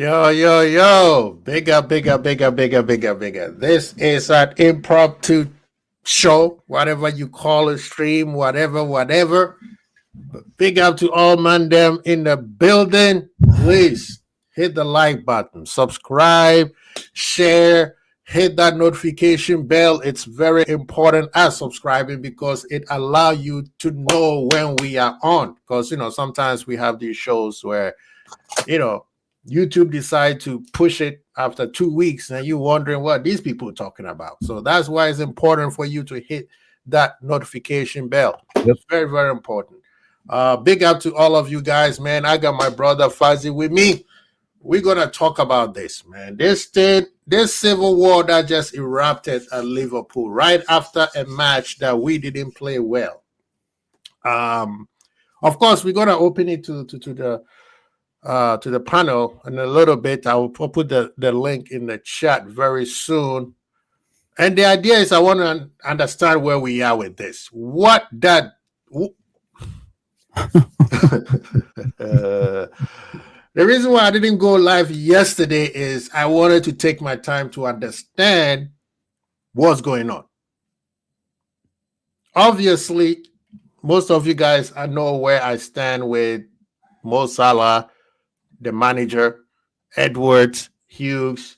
Yo, yo, yo. Bigger, bigger, bigger, bigger, bigger, bigger. This is an impromptu show, whatever you call it, stream, whatever, whatever. But big up to all man them in the building. Please hit the like button, subscribe, share, hit that notification bell. It's very important as subscribing because it allows you to know when we are on. Because sometimes we have these shows where YouTube decide to push it after 2 weeks and you wondering what these people are talking about. So that's why it's important for you to hit that notification bell. Yep. It's very, very important. Big up to all of you guys, man. I got my brother Fuzzy with me. We're gonna talk about this, man. This civil war that just erupted at Liverpool right after a match that we didn't play well. Of course, we're gonna open it to the panel in a little bit. I will put the link in the chat very soon. And the idea is I want to understand where we are with this. The reason why I didn't go live yesterday is I wanted to take my time to understand what's going on. Obviously, most of you guys know where I stand with Mo Salah, the manager, Edwards, Hughes.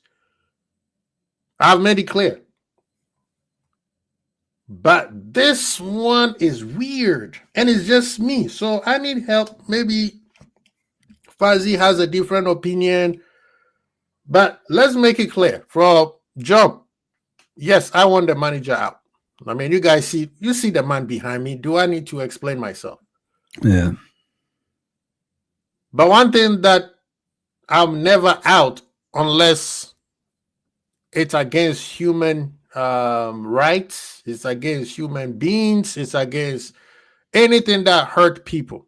I've made it clear. But this one is weird, and it's just me. So I need help. Maybe Fuzzy has a different opinion. But let's make it clear. From jump, yes, I want the manager out. I mean, you guys see the man behind me. Do I need to explain myself? Yeah. But one thing that I'm never out unless it's against human rights, it's against human beings, it's against anything that hurt people.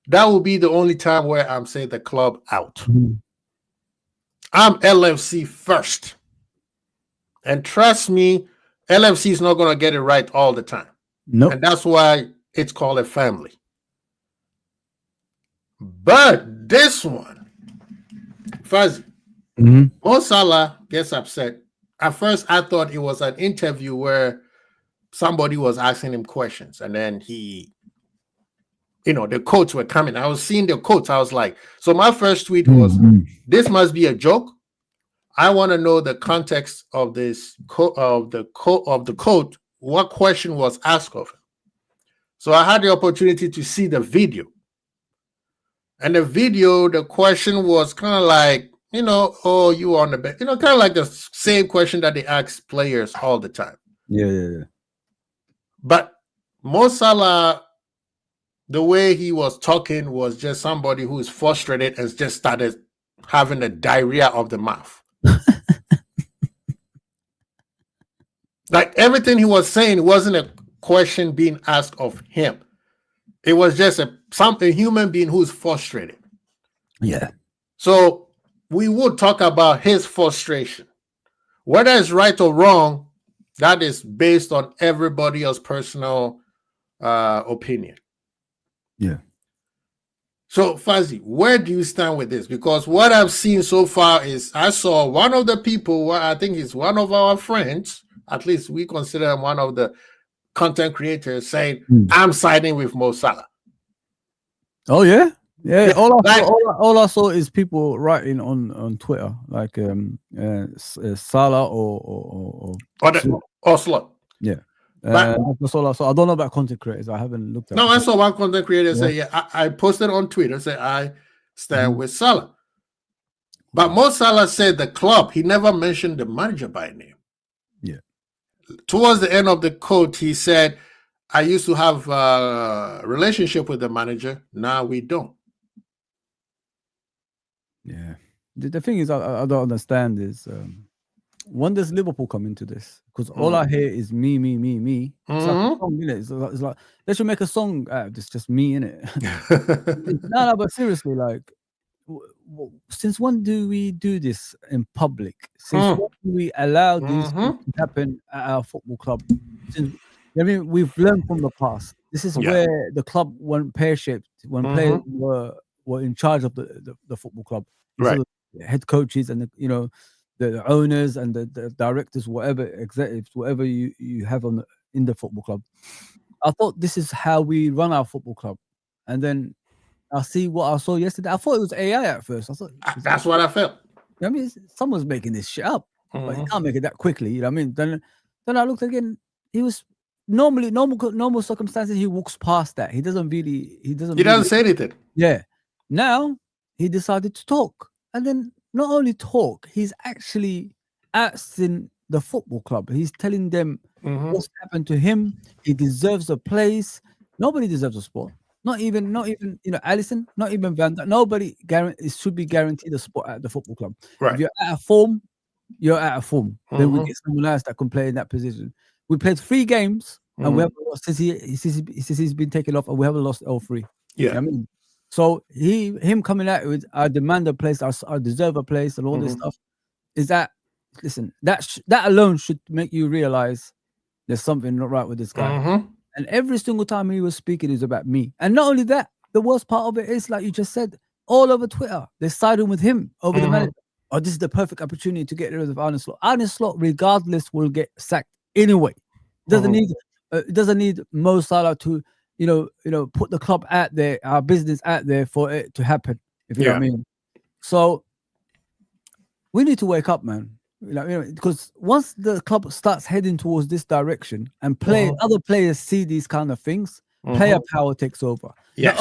That will be the only time where I'm saying the club out. Mm-hmm. I'm LFC first. And trust me, LFC is not going to get it right all the time. Nope. And that's why it's called a family. But this one, Fuzzy, Mo Salah gets upset. At first, I thought it was an interview where somebody was asking him questions, and then the quotes were coming. I was seeing the quotes. I was like, so my first tweet was, this must be a joke. I want to know the context of this of the quote. What question was asked of him? So I had the opportunity to see the video. And the video, the question was kind of like, oh, you on the bench. Kind of like the same question that they ask players all the time. Yeah. But Mo Salah, the way he was talking was just somebody who is frustrated and just started having a diarrhea of the mouth. Like everything he was saying wasn't a question being asked of him. It was just a human being who's frustrated. Yeah. So we would talk about his frustration. Whether it's right or wrong, that is based on everybody else's personal opinion. Yeah. So, Fuzzy, where do you stand with this? Because what I've seen so far is I saw one of the people, I think is one of our friends, at least we consider him one of the content creators, saying, I'm siding with Mo Salah. Oh, yeah? Yeah, all I saw is people writing on Twitter, like Salah or Slot. Yeah. That's all I saw. I don't know about content creators. I haven't looked at it. No, I saw one content creator say, I posted on Twitter, say, I stand with Salah. But Mo Salah said the club, he never mentioned the manager by name. Yeah. Towards the end of the quote, he said, I used to have a relationship with the manager. Now we don't. Yeah. The thing is, I don't understand is when does Liverpool come into this? Because all I hear is me. It's like a song, innit? It's like they should make a song out of this, just me, innit? No, but seriously, like, since when do we do this in public? Since when do we allow these things to happen at our football club? We've learned from the past. This is where the club went pear-shaped when players were in charge of the football club. Right. head coaches and the owners and the directors, whatever executives, whatever you have in the football club. I thought this is how we run our football club, and then I see what I saw yesterday. I thought it was AI at first. I thought That's what I felt. I mean, someone's making this shit up, but you Mhm. can't make it that quickly. You know what I mean? Then I looked again. He was normal circumstances. He walks past that. He doesn't say anything. Yeah. Now he decided to talk, and then not only talk, he's actually asking the football club. He's telling them what's happened to him. He deserves a place. Nobody deserves a spot. Not even Allison. Not even Van Dijk. Nobody should be guaranteed a spot at the football club. Right. If you're out of form, you're out of form. Then we Mhm. get someone else that can play in that position. We played 3 games and we haven't lost since he's been taken off, and we haven't lost all 3. You know Yeah. what I mean? So him coming out with I demand a place, I deserve a place, and all this stuff is that. Listen, that alone should make you realize there's something not right with this guy. Mhm. And every single time he was speaking, is about me. And not only that, the worst part of it is, like you just said, all over Twitter, they're siding with him over the manager. Oh, this is the perfect opportunity to get rid of Arne Slot. Arne Slot, regardless, will get sacked anyway. Doesn't need Mo Salah to put the club out there, our business out there for it to happen. If you know what I mean. So we need to wake up, man. Because once the club starts heading towards this direction and other players see these kind of things, player power takes over. Yes.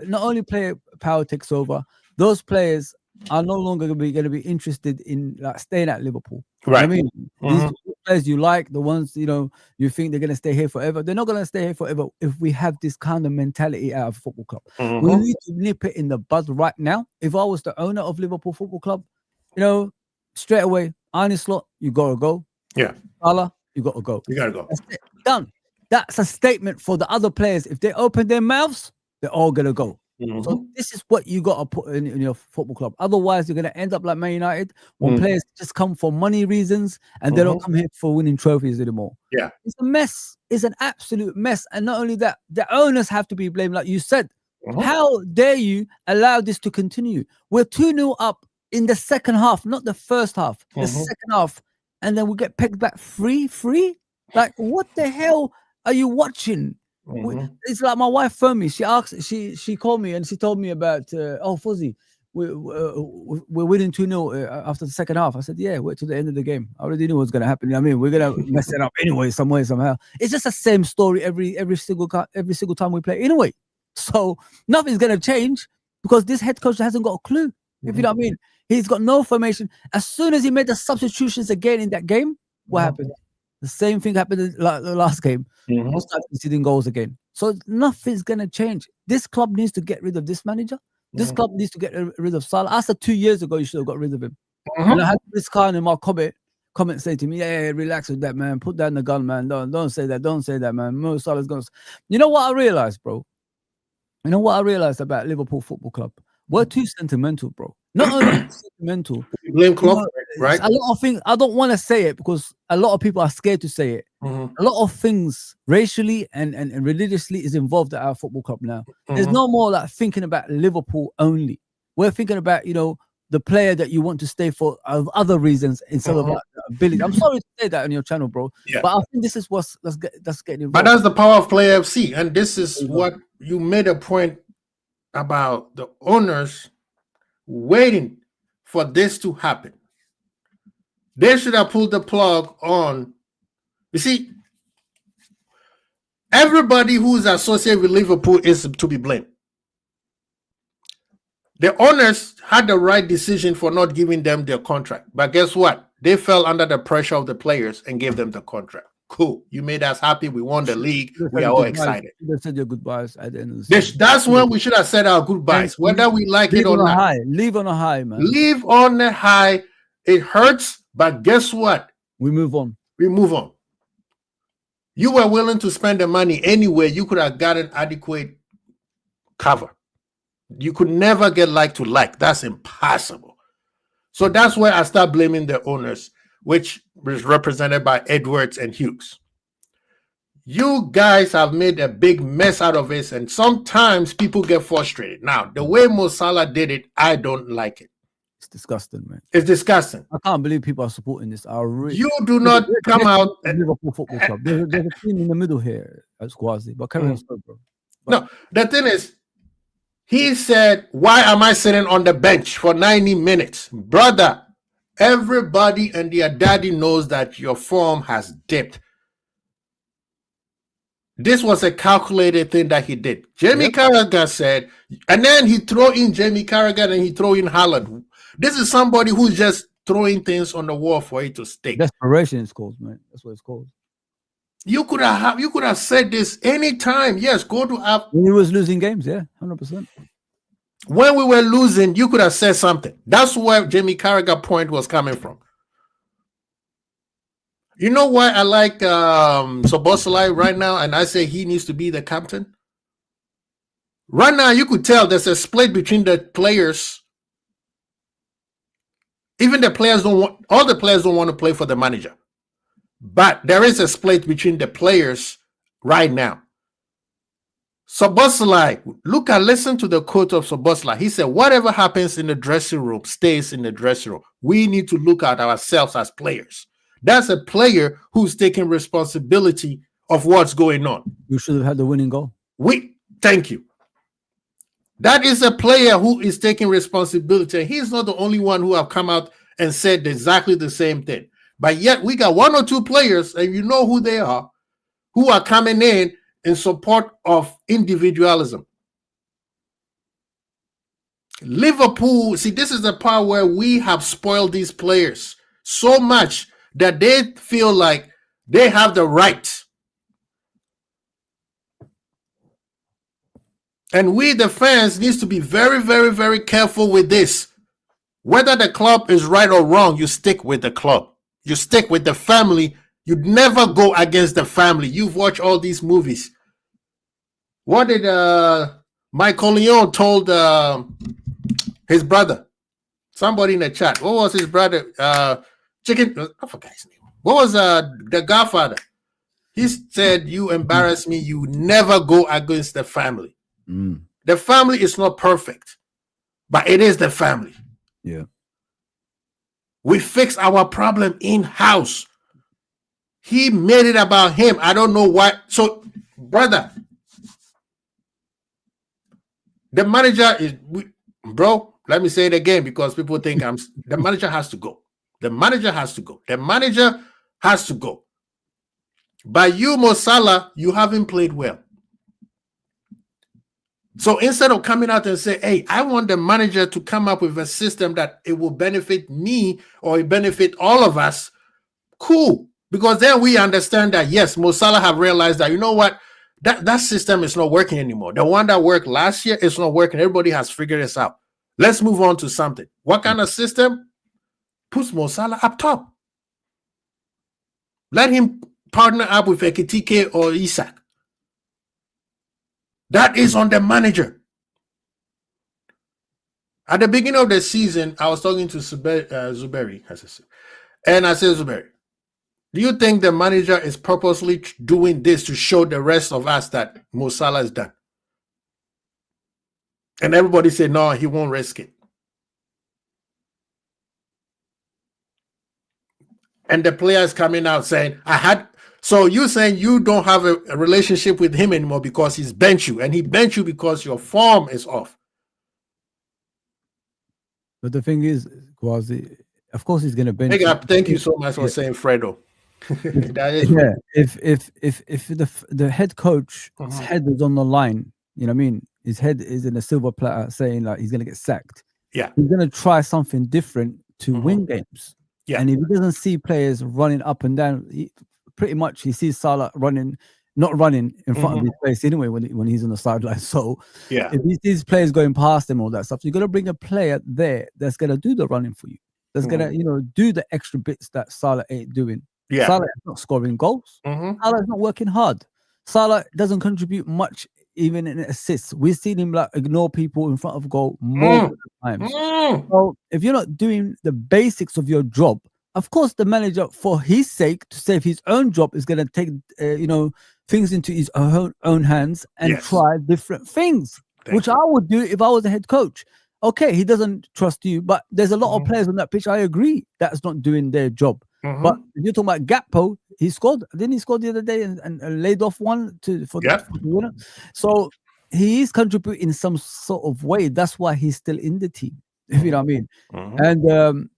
Not only player power takes over, those players are no longer going to be interested in staying at Liverpool. Right. I mean, these players you like, the ones you think they're going to stay here forever, they're not going to stay here forever if we have this kind of mentality out of a football club. We need to nip it in the bud right now. If I was the owner of Liverpool Football Club, straight away, Arne Slot, you gotta go. Yeah. Salah, you gotta go. You gotta go. That's it. Done. That's a statement for the other players. If they open their mouths, they're all gonna go. So this is what you gotta put in your football club. Otherwise, you're gonna end up like Man United, when players just come for money reasons and they don't come here for winning trophies anymore. Yeah. It's a mess. It's an absolute mess. And not only that, the owners have to be blamed, like you said. How dare you allow this to continue? We're 2-0 up in the second half, not the first half, the second half, and then we get pegged back 3-3. Like, what the hell are you watching? It's like my wife phoned me. She called me and she told me about Fuzzy, we're winning 2-0 after the second half. I said, yeah, wait till the end of the game. I already knew what was going to happen. I mean, we're gonna mess it up anyway, some way, somehow. It's just the same story every single time we play anyway. So nothing's gonna change because this head coach hasn't got a clue. If you know what I mean, he's got no formation. As soon as he made the substitutions again in that game, what happened? The same thing happened in the last game. We started conceding goals again. So nothing's gonna change. This club needs to get rid of this manager. This club needs to get rid of Salah. I said 2 years ago you should have got rid of him. And I had this kind in my comment say to me, yeah, relax with that, man. Put down the gun, man. Don't say that. Don't say that, man. Mo Salah's gonna. You know what I realized, bro? You know what I realized about Liverpool Football Club? We're too sentimental, bro. Not only sentimental. You blame Klopp, right? A lot of things. I don't want to say it because a lot of people are scared to say it. A lot of things racially and religiously is involved at our football club now. There's no more like thinking about Liverpool only. We're thinking about, the player that you want to stay for other reasons instead of like ability. I'm sorry to say that on your channel, bro. Yeah. But I think this is that's getting involved. But that's the power of Play FC. And this is what you made a point about the owners waiting for this to happen. They should have pulled the plug on. You see, everybody who's associated with Liverpool is to be blamed. The owners had the right decision for not giving them their contract. But guess what? They fell under the pressure of the players and gave them the contract. Cool. You made us happy. We won the league. We are all excited. You said your goodbyes at the end of the season. That's when we should have said our goodbyes, whether we like it or not. Leave on a high, man. Leave on a high. It hurts, but guess what? We move on. We move on. You were willing to spend the money anyway. You could have gotten adequate cover. You could never get like to like. That's impossible. So that's where I start blaming the owners, which is represented by Edwards and Hughes. You guys have made a big mess out of it, and sometimes people get frustrated. Now, the way Mo Salah did it, I don't like it. It's disgusting, man. It's disgusting. I can't believe people are supporting this. You do not come out. Liverpool Football Club. There's a team in the middle here at Squazi, but carry on, bro. No, the thing is, he said, "Why am I sitting on the bench for 90 minutes, brother?" Everybody and their daddy knows that your form has dipped. This was a calculated thing that he did. Jamie Carragher said, and then he throw in Jamie Carragher and he throw in Haaland. This is somebody who's just throwing things on the wall for it to stick. Desperation is called, man. That's what it's called. You could have said this anytime. Yes, go to up. When he was losing games, yeah, 100%. When we were losing, you could have said something. That's where Jamie Carragher point was coming from. You know why I like Szoboszlai right now, and I say he needs to be the captain? Right now, you could tell there's a split between the players. Even the players all the players don't want to play for the manager. But there is a split between the players right now. Szoboszlai, listen to the quote of Szoboszlai. He said, whatever happens in the dressing room stays in the dressing room. We need to look at ourselves as players. That's a player who's taking responsibility of what's going on. You should have had the winning goal. Thank you. That is a player who is taking responsibility. He's not the only one who have come out and said exactly the same thing. But yet we got one or two players, and you know who they are, who are coming in support of individualism. Liverpool, see, this is the part where we have spoiled these players so much that they feel like they have the right. And we, the fans, needs to be very, very, very careful with this. Whether the club is right or wrong, you stick with the club. You stick with the family. You'd never go against the family. You've watched all these movies. What did Michael Leon told his brother? Somebody in the chat. What was his brother? I forgot his name. What was the Godfather? He said, "You embarrass me. You never go against the family." The family is not perfect, but it is the family. Yeah. We fix our problem in-house. He made it about him. I don't know why. So, brother, the manager is, bro, let me say it again because people think the manager has to go. The manager has to go. The manager has to go. By you, Mo Salah, you haven't played well. So instead of coming out and say, hey, I want the manager to come up with a system that it will benefit me or it benefit all of us, cool. Because then we understand that, yes, Mo Salah have realized that, you know what, that system is not working anymore. The one that worked last year is not working. Everybody has figured this out. Let's move on to something. What kind of system? Puts Mo Salah up top. Let him partner up with Ekitike or Isak. That is on the manager. At the beginning of the season, I was talking to Zuberi, and I said, Zuberi, do you think the manager is purposely doing this to show the rest of us that Mo Salah is done? And everybody said, no, he won't risk it. And the players coming out saying, so you're saying you don't have a relationship with him anymore because he's bench you, and he bench you because your form is off. But the thing is, Kwazi, of course he's going to bench you. Thank you so much for saying Fredo. That is if the head coach's head is on the line, you know what I mean? His head is in a silver platter saying like he's going to get sacked. Yeah. He's going to try something different to win games. Yeah. And if he doesn't see players running up and down, pretty much he sees Salah not running in front of his face anyway when he's on the sideline. So yeah, if he sees players going past him, all that stuff, you're going to bring a player there that's going to do the running for you. That's going to, do the extra bits that Salah ain't doing. Yeah. Salah is not scoring goals. Salah is not working hard. Salah doesn't contribute much, even in assists. We've seen him like ignore people in front of goal more times. So if you're not doing the basics of your job, of course, the manager, for his sake, to save his own job, is going to take, things into his own hands and try different things, which I would do if I was a head coach. Okay, he doesn't trust you, but there's a lot of players on that pitch. I agree that's not doing their job. But if you're talking about Gakpo, he scored. Didn't he score the other day and laid off one for the winner? So he is contributing in some sort of way. That's why he's still in the team. If you know what I mean. And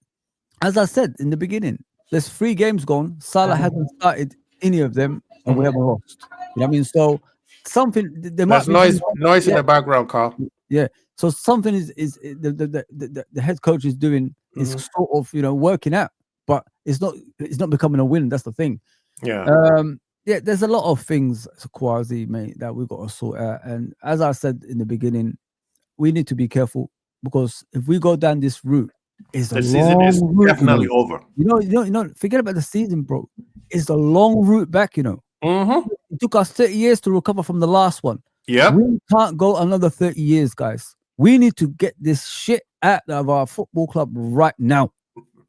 as I said in the beginning, there's 3 games gone. Salah hasn't started any of them, and we haven't lost. You know what I mean? So something there might be noise in the background, Carl. Yeah. So something is the head coach is doing is sort of working out, but it's not becoming a win. That's the thing. Yeah. Yeah. There's a lot of things, Quasi, mate, that we've got to sort out. And as I said in the beginning, we need to be careful because if we go down this route, the season is definitely over. Forget about the season, bro. It's a long route back. It took us 30 years to recover from the last one. Yeah, we can't go another 30 years, guys. We need to get this shit out of our football club right now.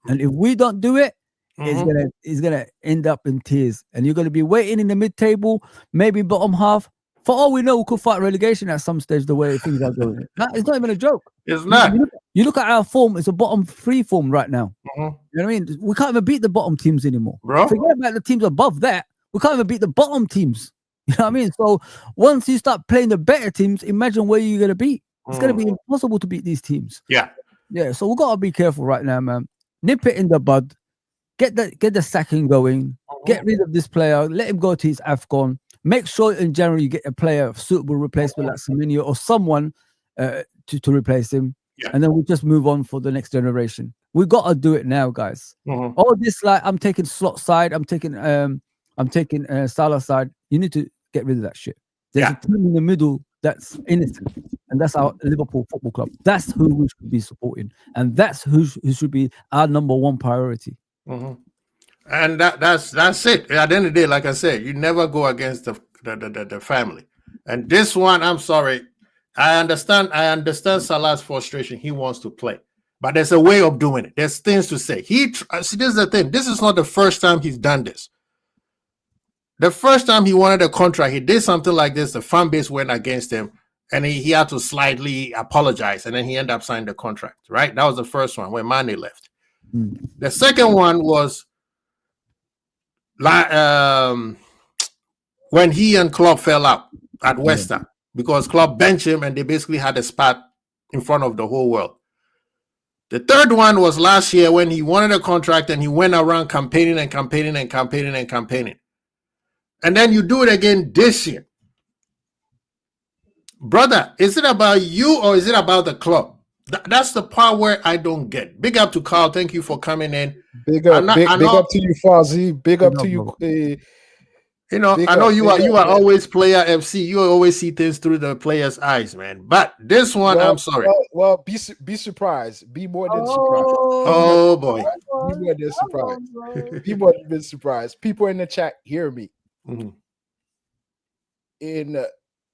And if we don't do it, it's gonna end up in tears. And you're gonna be waiting in the mid-table, maybe bottom half. For all we know, we could fight relegation at some stage. The way things are going, it's not even a joke. It's not. You look at our form; it's a bottom 3 form right now. You know what I mean? We can't even beat the bottom teams anymore. Bro, forget about the teams above that. We can't even beat the bottom teams. You know what I mean? So once you start playing the better teams, imagine where you're gonna be. It's gonna be impossible to beat these teams. Yeah. So we gotta be careful right now, man. Nip it in the bud. Get the sacking going. Get rid of this player. Let him go to his AFCON. Make sure in January you get a player of suitable replacement like Semenyo or someone to replace him. Yeah. And then we just move on for the next generation. We gotta do it now, guys. All this I'm taking slot side. I'm taking Salah side. You need to get rid of that shit. There's a team in the middle that's innocent, and that's our Liverpool Football Club. That's who we should be supporting, and that's who should be our number 1 priority. And that's it. At the end of the day, like I said, you never go against the family. And this one, I'm sorry, I understand Salah's frustration. He wants to play, but there's a way of doing it. There's things to say. See, this is the thing. This is not the first time he's done this. The first time he wanted a contract, he did something like this. The fan base went against him, and he had to slightly apologize, and then he ended up signing the contract, right? That was the first one when Mane left. The second one was when he and Klopp fell out at West Ham because Klopp benched him, and they basically had a spat in front of the whole world. The third one was last year when he wanted a contract, and he went around campaigning. And then you do it again this year. Brother, is it about you or is it about the club? That's the part where I don't get. Big up to Carl. Thank you for coming in. Big up to you, Fozzie. Big up to you. I know you are always player FC. You always see things through the player's eyes, man. But this one, I'm sorry. Well, be surprised. Be more than surprised. Oh boy. Be more than surprised. Be more than surprised. People in the chat hear me.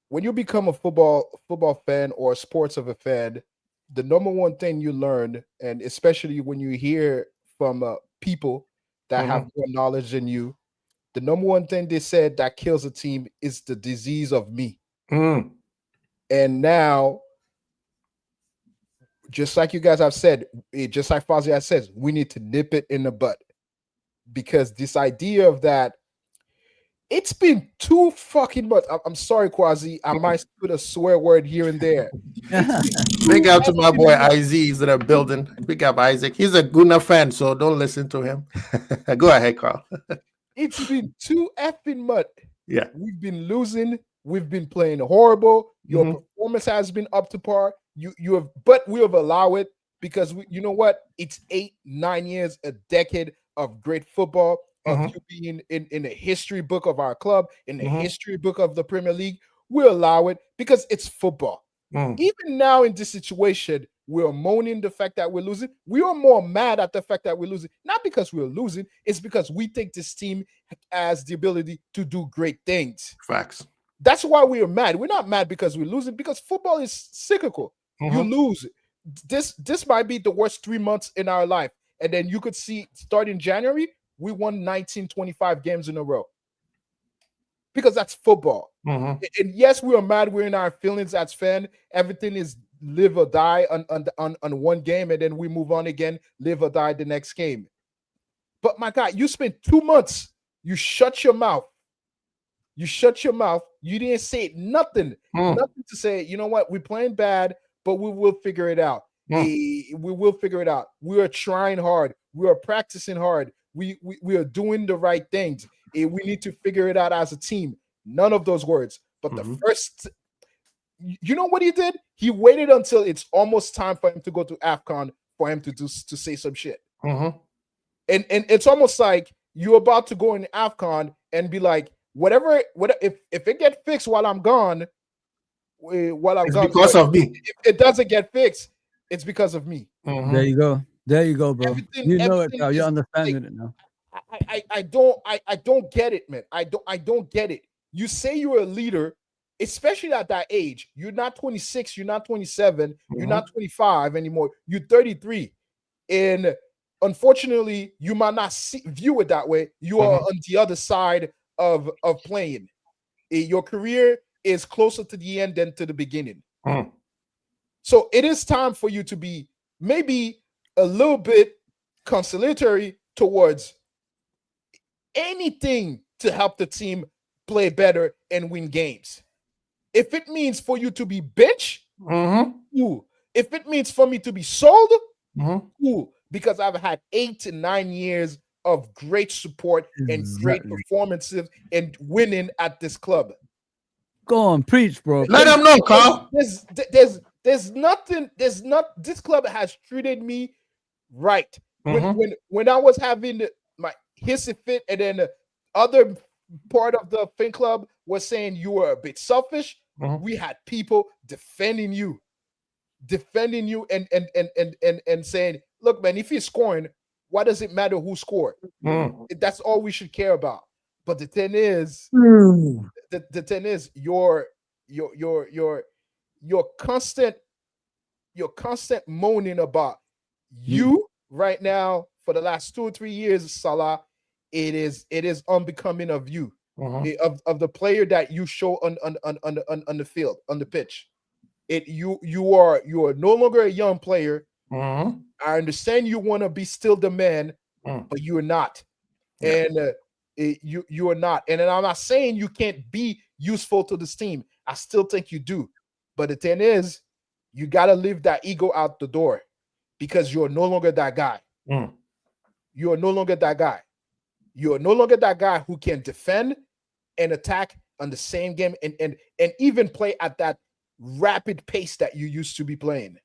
When you become a football fan or a sports of a fan, the number one thing you learn, and especially when you hear from people that have more knowledge than you, the number one thing they said that kills a team is the disease of me. And now, just like you guys have said, just like Fozzie has said, we need to nip it in the bud, because this idea of that, it's been too fucking much. I'm sorry, Quasi. I might put a swear word here and there. Big up to my boy Isaac. He's in the building. Big up Isaac. He's a Gunnar fan, so don't listen to him. Go ahead, Carl. It's been too effing much. Yeah. We've been losing. We've been playing horrible. Your performance has been up to par. But we have allowed it because you know what? It's 8-9 years, a decade of great football. Of you being in the history book of our club, in the history book of the Premier League. We'll allow it because it's football. Even now in this situation, we're moaning the fact that we're losing. We are more mad at the fact that we're losing, not because we're losing. It's because we think this team has the ability to do great things. Facts. That's why we are mad. We're not mad because we're losing, because football is cyclical. You lose. This might be the worst 3 months in our life. And then you could see starting January, we won 19-25 games in a row. Because that's football. And yes, we are mad. We're in our feelings as fans. Everything is live or die on one game, and then we move on again, live or die the next game. But my God, you spent 2 months. You shut your mouth. You shut your mouth. You didn't say nothing. Nothing to say, you know what? We're playing bad, but we will figure it out. We will figure it out. We are trying hard. We are practicing hard. We are doing the right things. We need to figure it out as a team. None of those words. But the first, you know what he did? He waited until it's almost time for him to go to AFCON for him to say some shit. And it's almost like you're about to go in AFCON and be like, whatever if it get fixed while I'm gone, because of me. If it doesn't get fixed, it's because of me. There you go, bro. You know it now. You're understanding it now. I don't get it, man. I don't get it. You say you're a leader, especially at that age. You're not 26, you're not 27, you're not 25 anymore. You're 33, and unfortunately, you might not view it that way. You are on the other side of playing. Your career is closer to the end than to the beginning. So it is time for you to be maybe a little bit conciliatory towards anything to help the team play better and win games. If it means for you to be bench, cool. If it means for me to be sold, cool. Because I've had 8 to 9 years of great support and great performances and winning at this club. Go on, preach, bro. Let them know, Carl. There's nothing. This club has treated me right. When I was having my hissy fit, and then the other part of the fan club was saying you were a bit selfish. We had people defending you and saying, look, man, if he's scoring, why does it matter who scored? That's all we should care about. But the thing is, the thing is, your constant moaning about you right now for the last 2 or 3 years, Salah, it is unbecoming of you, of the player that you show on the field, on the pitch. You are no longer a young player. I understand you want to be still the man, but you are not. And you are not. And I'm not saying you can't be useful to this team. I still think you do. But the thing is, you got to leave that ego out the door, because you're no longer that guy. You are no longer that guy. You are no longer that guy who can defend and attack on the same game and even play at that rapid pace that you used to be playing.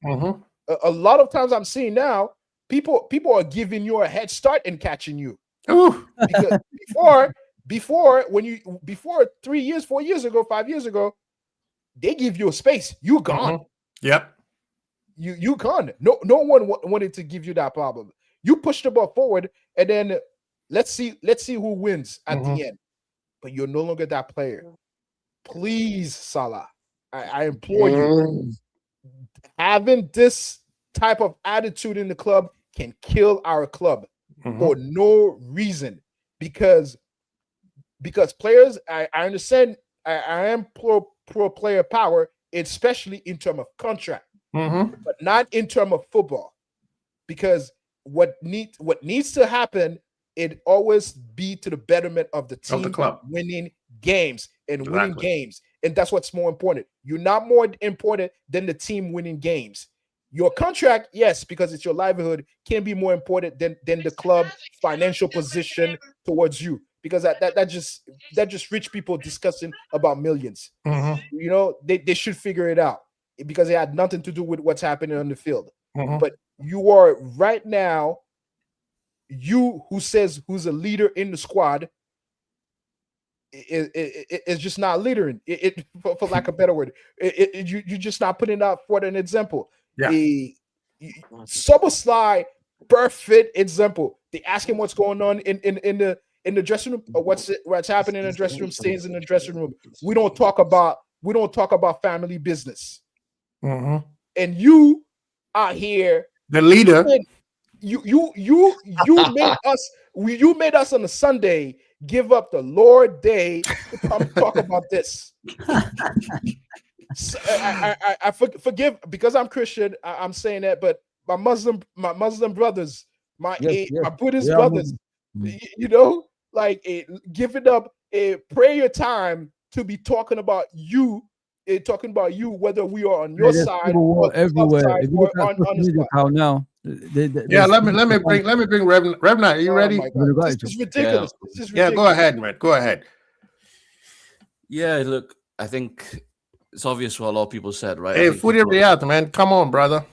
A lot of times I'm seeing now, people are giving you a head start and catching you. Because before 3 years, 4 years ago, 5 years ago, they give you a space. You gone. Yep. You gone. No one wanted to give you that problem. You push the ball forward, and then let's see who wins at the end. But you're no longer that player. Please, Salah, I implore you. Having this type of attitude in the club can kill our club for no reason. Because players, I understand, I am pro player power, especially in terms of contract, but not in terms of football. Because what needs to happen, it always be to the betterment of the team, of the club, winning games and winning games. And that's what's more important. You're not more important than the team winning games. Your contract, yes, because it's your livelihood, can be more important than the club financial position towards you. Because that just rich people discussing about millions. You know, they should figure it out, because it had nothing to do with what's happening on the field. But you are right now, you who's a leader in the squad, it's just not leadering. For lack of a better word, you're just not putting out for an example. Szoboszlai, perfect example. They ask him what's going on in the dressing room, or what's happening in the dressing room stays in the dressing room. We don't talk about family business. And you are here, the leader. You made us on a Sunday give up the Lord Day to come talk about this. Forgive because I'm Christian. I'm saying that, but my Muslim brothers, my Buddhist Yeah, brothers, you know, like giving up prayer your time to be talking about you, whether we are on your side or the club everywhere. side If you or look at social on the media side. how now, Yeah, let me bring Reverend. Are you Oh ready? my God, this is ridiculous. Yeah. This is Yeah, ridiculous. go ahead, man. Go ahead. Yeah, look, I think it's obvious what a lot of people said, right? Hey, I think Foodie Riyadh, man. Come on, brother.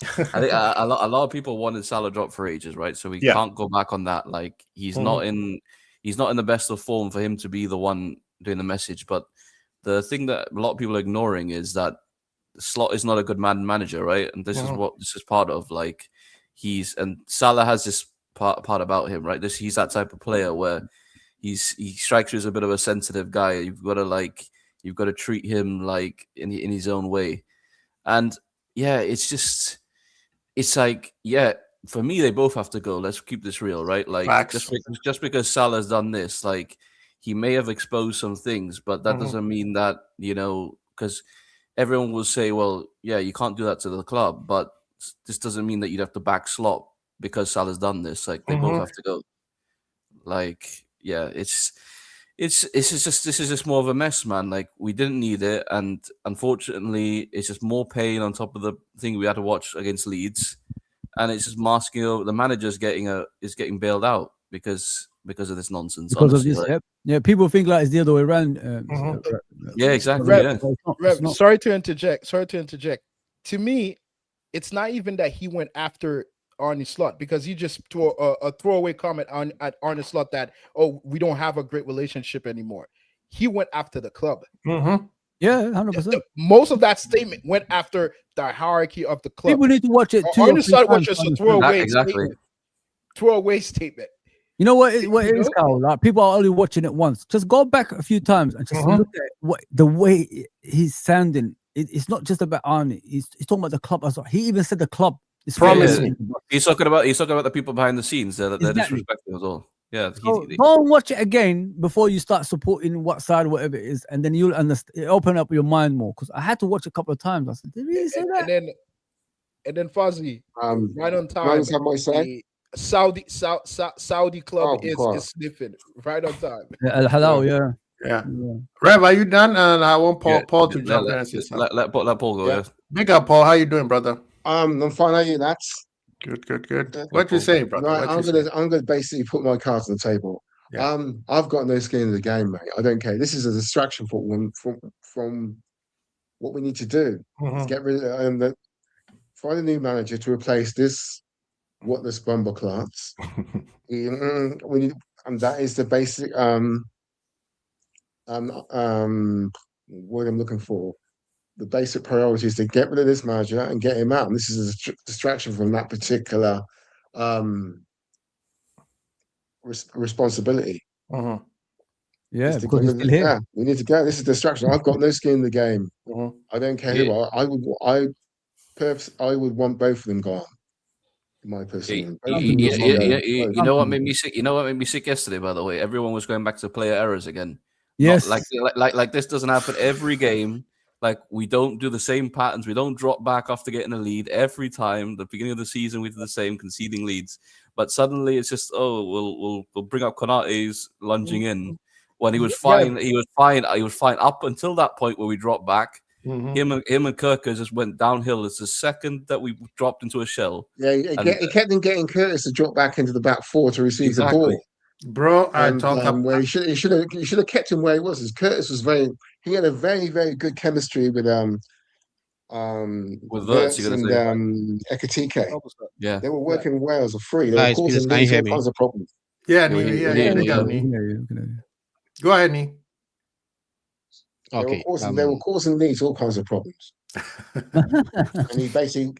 I think a lot of people wanted Salah drop for ages, right? So we can't go back on that. Like he's not in the best of form for him to be the one doing the message. But the thing that a lot of people are ignoring is that Slot is not a good manager, right? And this is what this is part of. Like and Salah has this part about him, right? He's that type of player where he strikes you as a bit of a sensitive guy. You've got to treat him like in his own way. And yeah, it's like, yeah, for me, they both have to go. Let's keep this real, right? Like just because Salah's done this, like he may have exposed some things, but that doesn't mean that, because everyone will say, well, yeah, you can't do that to the club, but this doesn't mean that you'd have to back Slot because Salah's done this. Like they both have to go. Like, yeah, this is just more of a mess, man. Like we didn't need it, and unfortunately, it's just more pain on top of the thing we had to watch against Leeds, and it's just masking over. The manager's is getting bailed out because of this nonsense. Because honestly, of this, yeah. People think like it's the other way around. Yeah, exactly. Rev, Yeah. Rev, sorry to interject. To me, it's not even that he went after Arne Slot, because he just threw a throwaway comment at Arne Slot that, oh, we don't have a great relationship anymore. He went after the club. Yeah, 100%. Most of that statement went after the hierarchy of the club. People need to watch it too. Arne Slot was just a throwaway statement. Throwaway statement. You know what? What it is, Carl? Like people are only watching it once. Just go back a few times and just look at the way he's sounding. It's not just about Arne. He's talking about the club as well. He even said the club. He's talking about the people behind the scenes that they're disrespecting as well. Yeah, so go and watch it again before you start supporting what side, whatever it is, and then you'll understand. Open up your mind more. Because I had to watch a couple of times. I said, "Did he say that?" And then Fuzzy, right on time. Saudi club is sniffing right on time. Halal, yeah. Rev, are you done? And I want Paul to jump in and say something. Let Paul go. Yeah. Big up, Paul. How you doing, brother? I'm fine. How are you, lads? Good. What you saying, brother? Right, I'm gonna basically put my cards on the table. Yeah. I've got no skin in the game, mate. I don't care. This is a distraction from what we need to do. To get rid of find a new manager to replace this bumper class. We need, and that is the basic what I'm looking for. The basic priority is to get rid of this manager and get him out. And this is a distraction from that particular responsibility. Yeah, because he's still here. Yeah, we need to go. This is a distraction. I've got no skin in the game. I don't care who. I would want both of them gone. In my personal. You know what made me sick? You know what made me sick yesterday? By the way, everyone was going back to player errors again. Yes, like this doesn't happen every game. Like we don't do the same patterns. We don't drop back after getting a lead every time. The beginning of the season we did the same, conceding leads. But suddenly it's just we'll bring up Konate's lunging in when he was fine. He was fine. He was fine up until that point where we dropped back. Him and Kirker just went downhill. It's the second that we dropped into a shell. Yeah, he kept on getting Curtis to drop back into the back four to receive the ball. Bro, where he should have kept him where he was. As Curtis was he had a very, very good chemistry with Verts and Ekitike. Yeah, they were working well as a free. They were causing all kinds of problems. Yeah, go ahead, Nee. Okay. They were causing Leeds all kinds of problems. And he basically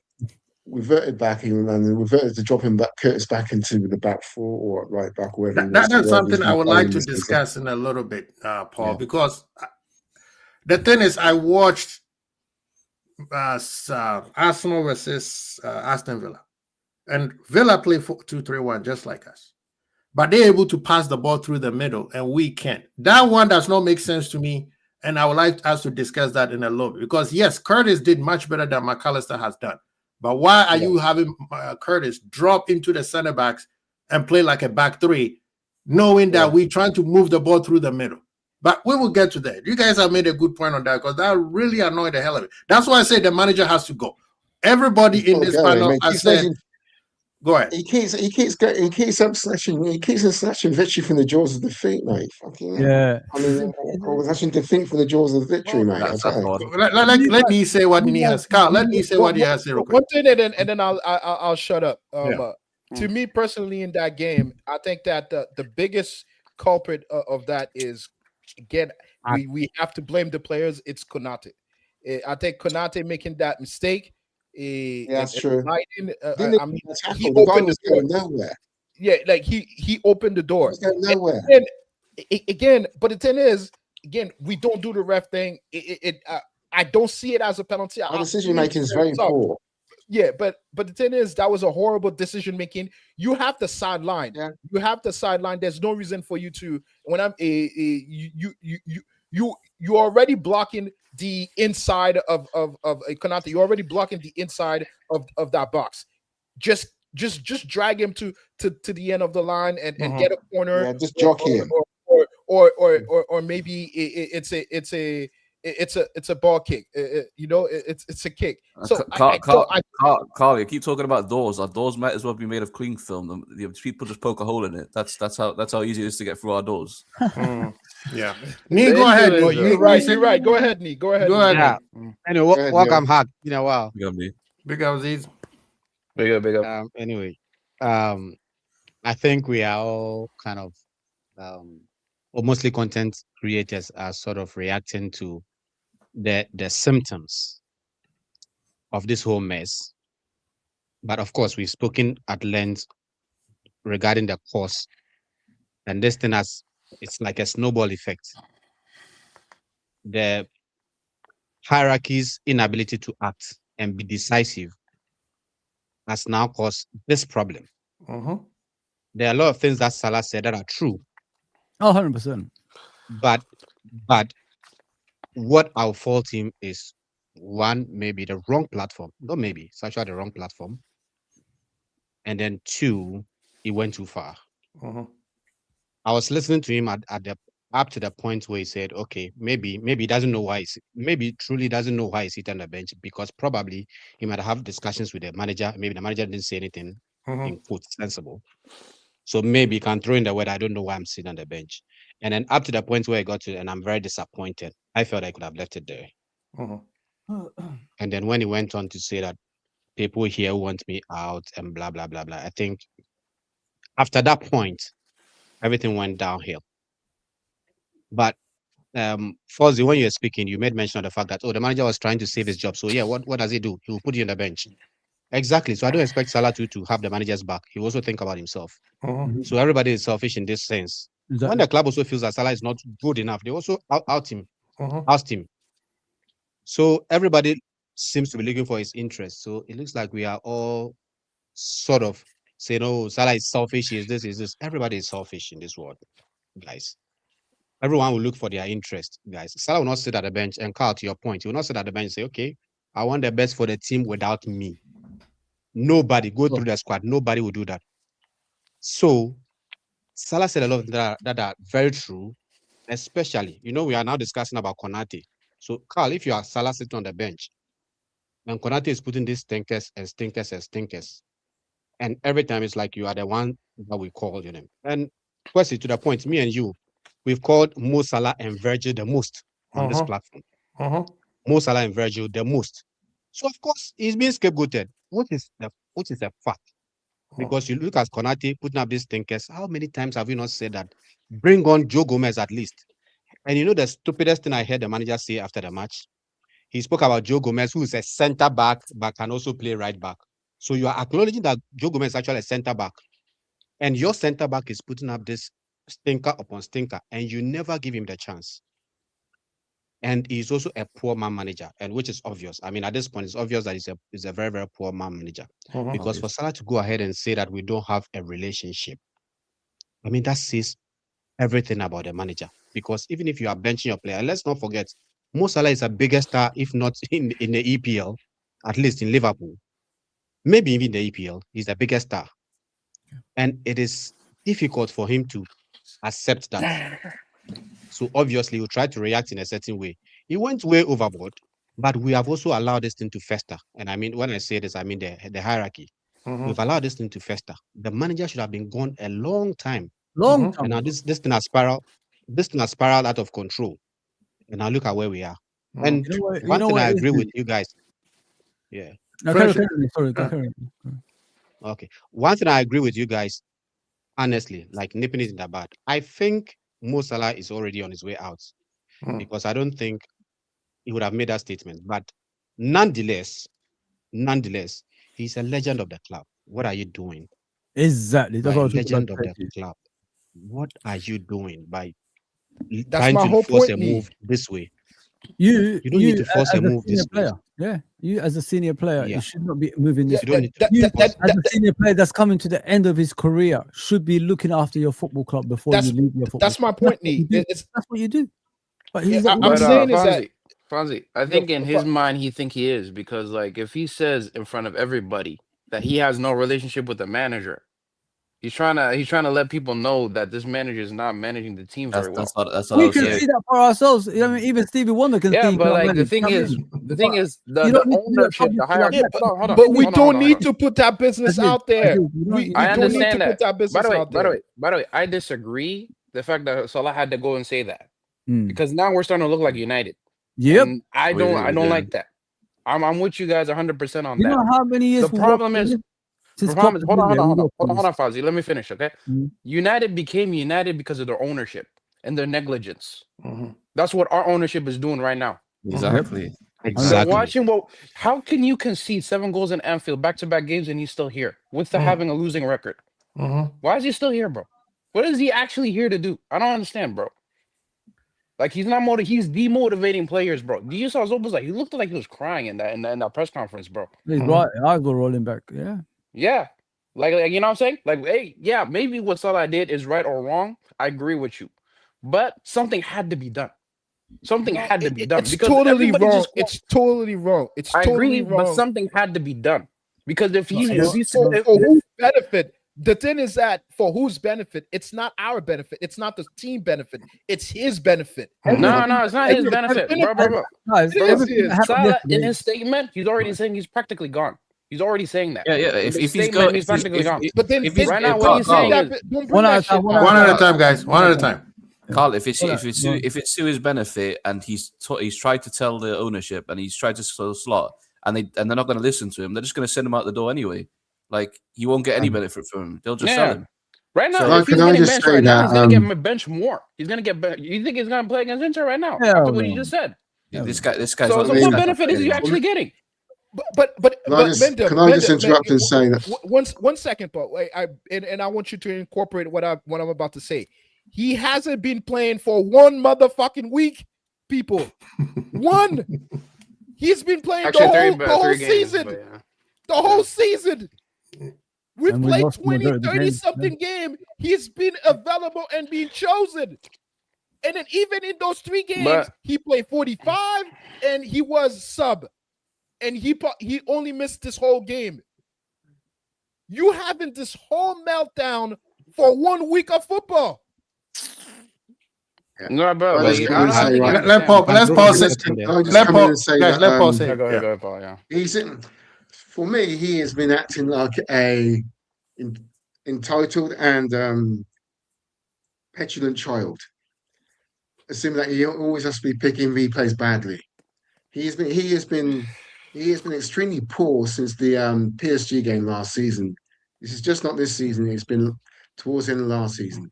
reverted back and reverted to dropping Curtis back into the back four or right back, wherever. That's something I would like to discuss in a little bit, Paul, because the thing is, I watched Arsenal versus Aston Villa, and Villa play 2-3-1 just like us, but they're able to pass the ball through the middle, and we can't. That one does not make sense to me. And I would like us to discuss that in a little bit. Because, yes, Curtis did much better than McAllister has done. But why are you having Curtis drop into the center backs and play like a back three, knowing that we're trying to move the ball through the middle? But we will get to that. You guys have made a good point on that because that really annoyed the hell of it. That's why I say the manager has to go. Everybody in this panel, I said, go ahead. He keeps snatching victory from the jaws of defeat, mate. Fucking yeah. I mean, snatching defeat from the jaws of victory, mate. Let me say what he has. Carl, let me say what he has. One thing, and then I'll shut up. To me personally, in that game, I think that the biggest culprit of that is, again, we have to blame the players. It's Konate. I think Konate making that mistake. That's true. I mean, he the guy opened was the door. going nowhere. Yeah, like he opened the door. He was going nowhere. And again, but the thing is, again, we don't do the ref thing. I don't see it as a penalty. Our decision making is very poor. Yeah, but the thing is, that was a horrible decision making. You have the sideline. Yeah. You have the sideline. There's no reason for you to. When I'm you're already blocking the inside of a Konate. You're already blocking the inside of that box. Just drag him to the end of the line and get a corner. Yeah, just jockey him. Or maybe it's a ball kick. It's a kick. So Carl, you keep talking about doors. Our doors might as well be made of cling film. People just poke a hole in it. That's how easy it is to get through our doors. Yeah. Nee, go ahead. You're right. Go ahead, Nee. Go ahead. Yeah. Anyway, welcome back. Wow. Big up these. Big up. Anyway, I think we are all kind of or mostly content creators are sort of reacting to the symptoms of this whole mess. But of course, we've spoken at length regarding the cause, and this thing it's like a snowball effect. The hierarchy's inability to act and be decisive has now caused this problem. There are a lot of things that Salah said that are true. 100%. But what I'll fault him is, one, maybe the wrong platform. Not maybe, it's actually the wrong platform. And then two, he went too far. I was listening to him up to the point where he said, okay, maybe he doesn't know why truly doesn't know why he's sitting on the bench, because probably he might have discussions with the manager. Maybe the manager didn't say anything in quote sensible. So maybe he can throw in the word, I don't know why I'm sitting on the bench. And then up to the point where I got to, and I'm very disappointed. I felt I could have left it there. And then when he went on to say that people here want me out and blah, blah, blah, blah, I think after that point, everything went downhill. But Fozzie, when you were speaking, you made mention of the fact that, the manager was trying to save his job. So yeah, what does he do? He will put you on the bench. Exactly. So I don't expect Salah to have the manager's back. He will also think about himself. So everybody is selfish in this sense. Exactly. When the club also feels that Salah is not good enough, they also oust him. So everybody seems to be looking for his interest. So it looks like we are all sort of saying, oh, Salah is selfish, is this. Everybody is selfish in this world, guys. Everyone will look for their interest, guys. Salah will not sit at the bench, and Carl, to your point, he will not sit at the bench and say, okay, I want the best for the team without me. Nobody go through the squad. Nobody will do that. So Salah said a lot of things that are very true, especially, we are now discussing about Konate. So Carl, if you are Salah sitting on the bench, and Konate is putting these stinkers, and every time it's like you are the one that we call your name. And question to the point, me and you, we've called Mo Salah and Virgil the most on this platform. Mo Salah and Virgil the most. So of course he's being scapegoated, which is a fact. Because you look at Konate putting up these stinkers, how many times have we not said that? Bring on Joe Gomez at least. And the stupidest thing I heard the manager say after the match, he spoke about Joe Gomez, who is a center back but can also play right back. So you are acknowledging that Joe Gomez is actually a center back, and your center back is putting up this stinker upon stinker, and you never give him the chance. And he's also a poor man manager, and which is obvious. I mean, at this point, it's obvious that he's a very, very poor man manager. Because for Salah to go ahead and say that we don't have a relationship, I mean, that says everything about the manager. because even if you are benching your player, let's not forget, Mo Salah is a bigger star, if not in the EPL, at least in Liverpool. Maybe even the EPL, he's the biggest star. And it is difficult for him to accept that. So obviously, he'll try to react in a certain way. He went way overboard, but we have also allowed this thing to fester. And I mean, when I say this, I mean the hierarchy. We've allowed this thing to fester. The manager should have been gone a long time. Long time. And now this thing has spiraled. This thing has spiraled out of control. And now look at where we are. And one thing I agree with you guys. Yeah. Sorry. Okay. One thing I agree with you guys, honestly, like nipping it in the bud. I think Mo Salah is already on his way out because I don't think he would have made that statement. But nonetheless, he's a legend of the club. What are you doing? Exactly. That's what legend of the club. What are you doing by That's my whole force point, a move this way? You don't need to force a move this way. Yeah, you as a senior player, Yeah. you should not be moving this. You don't need to You force- as a senior player that's coming to the end of his career should be looking after your football club before you leave your football. That's my point, Nee. That's what you do. But he's I'm saying is that Fonzie, I think in his mind he is because like if he says in front of everybody that he has no relationship with the manager, he's trying to let people know that this manager is not managing the team very well. That's what We I was can saying. see that for ourselves. I mean, even Stevie Wonder can see. Yeah, but like the thing is, the ownership, the hierarchy. But we don't need to put that business out there. I understand that. Put that business out there. By the way, I disagree. The fact that Salah had to go and say that because now we're starting to look like United. Yep, and I don't like that. I'm with you guys 100% on that. You know how many years the problem is. Hold on, Fozzie. Let me finish, okay? United became United because of their ownership and their negligence. That's what our ownership is doing right now. Exactly. So watching how can you concede 7 goals in Anfield back-to-back games and he's still here with having a losing record? Why is he still here, bro? What is he actually here to do? I don't understand, bro. Like he's not he's demotivating players, bro. Do you saw Zoba's he looked like he was crying in that press conference, bro. He's right. I go rolling back. Yeah. Yeah. Like you know what I'm saying? Like, hey, yeah, maybe what Salah did is right or wrong. I agree with you. But something had to be done. Something had to be done. It's totally wrong. It's totally wrong. It's totally wrong. But something had to be done. Because if he's for whose benefit, the thing is that for whose benefit, it's not our benefit. It's not the team benefit. It's his benefit. No, it's not his benefit. Bro. Salah, in his statement, he's already saying he's practically gone. He's already saying that. Yeah. If he's gone, he's practically gone. But then right now, what he's saying is one at a time, guys. One at a time. Carl, if it's to his benefit, and he's tried to tell the ownership, and he's tried to slot, and they're not going to listen to him, they're just going to send him out the door anyway. Like he won't get any benefit from him. They'll just sell him. Right now, So if he's getting benched right now, he's going to get benched more. He's going to get benched. You think he's going to play against Inter right now? After what you just said. This guy's. So what benefit is he actually getting? But can I just interrupt and say that one second, but I want you to incorporate what I'm about to say. He hasn't been playing for 1 motherfucking week, people. One. He's been playing the whole season. The whole season. We've played 30 something game. He's been available and being chosen. And then even in those 3 games, he played 45 and he was sub. And he only missed this whole game. You having this whole meltdown for 1 week of football. No, bro. Let's pause it. Let Paul say. Go ahead, Paul. Yeah. For me, he has been acting like a entitled and petulant child. Assuming that he always has to be picking replays badly. He has been extremely poor since the PSG game last season. This is just not this season. It's been towards the end of last season.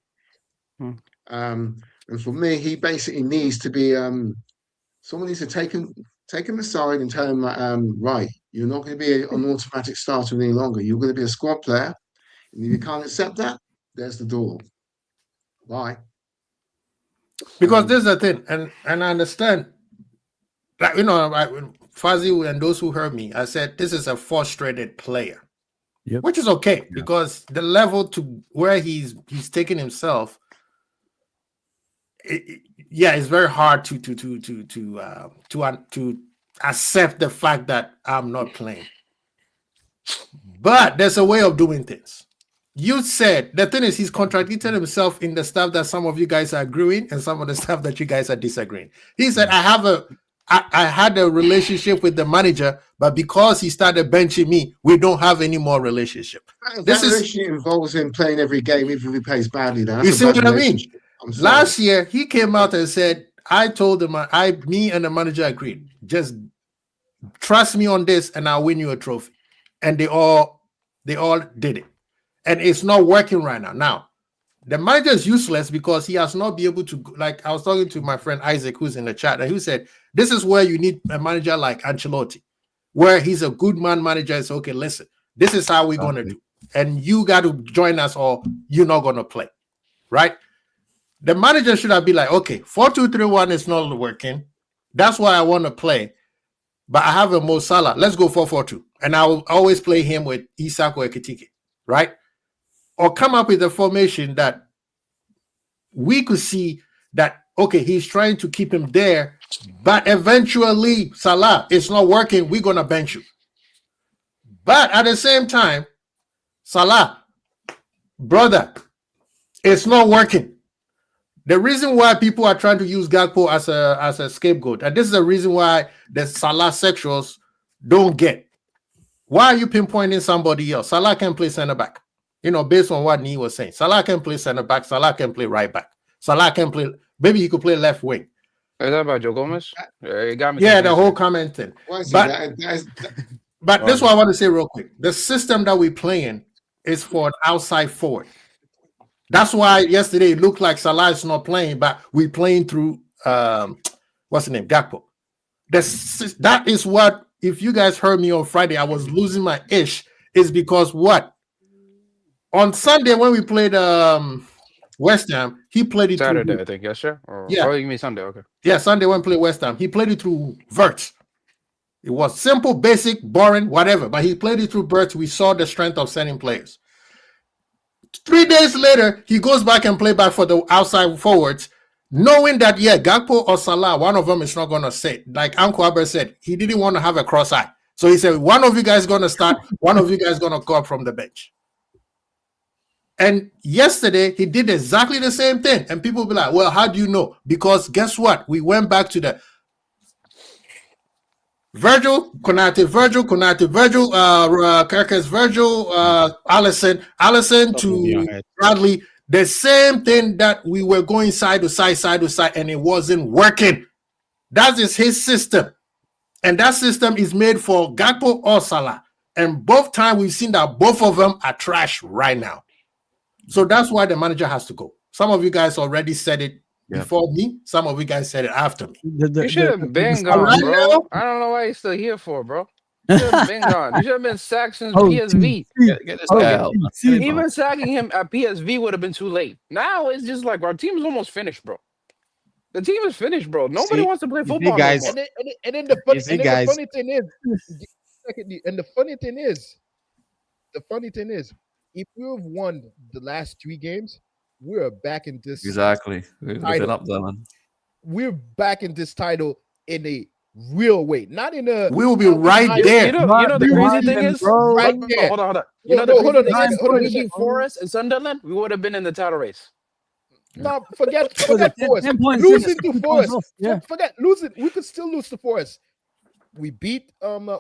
And for me, he basically needs to be someone needs to take him aside and tell him right, you're not going to be an automatic starter any longer. You're going to be a squad player. And if you can't accept that, there's the door. Bye. Because this is the thing, and I understand. Like, Fuzzy and those who heard me, I said this is a frustrated player, which is okay because the level to where he's taken himself it's very hard to accept the fact that I'm not playing. But there's a way of doing things. You said the thing is he's contradicted himself in the stuff that some of you guys are agreeing and some of the stuff that you guys are disagreeing. He said, I had a relationship with the manager, but because he started benching me, we don't have any more relationship. This relationship involves him playing every game, even if he plays badly. Now, you see what I mean? Last year, he came out and said, I told him, me and the manager agreed. Just trust me on this, and I'll win you a trophy. And they all did it. And it's not working right now. Now, the manager is useless because he has not been able to, like I was talking to my friend Isaac, who's in the chat, and he said, this is where you need a manager like Ancelotti, where he's a good man manager. It's okay, listen, this is how we're going to do. And you got to join us or you're not going to play, right? The manager should have been like, okay, 4-2-3-1 is not working. That's why I want to play. But I have a Mo Salah. Let's go 4-4-2. And I'll always play him with Isak or Ekitike, right? Or come up with a formation that we could see that, okay, he's trying to keep him there, but eventually, Salah, it's not working. We're going to bench you. But at the same time, Salah, brother, it's not working. The reason why people are trying to use Gakpo as a scapegoat, and this is the reason why the Salah sexuals don't get. Why are you pinpointing somebody else? Salah can play center back. Based on what Nee was saying. Salah can play center back. Salah can play right back. Salah can play, maybe he could play left wing. Is that about Joe Gomez? Yeah, the whole comment thing. But this is what I want to say real quick. The system that we're playing is for an outside forward. That's why yesterday it looked like Salah is not playing, but we're playing through, what's the name? Gakpo. That is what, if you guys heard me on Friday, I was losing my ish, is because what? On Sunday when we played West Ham, he played it Saturday, through, I think, yes, sir? Yeah. Oh, you mean Sunday, okay. Yeah, Sunday when we played West Ham, he played it through Vert. It was simple, basic, boring, whatever, but he played it through Vert. We saw the strength of sending players. 3 days later, he goes back and play back for the outside forwards, knowing that, yeah, Gakpo or Salah, one of them is not going to sit. Like Uncle Albert said, he didn't want to have a cross eye. So he said, one of you guys is going to start, one of you guys is going to go up from the bench. And yesterday, he did exactly the same thing. And people will be like, well, how do you know? Because guess what? We went back to the Virgil, Konate, Kirkes, Virgil, Allison to Bradley. The same thing that we were going side to side, and it wasn't working. That is his system. And that system is made for Gakpo or Salah. And both times we've seen that both of them are trash right now. So that's why the manager has to go. Some of you guys already said it before me. Some of you guys said it after me. You should have been gone, bro. I don't know why you're still here for, bro. You should have been gone. You should have been sacked since PSV. Get this guy out. Even sacking him at PSV would have been too late. Now it's just like our team is almost finished, bro. The team is finished, bro. Nobody wants to play football guys. anymore. And then the funny thing is, if we have won the last 3 games, we're back in this. Exactly. We've been up there, man. We're back in this title in a real way, not in a. We will be right there. You know the crazy thing is, right there. Hold on. You know the crazy thing is, if we beat Forest and Sunderland, we would have been in the title race. No, forget Forest. Losing to Forest. Forget losing. We could still lose to Forest. We beat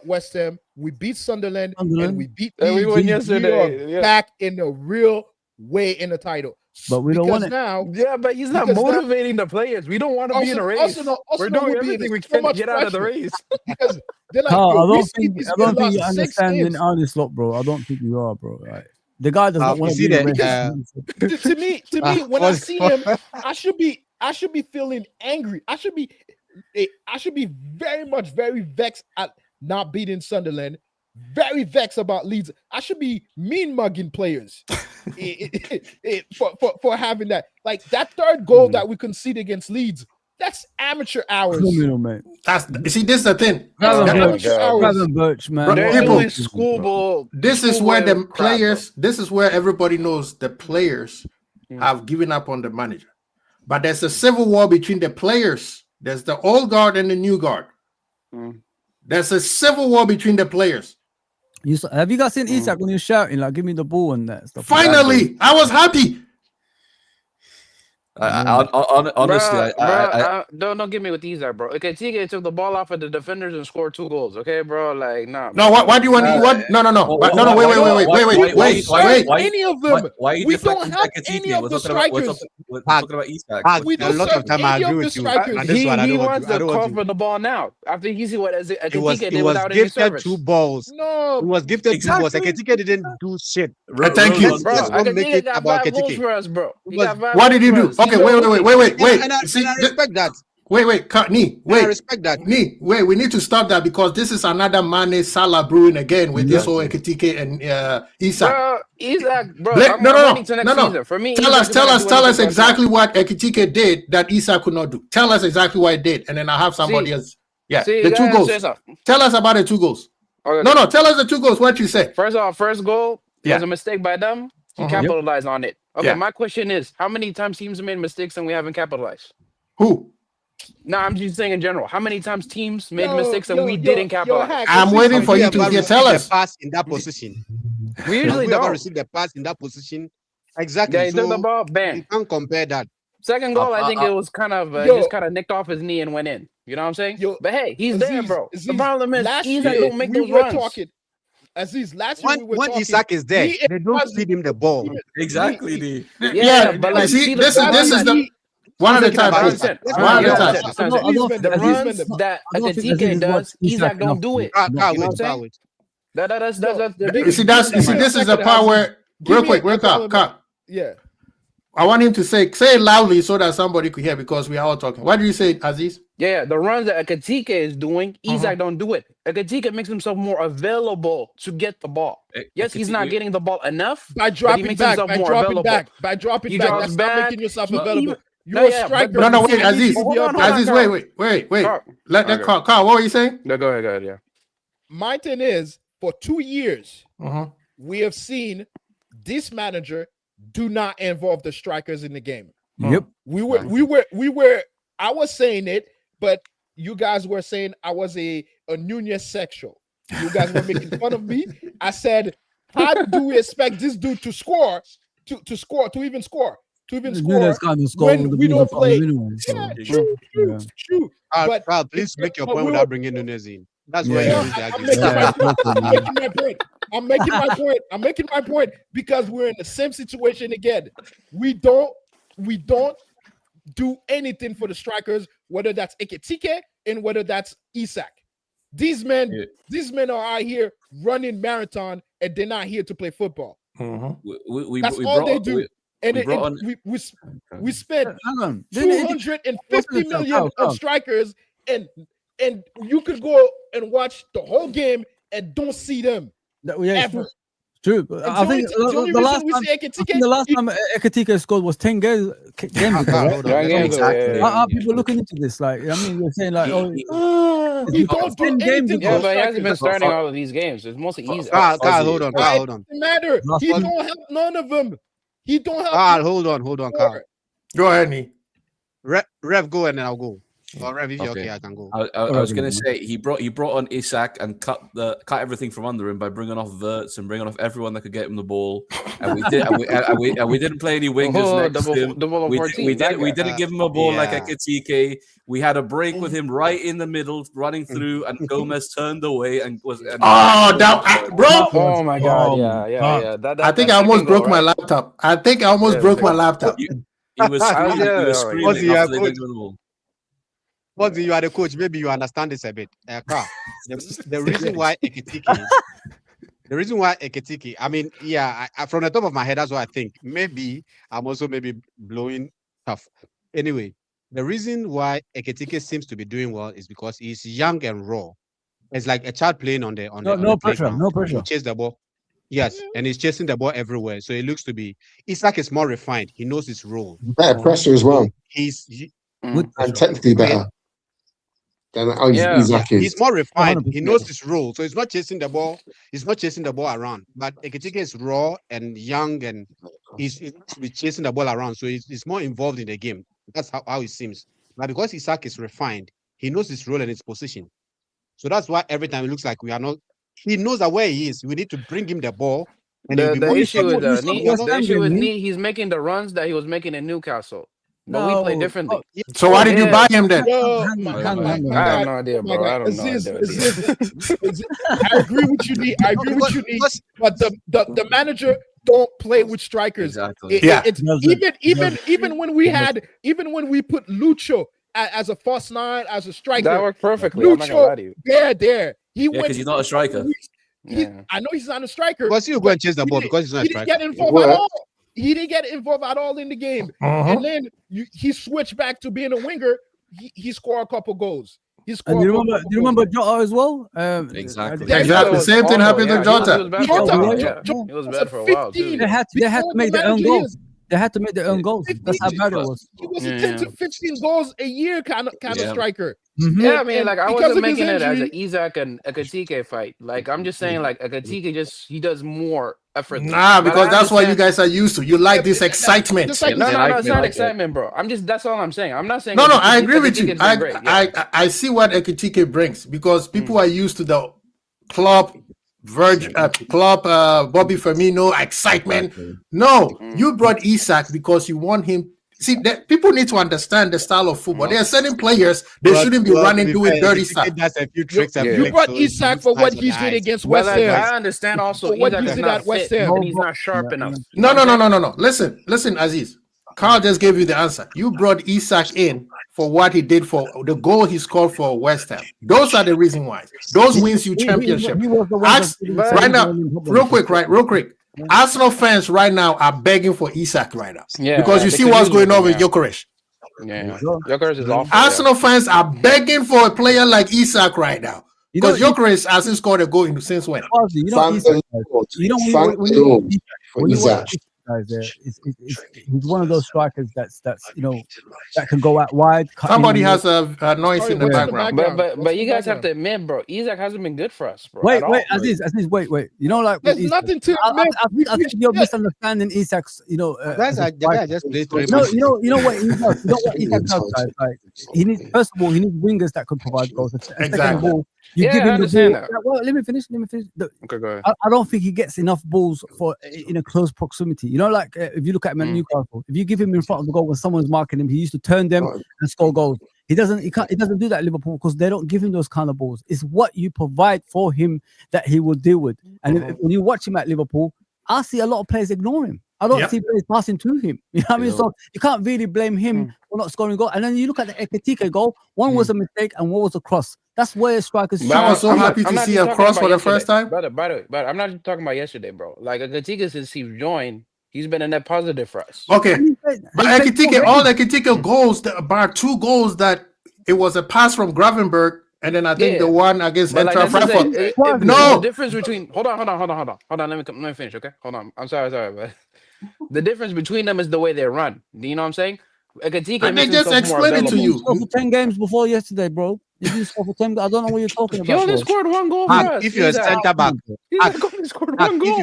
West Ham, we beat Sunderland, and we beat we won yesterday. We are back in a real way in the title. But we don't want it now. Yeah, but he's not motivating the players. We don't want to be in a race. We're doing everything we can to get out of the race. Because they're like, I don't think you understand this lot, bro. I don't think you are, bro. Right? The guy doesn't want to see that. To me, when I see him, I should be feeling angry. I should be very vexed at not beating Sunderland, very vexed about Leeds. I should be mean mugging players for having that. Like that third goal that we conceded against Leeds, that's amateur hours. This is the thing. Birch, man. This is where the players, this is where everybody knows the players have given up on the manager. But there's a civil war between the players. There's the old guard and the new guard. There's a civil war between the players. Have you guys seen Isak when you're shouting like "Give me the ball" and that stuff? Finally, I was happy. Honestly, don't get me with Isak, bro. Okay, Tige took the ball off of the defenders and scored 2 goals. Okay, bro, like nah. No, why do you want? What? No. Wait. Any of them? Why We don't have any of the strikers. We're talking about Isak. We A don't lot of have time I any agree of the with you. strikers. And this one, I He don't want wants to- I to don't want call to- for the ball now after he see what It Tige was did without any gifted service. 2 balls. No, It was gifted 2 balls. Exactly. Ekitike didn't do shit. Thank you. Bro, Let's not make Tige it got about 5 goals Ekitike. for us, bro. He Was- got 5 What did he goals do? for us. Okay, wait. And I See, respect that. wait. I respect that. Wait. We need to stop that because this is another Mane Salah brewing again with this whole Ekitike and Isak. Bro, Isak, bro. I'm waiting to next season. For me, Tell Isak us is not doing anything exactly what Ekitike did that Isak could not do. Tell us exactly what it did, and then I'll have somebody else. Yeah, See, the 2 goals. say so. Tell us about the 2 goals. Okay. No. Tell us the 2 goals. What you say? First off, first goal Yeah. was a mistake by them. He Mhm. capitalized on it. Okay, Yeah. my question is, how many times teams have made mistakes and we haven't capitalized? Who? No, I'm just saying in general. How many times teams made mistakes and we didn't capitalize? I'm waiting for you to tell us. Pass in that position. We usually Have we ever don't. received the pass in that position? Exactly. Yeah, he took the So ball, you bam. can't compare that. Second goal, I think it was kind of just kind of nicked off his knee and went in. You know what I'm saying? But hey, he's there, bro. The problem is Isak don't make those runs. Aziz, last year we were When talking. Isak is there, they don't feed him the ball. Exactly. Yeah, but like, see, the this is the one at a time. about Please. Isak. One at a time. The runs that Ekitike does, Isak don't do it. Can't You know what I'm wait, saying? wait. That's the You biggest. see, this is the part where real quick, Yeah. I want him to say it loudly so that somebody could hear because we are all talking. What do you say, Aziz? Yeah, the runs that Ekitike is doing, Isak don't do it. Ekitike makes himself more available to get the ball. Yes, he's not getting the ball enough By dropping back, by dropping back. He That's drops not back. making yourself No, available. no, You're yeah, a striker. No, wait, Aziz. Hold on, Aziz, Carl. wait. Carl. Let that Okay. Carl, what were you saying? No, go ahead, yeah. My thing is, for 2 years, we have seen this manager do not involve the strikers in the game. Yep. We were. I was saying it, but you guys were saying I was a Nunez sexual. You guys were making fun of me. I said, how do we expect this dude to score? To even score when we don't play? Yeah, true. But please make your point without bringing Nunez in. That's where you lose the I'm making my point because we're in the same situation again. We don't do anything for the strikers, whether that's Ekitike and whether that's Isak. These men are out here running marathon and they're not here to play football. That's all they do. We spent 250 million on strikers, and you could go and watch the whole game and don't see them ever. True, but I think the last time Ekitike scored was 10 games ago. Are people looking into this? Like, I mean, you're saying like, he don't do anything. Yeah, but he hasn't been starting all of these games. It's mostly easy. Hold on. It doesn't matter. He don't help none of them. He don't help. Hold on, Carl. Go ahead, Nee. Rev, go and then I'll go. Or Rev, if you're okay, I can go. I was gonna say he brought on Isak and cut everything from under him by bringing off Wirtz and bringing off everyone that could get him the ball. And we didn't play any wingers next to him. We didn't give him a ball like Ekitike. We had a break with him right in the middle, running through, and Gomez turned away and was. Bro! Oh my God! Yeah. I think I almost broke my laptop. My laptop. He was screaming after they went to the ball. But you are the coach. Maybe you understand this a bit. Carl, the reason why Ekitike, I mean, I from the top of my head, that's what I think. Maybe I'm also blowing tough. Anyway, the reason why Ekitike seems to be doing well is because he's young and raw. It's like a child playing on the no pressure. He chase the ball. Yes, and he's chasing the ball everywhere. So it looks to be Isak is more refined. He knows his role. Better pressure as well. He's and technically better. Isak is. He's more refined. He knows his role, so he's not chasing the ball. He's not chasing the ball around. But Ekitike is raw and young, and he's chasing the ball around. So he's more involved in the game. That's how it seems. Now, because Isak is refined, he knows his role and his position. So that's why every time it looks like we are not. He knows that where he is. We need to bring him the ball, and he'll be The more issue with efficient. We are not- the issue with he's making the runs that he was making in Newcastle, but we play differently. So why did you buy him then? Hang on. I have no idea, bro. I don't know. I agree with you, D. I agree with you, D. But the manager don't play with strikers. Exactly. It's even when we put Lucho as a false nine, as a striker. That worked perfectly. I'm not gonna lie to you. There. He went because he's not a striker. I know he's not a striker. Because you go and chase the ball because he's not a He didn't striker. get involved at all. He didn't get involved at all in the game. And then he switched back to being a winger. He scored a couple goals. He scored. And you remember Jota as well? Exactly. Exactly. Same thing happened to Jota. He was bad for a while too. They had to make their own goals. They had to make their own goals. That's how bad it was. He was a 10 to 15 goals a year kind of striker. Yeah, I mean, like I wasn't making it as an Isak and a Ekitike fight. Like I'm just saying, like Ekitike he does more effort. Nah, because that's what you guys are used to. You like this excitement. No, it's not excitement, bro. That's all I'm saying. I'm not saying. No, I agree with you. I see what Ekitike brings because people are used to the Klopp, Bobby Firmino excitement. No, you brought Isak because you want him. See, people need to understand the style of football. There are certain players they shouldn't be running doing dirty stuff. That's a few tricks. You brought Isak for what he's did against West Ham. I understand also what Isak he is did not at West fit Ham. and he's not sharp enough. No. Listen, Aziz. Carl just gave you the answer. You brought Isak in for what he did for the goal he scored for West Ham. Those are the reason why. Those wins you championship. Right now, real quick. Arsenal fans right now are begging for Isak right now. Because you see what's going on with Gyökeres. Yeah, Gyökeres is awful. Arsenal fans are begging for a player like Isak right now. Because Gyökeres hasn't scored a goal since when? He's one of those strikers that's that can go out wide. Somebody has a noise in the background. But you guys have to admit, bro, Isak hasn't been good for us, bro. Wait, Aziz, wait. You know, like there's nothing to admit. I think you're misunderstanding Isak's. Guys, just play three. You know what he does. You know what Isak does, guys. Like he needs, first of all, he needs wingers that could provide goals. Exactly. Second of all, you give him the ball. Well, let me finish. Okay, go ahead. I don't think he gets enough balls for in a close proximity. You know, like if you look at him at Newcastle, if you give him in front of the goal when someone's marking him, he used to turn them and score goals. He doesn't do that at Liverpool because they don't give him those kind of balls. It's what you provide for him that he will deal with. And when you watch him at Liverpool, I see a lot of players ignore him. I don't see players passing to him. You know what I mean? So you can't really blame him for not scoring a goal. And then you look at the Ekitike goal. One was a mistake and one was a cross. That's where strikers. I was so happy to see a cross for the first time. But I'm not talking about yesterday, bro. Like Ekitike, since he joined, he's been a net positive for us. Okay, but Ekitike, all Ekitike goals, about 2 goals that it was a pass from Gravenberg. And then I think the one against Eintracht Frankfurt. No, the difference between hold on. Let me finish. Okay, hold on. I'm sorry, but the difference between them is the way they run. Do you know what I'm saying? And they just explained it to you. For 10 games before yesterday, bro. You did score for 10. I don't know what you're talking about. He only scored 1 goal for us. If you're a centre back, if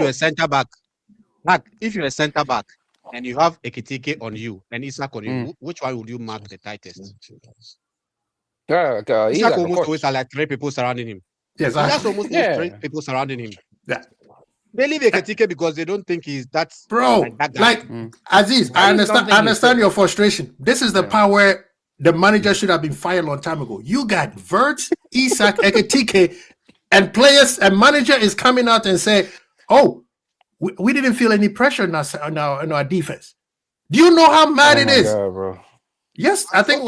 you're a centre back, and you have Ekitike on you and Isak on you, which one would you mark the tightest? Isak almost always are like 3 people surrounding him. Yes, that's almost 3 people surrounding him. Yeah. They leave Ekitike because they don't think he's that's bro. Aziz, I understand your frustration. This is the part where the manager should have been fired a long time ago. You got Wirtz, Isak, Ekitike, and players and manager is coming out and say, "Oh, we didn't feel any pressure in our defense." Do you know how mad it is? God, bro. Yes, I think.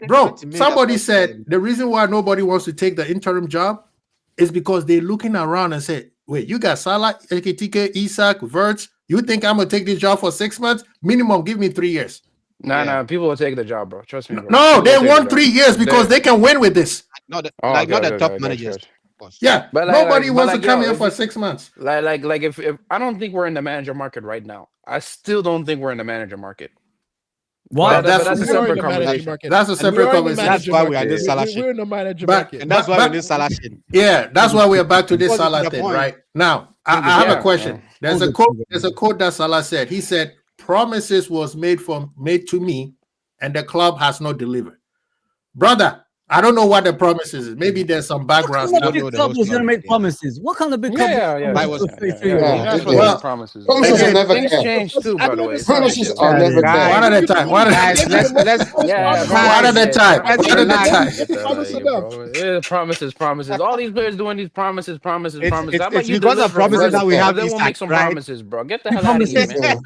Bro, somebody said the reason why nobody wants to take the interim job is because they're looking around and say, wait, you got Salah, Ekitike, Isak, Wirtz. You think I'm going to take this job for 6 months? Minimum, give me 3 years. Nah, people will take the job, bro. Trust me. Bro. No, they want 3 years because they can win with this. Not the top managers. Yeah, but nobody wants to come here for 6 months. Like if I don't think we're in the manager market right now. I still don't think we're in the manager market. Why? That's a separate conversation. That's a separate conversation. That's why we are this Salah shit. We're in the manager market. And that's why we're this Salah shit. Yeah, that's why we're back to this Salah thing, right? Now, I have a question. There's a quote that Salah said. He said, promises was made to me, and the club has not delivered. Brother, I don't know what the promises is. Maybe there's some background What stuff. kind of big club was going to make promises? What kind of big club? Promises Again, never Things care. change too, by the way. Promises are never there. One at a time. One at a Guys, time. let's One at a time. Let's One at a relax. time. Promises. All these players doing these promises. How about It's you because of deliver, promises bro? that we have They this won't make some right? promises, bro. Get the hell out of here, man.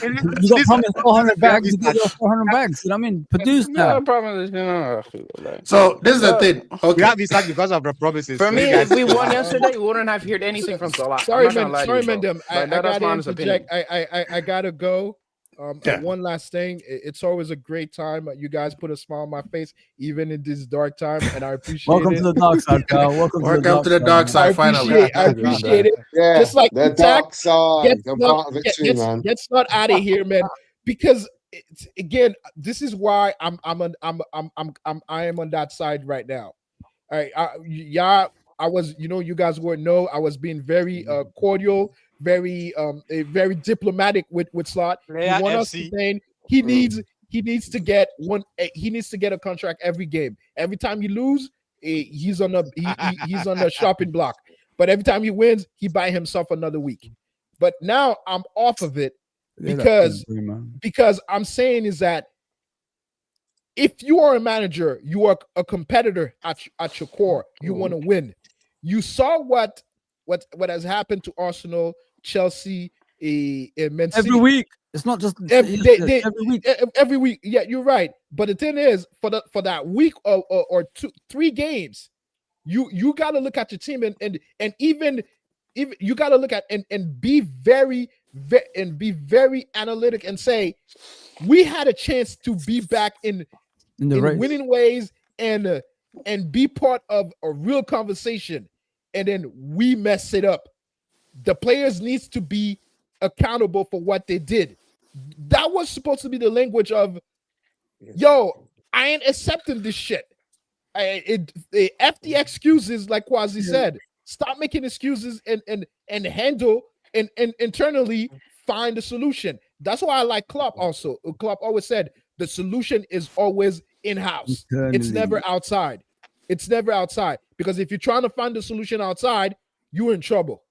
You got promised 400 bags. You get your 400 bags. You know what I mean? Produce No that. promises. So this is the thing. We Okay. have this because of the promises. For So me, you guys- if we won yesterday, we wouldn't have heard anything from Salah. Sorry, I'm not gonna lie to you, bro. Mandem. I That's gotta my honest opinion. interject. I gotta go. Yeah. One last thing. It's always a great time. You guys put a smile on my face, even in this dark time, and I appreciate Welcome it. to the dark side, Carl. Welcome to the dark I side. appreciate, I appreciate it. Yeah, Just like the Zach, dark side. Get You're part of it too, man. Let's not out of here, man. Because again, this is why I am on that side right now. All right, I was, you guys wouldn't know, I was being very cordial, very diplomatic with Slot. He want us to saying he needs to get a contract every game. Every time you lose, he's on the shopping block. But every time he wins, he buy himself another week. But now I'm off of it because I'm saying is that if you are a manager, you are a competitor at your core. You want to win. You saw what has happened to Arsenal, Chelsea, and Man City. Every week. It's not just every week. Every week. Yeah, you're right. But the thing is, for that week or 3 games, you got to look at your team and even you got to look at and be very analytic and say we had a chance to be back in winning ways and be part of a real conversation, and then we mess it up. The players needs to be accountable for what they did. That was supposed to be the language of, yo, I ain't accepting this shit. F the excuses, like Quasi said. Stop making excuses and handle and internally find a solution. That's why I like Klopp also. Klopp always said the solution is always in-house. It's never outside. It's never outside. Because if you're trying to find the solution outside, you're in trouble.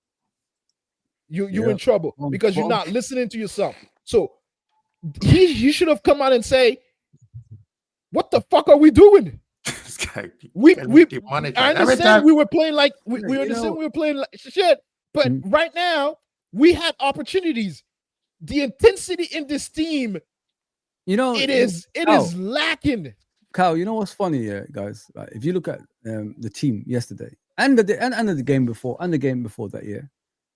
You're in trouble because you're not listening to yourself. So you should have come out and say, what the fuck are we doing? I understand we were playing like we were playing like shit, but right now we have opportunities. The intensity in this team, it is lacking. Kyle, you know what's funny, guys? Like, if you look at the team yesterday and the game before and the game before that year,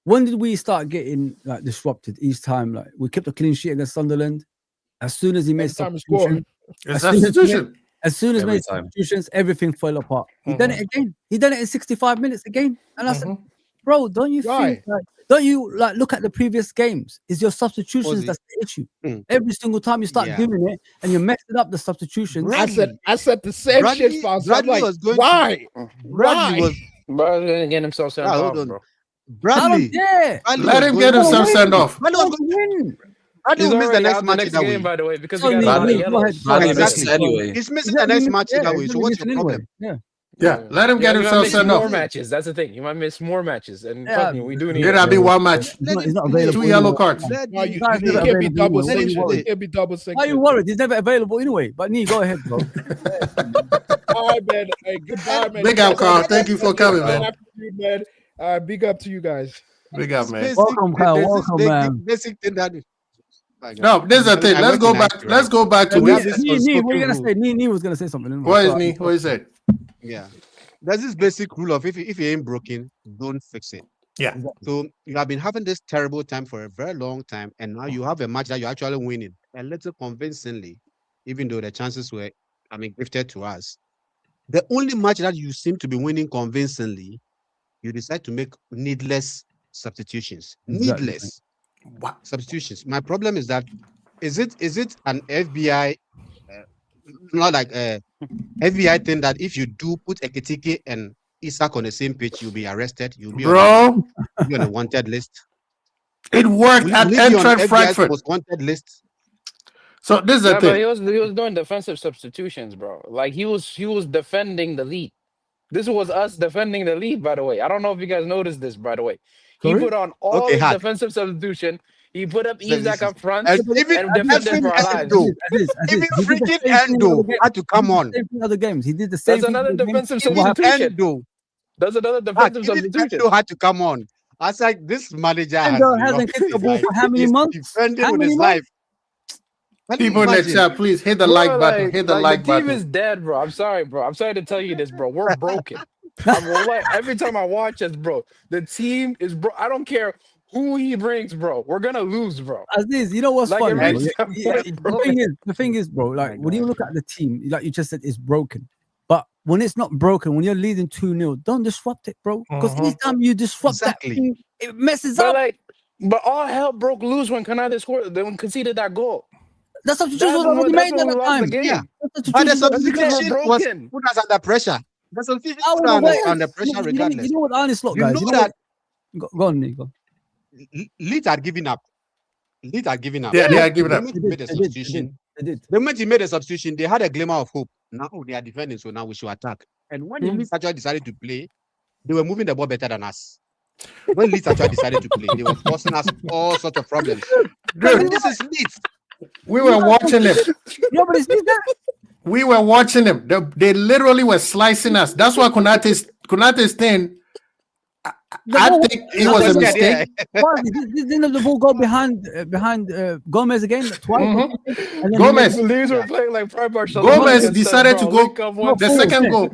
when did we start getting like disrupted each time? Like we kept a clean sheet against Sunderland. As soon as he made substitutions, as soon as made substitutions, everything fell apart. He done it again. He done it in 65 minutes again. And I said, bro, don't you think don't you like look at the previous games? Is your substitutions that's the issue? Every single time you start doing it and you're messing up the substitutions. I said the same shit. Bradley was going why? Bradley was getting himself sent off, bro. Bradley, let him get himself sent off. Bradley will miss the next match that way. By the way, because he's missing the next match that way. So what's your problem? Yeah, let him get himself sent off. More matches. That's the thing. You might miss more matches, and we do need. It'll be one match. He's not available. 2 yellow cards. You can't be double sanctioned. You can't be double sanctioned. Why are you worried? He's never available anyway. But Nee, go ahead, bro. All right, man. Hey, goodbye, man. Big up, Carl. Thank you for coming, man. Big up to you guys. Big up, man. Welcome, Kyle. Welcome, man. Basic thing that. No, this is the thing. Let's go back. Let's go back to Nee, what are you gonna say? Nee was gonna say something. What is Nee? What is it? Yeah, there's this basic rule of if you ain't broken, don't fix it. Yeah. So you have been having this terrible time for a very long time, and now you have a match that you're actually winning a little convincingly, even though the chances were, gifted to us. The only match that you seem to be winning convincingly, you decide to make needless substitutions. Exactly. Needless substitutions. My problem is that is it an FBI not like a FBI thing that if you do put Ekitike and Isak on the same pitch, you'll be arrested, you'll be on a wanted list. It worked at Eintracht Frankfurt. Most wanted list. So this is the But thing. he was doing defensive substitutions, bro. Like he was defending the lead. This was us defending the lead, by the way. I don't know if you guys noticed this, by the way. He put on all his defensive substitution. He put up Isaac up front and defended for our lives. Even freaking Endo had to come on. Other games, he did the same. That's another defensive substitution. That's another defensive substitution. Endo had to come on. I was like, this manager hasn't kicked the ball for how many months? Defending with his life. People in the chat, please hit the like button. Hit the like button. The team is dead, bro. I'm sorry, bro. I'm sorry to tell you this, bro. We're broken. Every time I watch us, bro, the team is bro. I don't care who he brings, bro. We're gonna lose, bro. Aziz, you know what's funny? The thing is, bro. Like when you look at the team, like you just said, it's broken. But when it's not broken, when you're leading 2-0, don't disrupt it, bro. Because anytime you disrupt that team, it messes up. But all hell broke loose when Canada scored. They conceded that goal. The substitution was already made at the time. Yeah. But the substitution was put us under pressure. The substitution put us under pressure regardless. You know what Arne Slot, guys? You know that. Go on, Nico. Leeds are giving up. Yeah, they are giving up. The moment he made a substitution, they had a glimmer of hope. Now they are defending, so now we should attack. And when Leeds actually decided to play, they were moving the ball better than us. When Leeds actually decided to play, they were causing us all sorts of problems. Dude, this is Leeds. We were watching them. Nobody's did that. We were watching them. They literally were slicing us. That's why Konate's thing. I think it was a mistake. Didn't the ball go behind Gomez again twice? Gomez. Leeds were playing like Pride Marshall. Gomez decided to go. The second goal.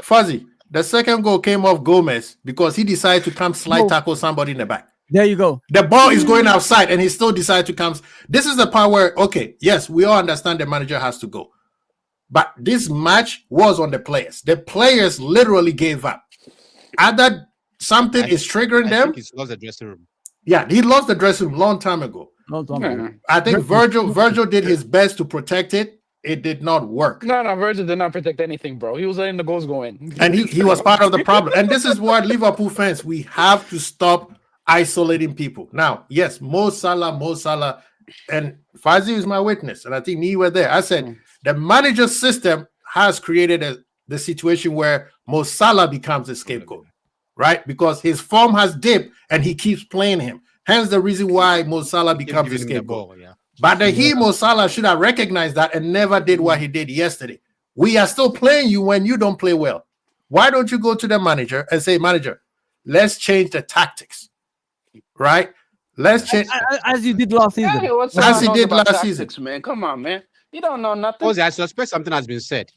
Fuzzy. The second goal came off Gomez because he decided to come slide tackle somebody in the back. There you go. The ball is going outside and he still decided to come. This is the part where, okay, yes, we all understand the manager has to go. But this match was on the players. The players literally gave up. Either something is triggering them. I think he's lost the dressing room. Yeah, he lost the dressing room long time ago. I think Virgil did his best to protect it. It did not work. No, Virgil did not protect anything, bro. He was letting the goals go in. And he was part of the problem. And this is what Liverpool fans, we have to stop isolating people. Now, yes, Mo Salah, and Fazi is my witness, and I think you were there. I said the manager system has created the situation where Mo Salah becomes a scapegoat, right? Because his form has dipped and he keeps playing him. Hence the reason why Mo Salah becomes a scapegoat. But Mo Salah should have recognized that and never did what he did yesterday. We are still playing you when you don't play well. Why don't you go to the manager and say, manager, let's change the tactics, right? Let's change as you did last season. As you did last season, man. Come on, man. You don't know nothing. I suspect something has been said.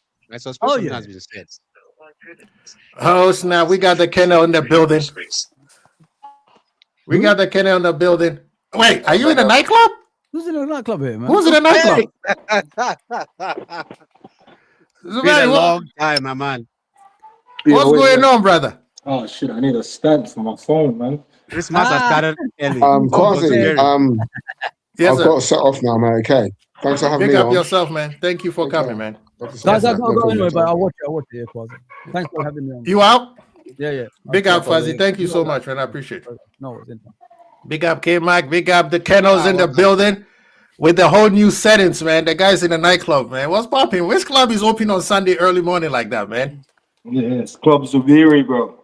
Oh, snap. We got the Kennel in the building. Wait, are you in a nightclub? Who's in a nightclub here, man? Who's in a nightclub? It's been a long time, my man. What's going on, brother? Oh, shit. I need a stamp for my phone, man. Christmas has started early. Quasi, yes, I've got to set off now, man. Okay. Thanks for having me. Pick up yourself, man. Thank you for coming, man. Guys, I've got to go anyway, but I'll watch it, Quasi. Thanks for having me on. You out? Yeah. Big up, Fuzzy. Thank you so much, man. I appreciate it. No, it's in. Big up, K-Mac. Big up the Kennels in the building with the whole new settings, man. The guys in the nightclub, man. What's popping? Which club is open on Sunday early morning like that, man? Yes, Club Zubiri, bro.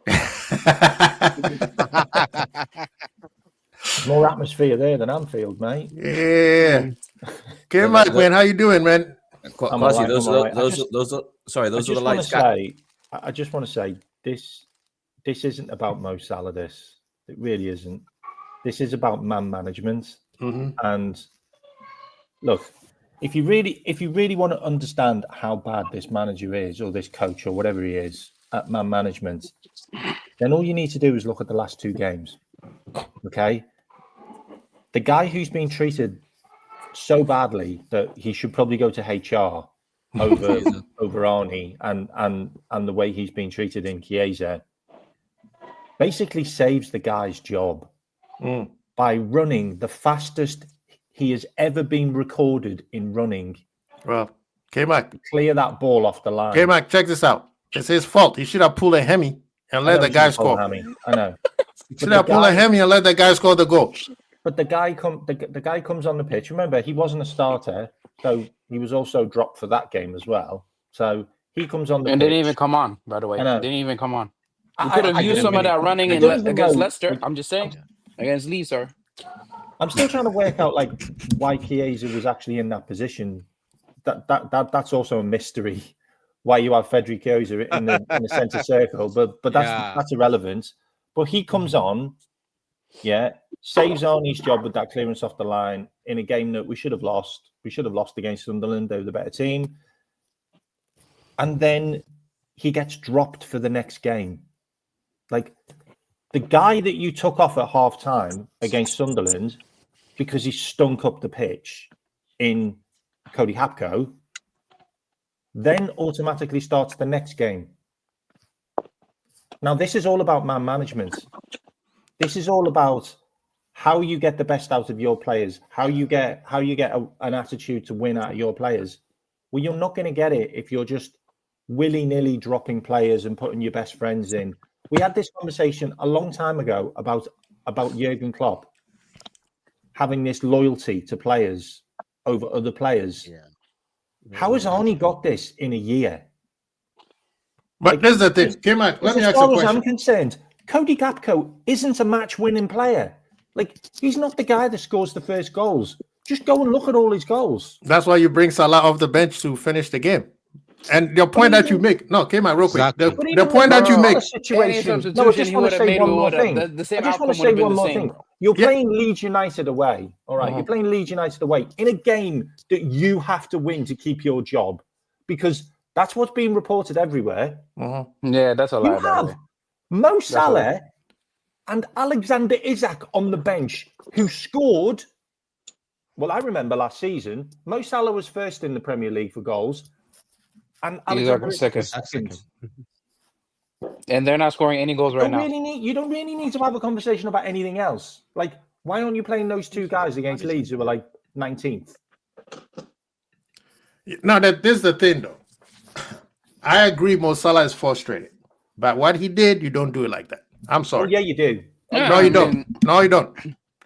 More atmosphere there than Anfield, mate. Yeah. K-Mac, man. How you doing, man? Those are the lights. I just want to say this isn't about Mo Salah. It really isn't. This is about man management. And look, if you really want to understand how bad this manager is, or this coach, or whatever he is at man management, then all you need to do is look at the last two games. Okay, the guy who's been treated so badly that he should probably go to HR over Arnie and the way he's been treated in Chiesa basically saves the guy's job by running the fastest he has ever been recorded in running. Well, K-Mac, clear that ball off the line. K-Mac, check this out. It's his fault. He should have pulled a Hemi and let the guy score. I know. Should have pulled a hammy and let that guy score the goal. But the guy comes on the pitch. Remember, he wasn't a starter, so he was also dropped for that game as well. So he comes on the pitch. And didn't even come on, by the way. Didn't even come on. You could have used some of that running against Leicester. I'm just saying. Against Lee, sir. I'm still trying to work out like why Chiesa was actually in that position. That's also a mystery. Why you have Federico Chiesa in the centre circle, but that's irrelevant. But he comes on, saves Arnie's job with that clearance off the line in a game that we should have lost. We should have lost against Sunderland. They were the better team. And then he gets dropped for the next game. Like, the guy that you took off at half-time against Sunderland because he stunk up the pitch in Cody Hapko, then automatically starts the next game. Now, this is all about man management. This is all about how you get the best out of your players, how you get an attitude to win out of your players. Well, you're not going to get it if you're just willy-nilly dropping players and putting your best friends in. We had this conversation a long time ago about Jurgen Klopp having this loyalty to players over other players. Yeah. How has Arnie got this in a year? But there's the thing. Let me ask you a question. As far as I'm concerned, Cody Gakpo isn't a match-winning player. Like, he's not the guy that scores the first goals. Just go and look at all his goals. That's why you bring Salah off the bench to finish the game. And the point that you make, real quick. The point that you make. No, I just want to say one more thing. I just want to say one more thing. You're playing Leeds United away, all right? You're playing Leeds United away in a game that you have to win to keep your job, because that's what's being reported everywhere. Yeah, that's a lie. You have Mo Salah and Alexander Isak on the bench, who scored. Well, I remember last season, Mo Salah was first in the Premier League for goals. And Alexander second. And they're not scoring any goals right now. You don't really need to have a conversation about anything else. Like, why aren't you playing those two guys against Leeds who were like 19th? No, this is the thing, though. I agree Mo Salah is frustrated. But what he did, you don't do it like that. I'm sorry. Oh, yeah, you do. No, you don't. No, you don't.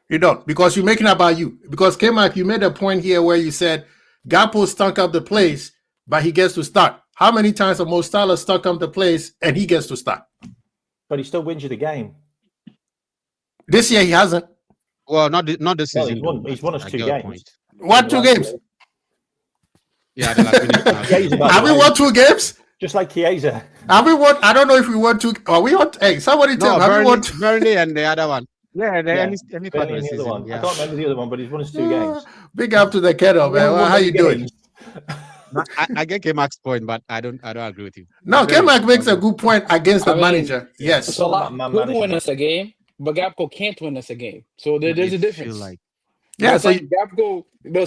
You don't. Because you're making it about you. Because, K-Mac, you made a point here where you said Gakpo stunk up the place, but he gets to start. How many times have Mo Salah stuck up the place and he gets to start? But he still wins you the game. This year he hasn't. Well, not this season. He's won us 2 games. What 2 games? Yeah, have we won 2 games? Just like Chiesa. Have we won? I don't know if we won 2. Or we won. Hey, somebody tell me. Have we won 2? Burnley and the other one. Yeah, the other one. I can't remember the other one, but he's won us 2 games. Big up to the kettle, man. Well, how you doing? I get K-Mac's point, but I don't agree with you. No, K-Mac makes a good point against the manager. Yes. Salah could win us a game, but Gakpo can't win us a game. So there's a difference.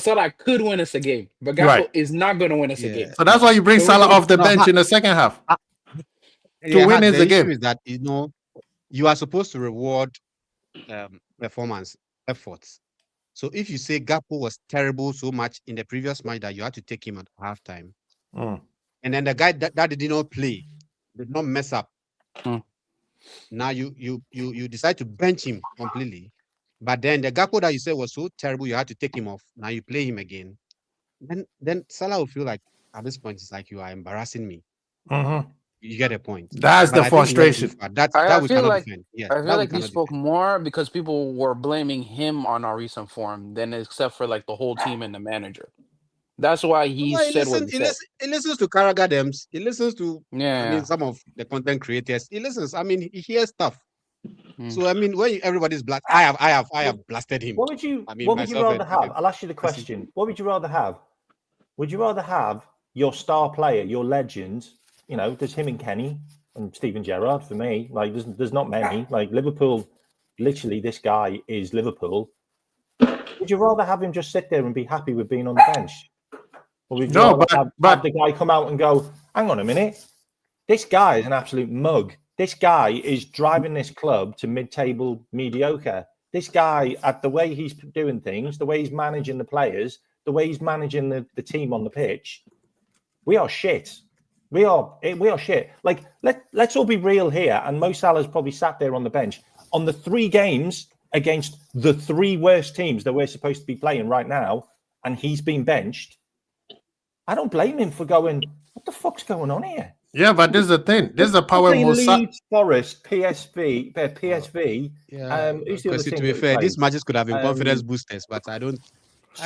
Salah could win us a game, but Gakpo is not going to win us a game. So that's why you bring Salah off the bench in the second half to win the game. Is that you are supposed to reward performance efforts. So if you say Gakpo was terrible so much in the previous match that you had to take him at halftime, and then the guy that did not play, did not mess up, now you decide to bench him completely, but then the Gakpo that you said was so terrible you had to take him off. Now you play him again, then Salah will feel like at this point it's like you are embarrassing me. You get a point. That's the frustration. I feel like he spoke more because people were blaming him on our recent form than except for like the whole team and the manager. That's why he said what he said. He listens to Carragher Dems. He listens to some of the content creators. He listens. I mean, he hears stuff. So I mean, when everybody's blasted, I have blasted him. What would you rather have? I'll ask you the question. What would you rather have? Would you rather have your star player, your legend? There's him and Kenny and Steven Gerrard for me. Like, there's not many. Like, Liverpool, literally, this guy is Liverpool. Would you rather have him just sit there and be happy with being on the bench? Or would you rather have the guy come out and go, hang on a minute, this guy is an absolute mug. This guy is driving this club to mid-table mediocre. This guy, at the way he's doing things, the way he's managing the players, the way he's managing the team on the pitch, we are shit. We are shit. Like, let's all be real here. And Mo Salah's probably sat there on the bench. on the 3 games against the 3 worst teams that we're supposed to be playing right now, and he's been benched. I don't blame him for going, what the fuck's going on here? Yeah, but this is the thing. This is the power Leeds, Forest, PSV. To be fair, these matches could have been confidence boosters, but I don't.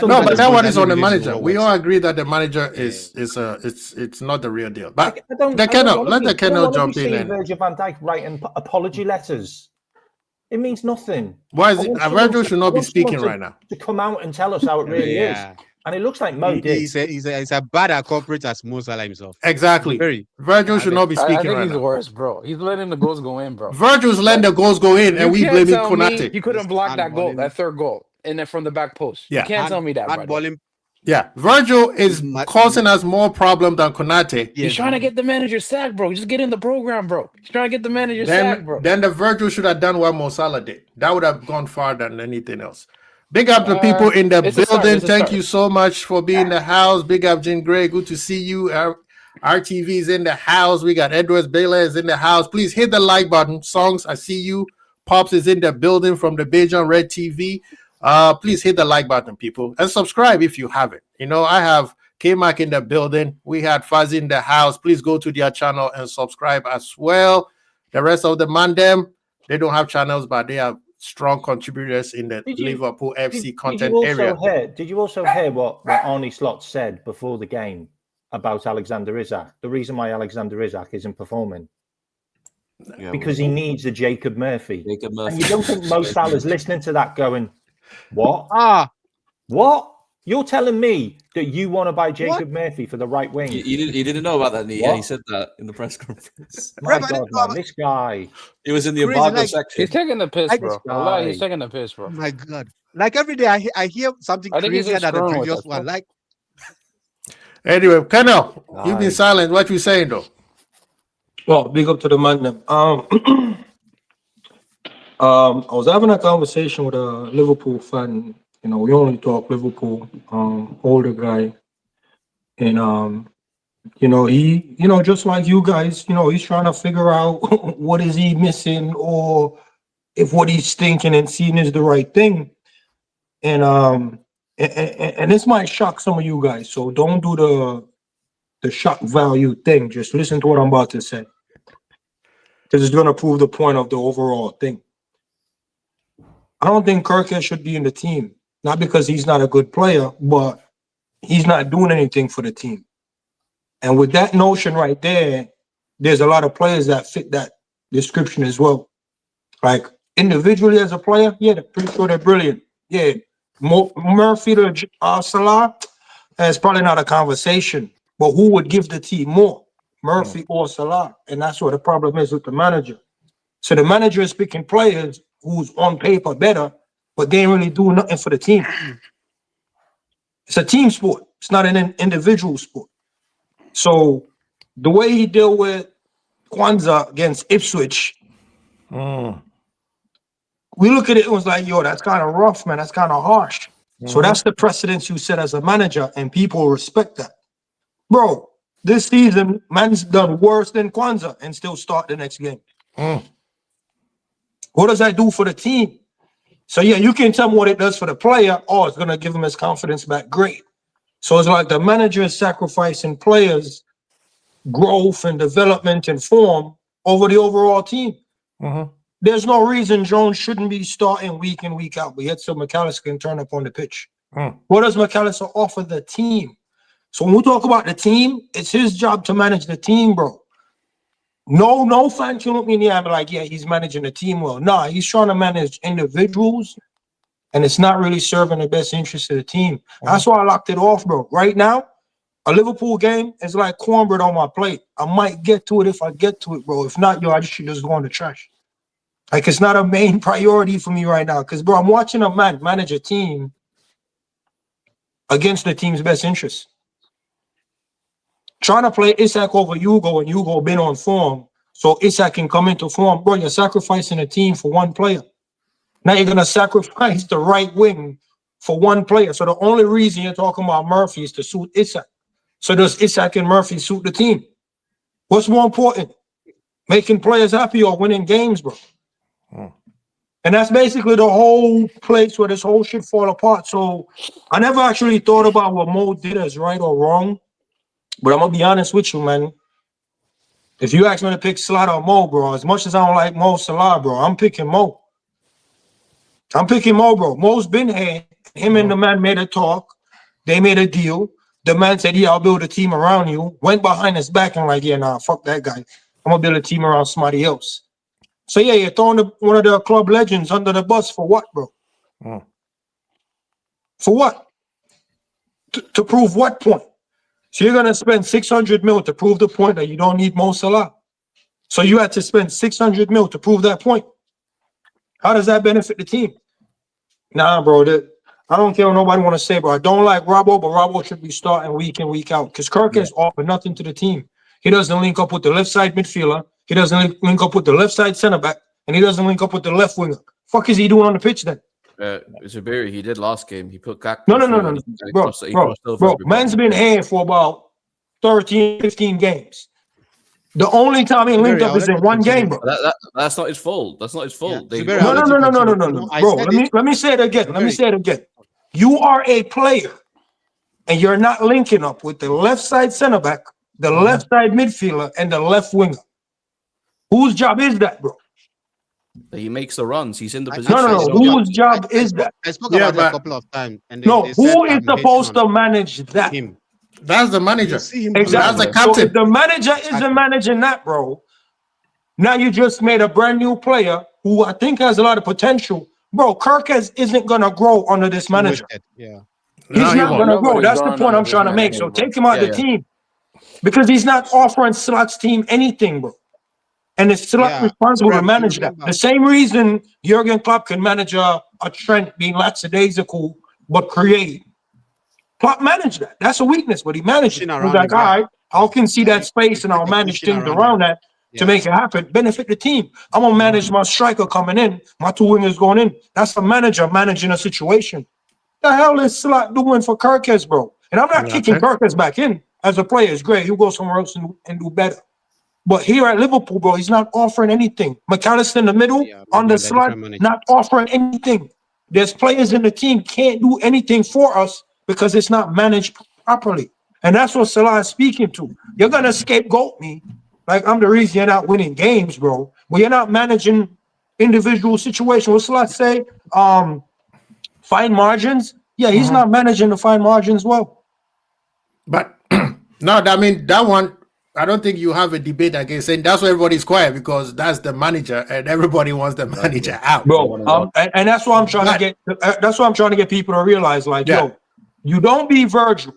No, but that one is on the manager. We all agree that the manager it's not the real deal. But let the Kennel jump in. And Virgil van Dijk writing apology letters. It means nothing. Why is it? Virgil should not be speaking right now. To come out and tell us how it really is. And it looks like Mo did. He's a bad corporate as Mo Salah himself. Exactly. Virgil should not be speaking I think right he's now. worse, bro. He's letting the goals go in, bro. Virgil's letting the goals go in, and we blaming Konate. He couldn't block that goal, that third goal, and then from the back post. Yeah. You can't tell me that, bro. Yeah, Virgil is causing us more problem than Konate. He's trying to get the manager sacked, bro. Just get in the program, bro. He's trying to get the manager sacked, bro. Then the Virgil should have done what Mo Salah did. That would have gone farther than anything else. Big up to people in the building. Thank you so much for being in the house. Big up, Jim Gray. Good to see you. RTV is in the house. We got Edwards Baylor is in the house. Please hit the like button. Songs, I see you. Pops is in the building from the Beijing Red TV. Please hit the like button, people, and subscribe if you haven't. You know, I have K-Mac in the building. We had Fuzzy in the house. Please go to their channel and subscribe as well. The rest of the Mandem, they don't have channels, but they have strong contributors in the Liverpool FC content area. Did you also hear what Arnie Slot said before the game about Alexander Isak? The reason why Alexander Isak isn't performing because he needs a Jacob Murphy. And you don't think Mo Salah's listening to that going, what? What? You're telling me that you want to buy Jacob Murphy for the right wing? He didn't know about that. He said that in the press conference. My God, man, this guy. He was in the embargo section. He's taking the piss, bro. He's taking the piss, bro. Oh my God. Like every day, I hear something crazier than the previous one. Like, anyway, Kennel, you've been silent. What you saying, though? Well, big up to the man. I was having a conversation with a Liverpool fan. You know, we only talk Liverpool, older guy. And, you know, he, you know, just like you guys, you know, he's trying to figure out what is he missing or if what he's thinking and seeing is the right thing. And this might shock some of you guys. So don't do the shock value thing. Just listen to what I'm about to say. Because it's going to prove the point of the overall thing. I don't think Kirkhead should be in the team. Not because he's not a good player, but he's not doing anything for the team. And with that notion right there, there's a lot of players that fit that description as well. Like individually as a player, yeah, they're pretty sure they're brilliant. Yeah, Murphy to Salah, it's probably not a conversation. But who would give the team more, Murphy or Salah? And that's what the problem is with the manager. So the manager is picking players who's on paper better, but they ain't really doing nothing for the team. It's a team sport. It's not an individual sport. So the way he dealt with Kwanzaa against Ipswich, we look at it, it was like, yo, that's kind of rough, man. That's kind of harsh. So that's the precedence you set as a manager, and people respect that. Bro, this season, man's done worse than Kwanzaa and still start the next game. What does that do for the team? So, yeah, you can tell me what it does for the player. Oh, it's going to give him his confidence back. Great. So it's like the manager is sacrificing players' growth and development and form over the overall team. There's no reason Jones shouldn't be starting week in, week out, but yet so McAllister can turn up on the pitch. What does McAllister offer the team? So when we talk about the team, it's his job to manage the team, bro. No fan can look me in the eye and be like, yeah, he's managing the team well. Nah, he's trying to manage individuals, and it's not really serving the best interest of the team. That's why I locked it off, bro. Right now, a Liverpool game is like cornbread on my plate. I might get to it if I get to it, bro. If not, yo, I should just go in the trash. Like, it's not a main priority for me right now. Because, bro, I'm watching a man manage a team against the team's best interest. Trying to play Isak over Hugo, and Hugo been on form, so Isak can come into form. Bro, you're sacrificing a team for one player. Now you're going to sacrifice the right wing for one player. So the only reason you're talking about Murphy is to suit Isak. So does Isak and Murphy suit the team? What's more important? Making players happy or winning games, bro? And that's basically the whole place where this whole shit fall apart. So I never actually thought about what Mo did as right or wrong. But I'm gonna be honest with you, man. If you ask me to pick Salah or Mo, bro, as much as I don't like Mo Salah, bro, I'm picking Mo. I'm picking Mo, bro. Mo's been here. Him and the man made a talk. They made a deal. The man said, yeah, I'll build a team around you. Went behind his back and like, yeah, nah, fuck that guy. I'm gonna build a team around somebody else. So yeah, you're throwing one of the club legends under the bus for what, bro? For what? To prove what point? So you're gonna spend 600 mil to prove the point that you don't need Mo Salah. So you had to spend 600 mil to prove that point. How does that benefit the team? Nah, bro. I don't care what nobody want to say, bro. I don't like Robbo, but Robbo should be starting week in, week out. Because Kirk has offered nothing to the team. He doesn't link up with the left side midfielder. He doesn't link up with the left side center back, and he doesn't link up with the left winger. Fuck is he doing on the pitch then? Zuberi, he did last game. He put Gakpo. No. Bro. Man's been here for about 13, 15 games. The only time he linked up is in one game, bro. That's not his fault. That's not his fault. No. Bro, let me say it again. You are a player, and you're not linking up with the left side center back, the left side midfielder, and the left winger. Whose job is that, bro? He makes the runs. He's in the position. No. Whose job is that? I spoke about it a couple of times. And who is supposed to manage that? Him. That's the manager. Exactly. That's the captain. So if the manager isn't managing that, bro, now you just made a brand new player who I think has a lot of potential. Bro, Kirk isn't going to grow under this manager. Yeah. He's not going to grow. That's the point I'm trying to make. So take him out of the team because he's not offering Slot's team anything, bro. And it's Slot responsible to manage that. The same reason Jurgen Klopp can manage a Trent being lackadaisical but creative. Klopp managed that. That's a weakness, but he managed it. He's like, all right, I can see that space and I'll manage things around that to make it happen. Benefit the team. I'm going to manage my striker coming in, my two wingers going in. That's a manager managing a situation. The hell is Slot doing for Kirkes, bro? And I'm not kicking Kirkes back in as a player. It's great. He'll go somewhere else and do better. But here at Liverpool, bro, he's not offering anything. McAllister in the middle, on the slot, not offering anything. There's players in the team can't do anything for us because it's not managed properly. And that's what Salah is speaking to. You're going to scapegoat me like I'm the reason you're not winning games, bro. But you're not managing individual situations. What Salah say? Fine margins? Yeah, he's not managing the fine margins well. But no, I mean, that one, I don't think you have a debate against saying that's why everybody's quiet because that's the manager and everybody wants the manager out. Bro, and that's why I'm trying to get that's why I'm trying to get people to realize, like, yo, you don't be Virgil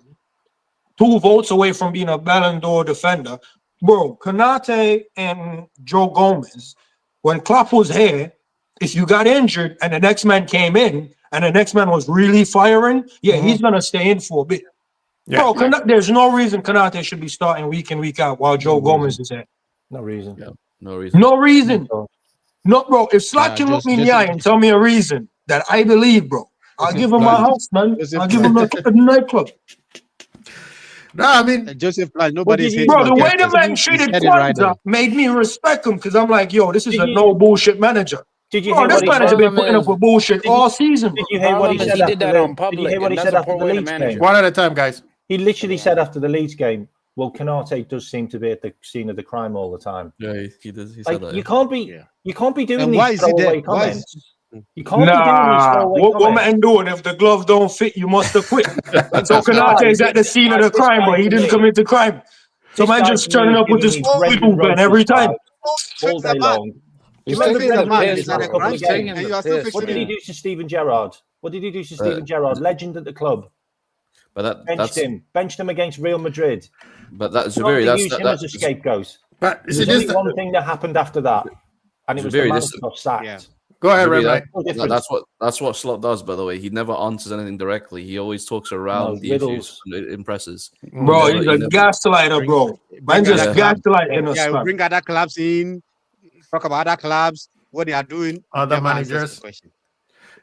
2 votes away from being a Ballon d'Or defender. Bro, Konate and Joe Gomez, when Klopp was here, if you got injured and the next man came in and the next man was really firing, he's going to stay in for a bit. Yeah. Bro, there's no reason Konate should be starting week in, week out while Joe Gomez is here. No reason. Yeah, no reason. No reason. No, bro, if Slot can look me in the eye and tell me a reason that I believe, bro, I'll give him my house, man. I'll give him a nightclub. No, I mean, Joseph Plan, nobody's here. Bro, the way the man treated Kwanzaa made me respect him because I'm like, yo, this is a no bullshit manager. Did you hear this manager been putting up with bullshit all season? Did you hear what he said? He did that on public. Did you hear what he said after the Leeds game? One at a time, guys. He literally said after the Leeds game, well, Konate does seem to be at the scene of the crime all the time. Yeah, he does. He said that. You can't be doing why these is he there? throwaway comments. You can't be doing these throwaway what comments. man doing? If the glove don't fit, you must have quit. So Konate is at the scene of the crime, but he didn't commit the crime. So man just turning up with this food ban every time. All day long. What did he do to Steven Gerrard? Legend at the club. But benched him against Real Madrid. But that's Zuberi. That's him as a scapegoat. But there's only one thing that happened after that, and it was the man who got sacked. Yeah. Go ahead, Red. That's what Slot does, by the way. He never answers anything directly. He always talks around the issues and it impresses. Bro, he's a gaslighter, bro. Man just gaslighting us. Yeah, bring other clubs in, talk about other clubs, what they are doing. Other managers.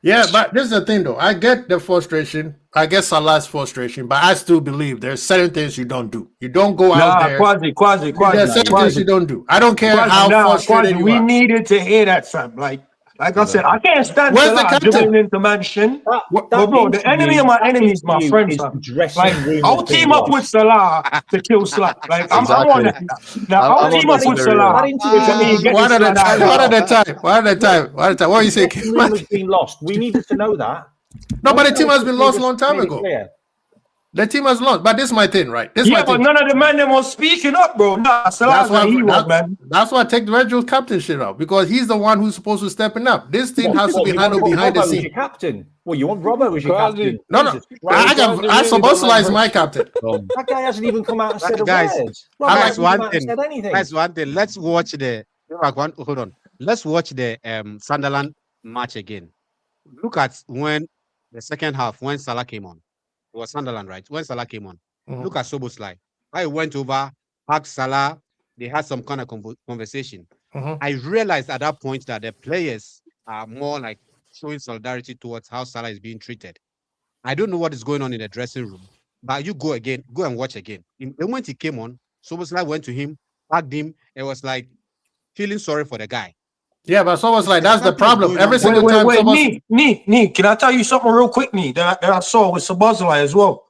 Yeah, but this is the thing, though. I get the frustration. I get Salah's frustration, but I still believe there's certain things you don't do. You don't go out there. Quasi. There's certain things you don't do. I don't care how frustrated you we are. needed to hear that, fam. Like Like I said, I can't stand Where's the Salah captain? dribbling into mansion. That But bro, the enemy of my enemy is my interview friend, is fam. dressing Like, room I'll has been team up with lost. Salah to kill Salah. Like, I'm on Exactly. it. Now, I'm I'll on team the up with scenario. Salah. That interview Let me get One this at a lad time. out. One at a time. One at a time. One at a time. What do you say? The room has been lost. We needed to know that. No, but the Once team has been lost a just long time made it ago. clear. The team has lost. But this is my thing, right? This is my Yeah, but thing. none of the men them was speaking up, bro. Nah, Salah's a hero, man. That's why I take the Reggie's captainship out, because he's the one who's supposed to stepping up. This thing has to be You want handled to put behind the Robbo as scene. your captain? Well, you want Robbo as your Quasi. captain? No, no. Jesus Christ. I supposed to like my captain. That guy hasn't even come out and said a Guys, word. I Robbo like hasn't come one out and thing. said anything. That's one thing. Let's watch the hold on. Let's watch the Sunderland match again. Look at when the second half, when Salah came on. It was Sunderland, right? When Salah came on. Look at Szoboszlai. I went over, hugged Salah. They had some kind of conversation. I realized at that point that the players are more like showing solidarity towards how Salah is being treated. I don't know what is going on in the dressing room, but you go and watch again. The moment he came on, Szoboszlai went to him, hugged him. It was like feeling sorry for the guy. Yeah, but so was like, that's the problem. Every single time. Nee, can I tell you something real quick, Nee, that I saw with Szoboszlai as well?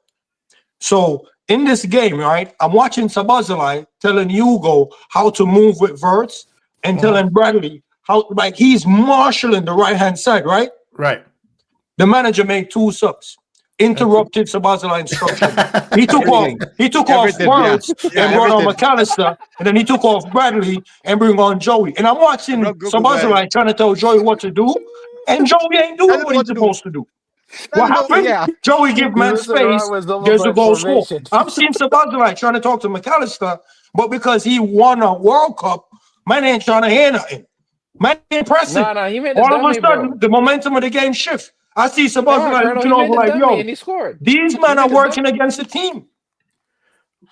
So in this game, right, I'm watching Szoboszlai telling Hugo how to move with Verts and telling Bradley how, like, he's marshalling the right-hand side, right? Right. The manager made 2 subs. Interrupted Szoboszlai instruction. He took off Words and brought on McAllister, and then he took off Bradley and bring on Joey. And I'm watching Szoboszlai trying to tell Joey what to do, and Joey ain't doing what he's supposed to do. What happened? Yeah. Joey give man space. There's a goal score. I'm seeing Szoboszlai trying to talk to McAllister, but because he won a World Cup, man ain't trying to hear nothing. Man ain't pressing. Nah, he made the All of dummy, a sudden, bro. the momentum of the game shift. I see Szoboszlai looking over like, yo, and he scored. these men are working against the team.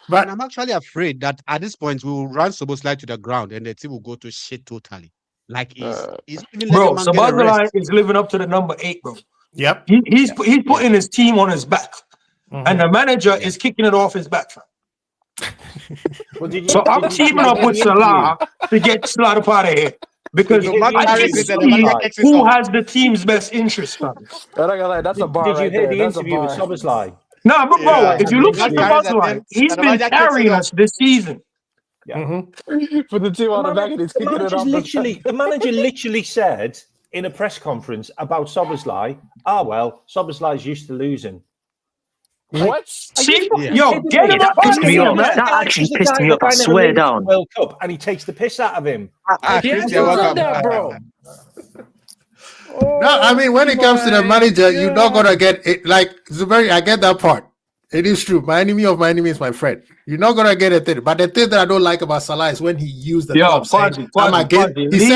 But I'm actually afraid that at this point we will run Szoboszlai to the ground and the team will go to shit totally. Like he's even bro, Szoboszlai is living up to the number 8, bro. Yep. He's putting his team on his back, and the manager is kicking it off his back. So I'm teaming up with Salah to get Salah out of here, because I can see who has the team's best interest. That's a bar. Did you right hear there. the That's a interview with bar. Szoboszlai? No, but bro, if you look at Szoboszlai, he's been carrying us this season. For the team on the back, and he's kicking it off. The manager literally said in a press conference about Szoboszlai, well, Szoboszlai's used to losing. What? See, yo, get him up. That actually pissed me off. I swear down. World Cup, and he takes the piss out of him. He hasn't done that, bro. No, I mean, when it comes to the manager, you're not gonna get it. Like Zuberi, I get that part. It is true. My enemy of my enemy is my friend. You're not gonna get a thing. But the thing that I don't like about Salah is when he used the club. He said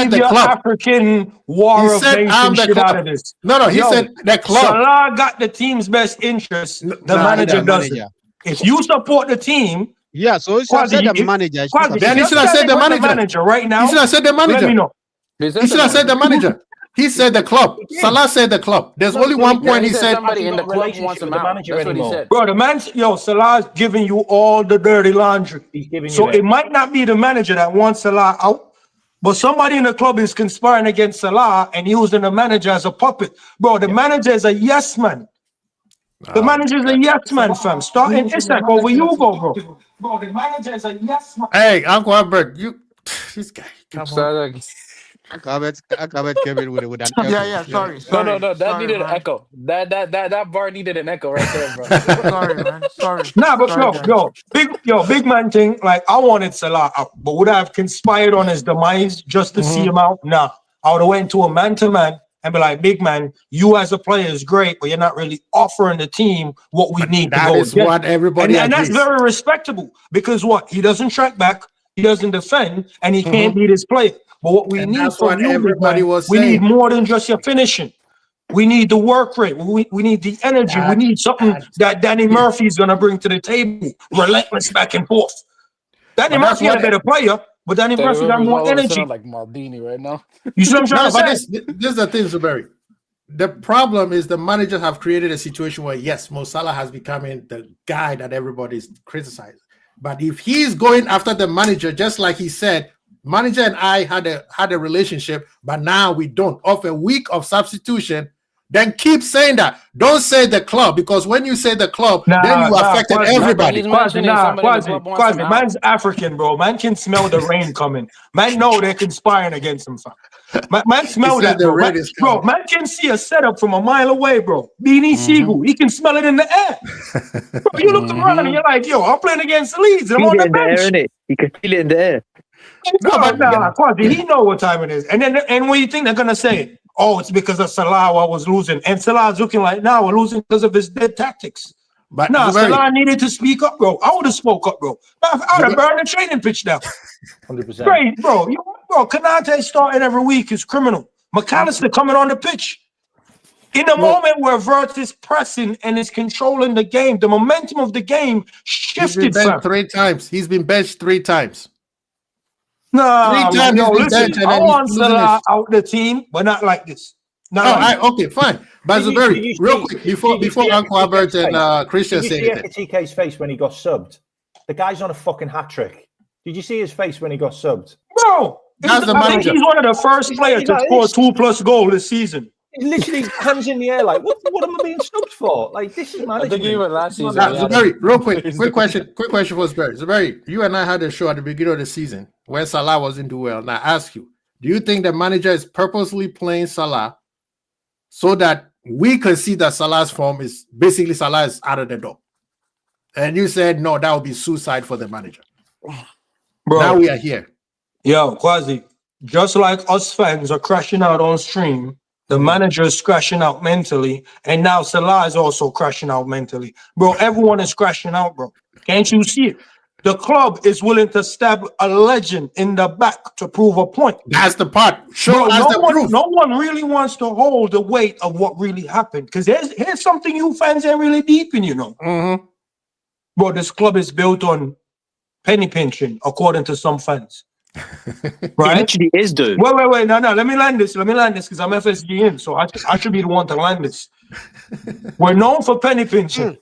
the club. African war of nations shit out of this. No, he said the club. Salah got the team's best interest. The manager doesn't. If you support the team, so he should have said the manager. Then he should have said the manager right now. He should have said the manager. Let me know. He should have said the manager. He said the club. Salah said the club. There's only one point he said. Somebody in the club wants him out. That's what he said. Bro, the man, Salah's giving you all the dirty laundry. So it might not be the manager that wants Salah out, but somebody in the club is conspiring against Salah and using the manager as a puppet. Bro, the manager is a yes man. The manager is a yes man, fam. Starting Isak over Hugo, bro. Bro, the manager is a yes man. Hey, Uncle Albert, this guy. Come on. Akabet came in with an echo. Yeah, sorry. No, that needed an echo. That bar needed an echo right there, bro. Sorry, man. Sorry. Nah, but big man thing, like, I wanted Salah out, but would I have conspired on his demise just to see him out? Nah. I would have went to a man-to-man and be like, big man, you as a player is great, but you're not really offering the team what we need to go. That is what everybody and that's very respectable, because what? He doesn't track back, he doesn't defend, and he can't beat his player. But what we need from you, we need more than just your finishing. We need the work rate. We need the energy. We need something that Danny Murphy is going to bring to the table. Relentless back and forth. Danny Murphy is a better player, but Danny Murphy got more energy. Like Maldini right now. You see what I'm trying to say? This is the thing, Zuberi. The problem is the managers have created a situation where, yes, Mo Salah has become the guy that everybody's criticizing. But if he's going after the manager, just like he said, Manager and I had a relationship, but now we don't. Of a week of substitution, then keep saying that. Don't say the club, because when you say the club, then you affected everybody. He's mentioning somebody in the club wants him out. Man's African, bro. Man can smell the rain coming. Man know they're conspiring against him, fam. Man smell that, bro. Man can see a setup from a mile away, bro. Beanie Siegel, he can smell it in the air. Bro, you look around and you're like, yo, I'm playing against Leeds. And I'm on the bench. You can feel it in the air. Quasi, he know what time it is. And what do you think they're gonna say? Oh, it's because of Salah I was losing. And Salah's looking like, now we're losing because of his dead tactics. But Salah needed to speak up, bro. I would have spoke up, bro. I would have burned the training pitch down. 100%. Great, bro. Kanate starting every week is criminal. McAllister coming on the pitch. In the moment where Vert is pressing and is controlling the game, the momentum of the game shifted. He's been benched 3 times. He's been benched 3 times. No, listen, I want Salah out the team, but not like this. Okay, fine. But very real quick before Uncle Albert and Christian say it. Did you see TK's face when he got subbed? The guy's on a fucking hat trick. Did you see his face when he got subbed? Bro, he's one of the first players to score 2+ goals this season. He's literally hands in the air like, what am I being subbed for? Like, this is management. I think even last season. Zuberi, real quick question for Zuberi. Zuberi, you and I had a show at the beginning of the season where Salah wasn't doing well. Now I ask you, do you think the manager is purposely playing Salah so that we can see that Salah's form is basically Salah is out of the door? And you said no, that would be suicide for the manager. Bro, now we are here. Yo, Quasi, just like us fans are crashing out on stream, the manager is crashing out mentally, and now Salah is also crashing out mentally. Bro, everyone is crashing out, bro. Can't you see it? The club is willing to stab a legend in the back to prove a point. That's the part. Show us the proof. No one really wants to hold the weight of what really happened, because here's something you fans ain't really deep in, you know. Mm-hmm. Bro, this club is built on penny pinching, according to some fans. Right? It literally is, dude. Wait. No. Let me land this because I'm FSG in, so I should be the one to land this. We're known for penny pinching.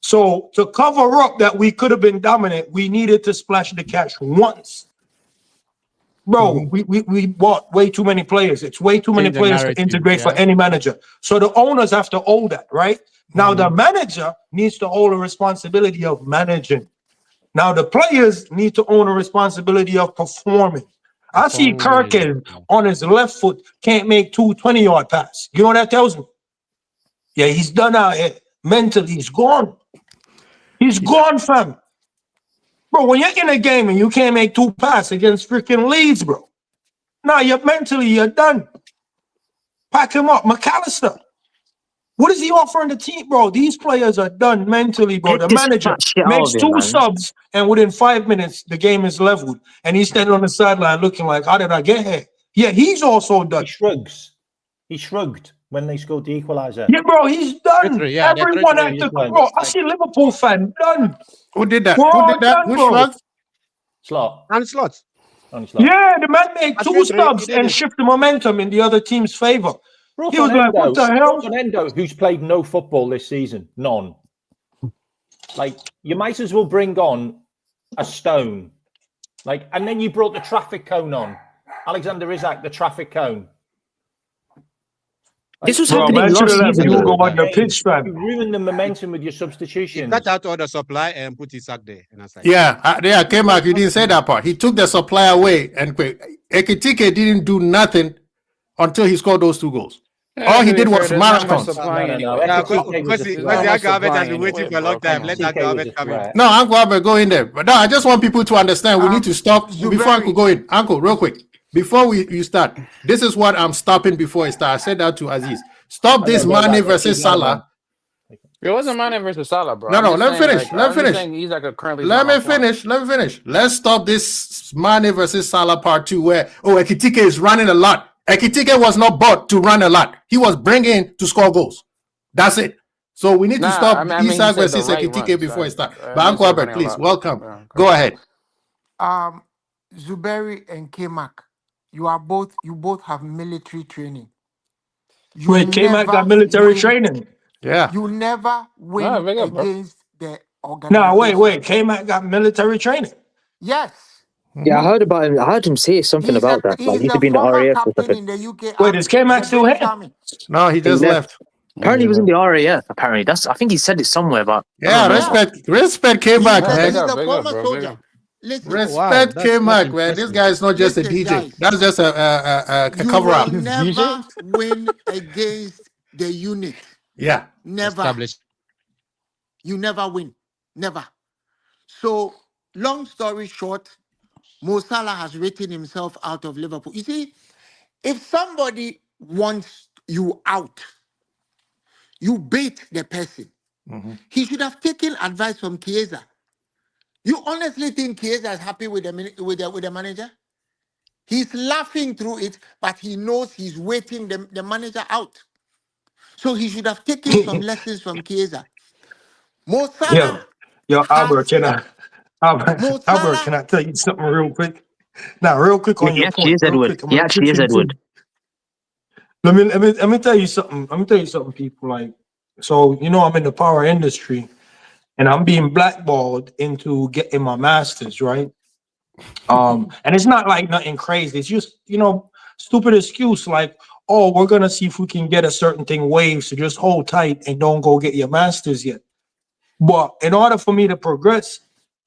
So to cover up that we could have been dominant, we needed to splash the cash once. Bro, we bought way too many players. It's way too many players to integrate for any manager. So the owners have to own that, right? Now the manager needs to own the responsibility of managing. Now the players need to own the responsibility of performing. I see Kirkin on his left foot can't make 2 20-yard pass. You know what that tells me? Yeah, he's done out here. Mentally, he's gone. He's gone, fam. Bro, when you're in a game and you can't make 2 passes against freaking Leeds, bro. Now you're done. Pack him up. McAllister. What is he offering the team, bro? These players are done mentally, bro. The manager makes 2 subs, and within 5 minutes, the game is leveled. And he's standing on the sideline looking like, how did I get here? Yeah, he's also done. He shrugged when they scored the equalizer. Yeah, bro, he's done. Everyone at the bro. I see Liverpool fan done. Who did that? Who shrugged? Slot. And Slot. Yeah, the man made 2 subs and shift the momentum in the other team's favor. He was like, what the hell? Endo, who's played no football this season. None. Like, you might as well bring on a Stone. Like, and then you brought the traffic cone on. Alexander Isak, the traffic cone. This was happening last season. You go on the pitch, man. You ruined the momentum with your substitutions. Cut out all the supply and put Isak there. Yeah, K-Mark, you didn't say that part. He took the supply away, and Ekitike didn't do nothing until he scored those 2 goals. All he did was marathons. Agave has been waiting for a long time. Let Agave come in. No, Uncle Albert, go in there. But no, I just want people to understand we need to stop. Before Uncle go in, Uncle, real quick. Before you start, this is what I'm stopping before I start. I said that to Aziz. Stop this Mane versus Salah. It wasn't Mane versus Salah, bro. No, let me finish. Let me finish. Let's stop this Mane versus Salah part 2 where, Ekitike is running a lot. Ekitike was not bought to run a lot. He was bringing to score goals. That's it. So we need to stop Isak versus Ekitike before it starts. But Uncle Albert, please, welcome. Go ahead. Zuberi and K-Mac, you both have military training. Wait, K-Mac got military training? Yeah. You never win against the organization. No, wait. K-Mac got military training? Yes. Yeah, I heard about him. I heard him say something about that. Like, he used to be in the former RAF or captain something. in the UK Wait, Army, is K-Max the still British here? Army. No, he just left. Apparently, he was in the RAF. Apparently, I think he said it somewhere, but Yeah, respect came back, man. He's a former soldier. Listen, Respect came back, man. This guy is not just a DJ. guys, That's just a you cover up. will never win against the unit. Yeah. Never. Established. You never win. Never. So, long story short, Mo Salah has written himself out of Liverpool. You see, if somebody wants you out, you bait the person. He should have taken advice from Chiesa. You honestly think Chiesa is happy with the manager? He's laughing through it, but he knows he's waiting the manager out. So he should have taken some lessons from Chiesa. Mo Salah Yo, Albert, has- Albert, can I tell you something real quick? Now, real quick on he your actually point. is Real Edward. quick. He actually is Edward. Let me tell you something. Let me tell you something, people. Like, so I'm in the power industry, and I'm being blackballed into getting my master's, right? And it's not like nothing crazy. It's just stupid excuse like, oh, we're gonna see if we can get a certain thing waived. So just hold tight and don't go get your master's yet. But in order for me to progress,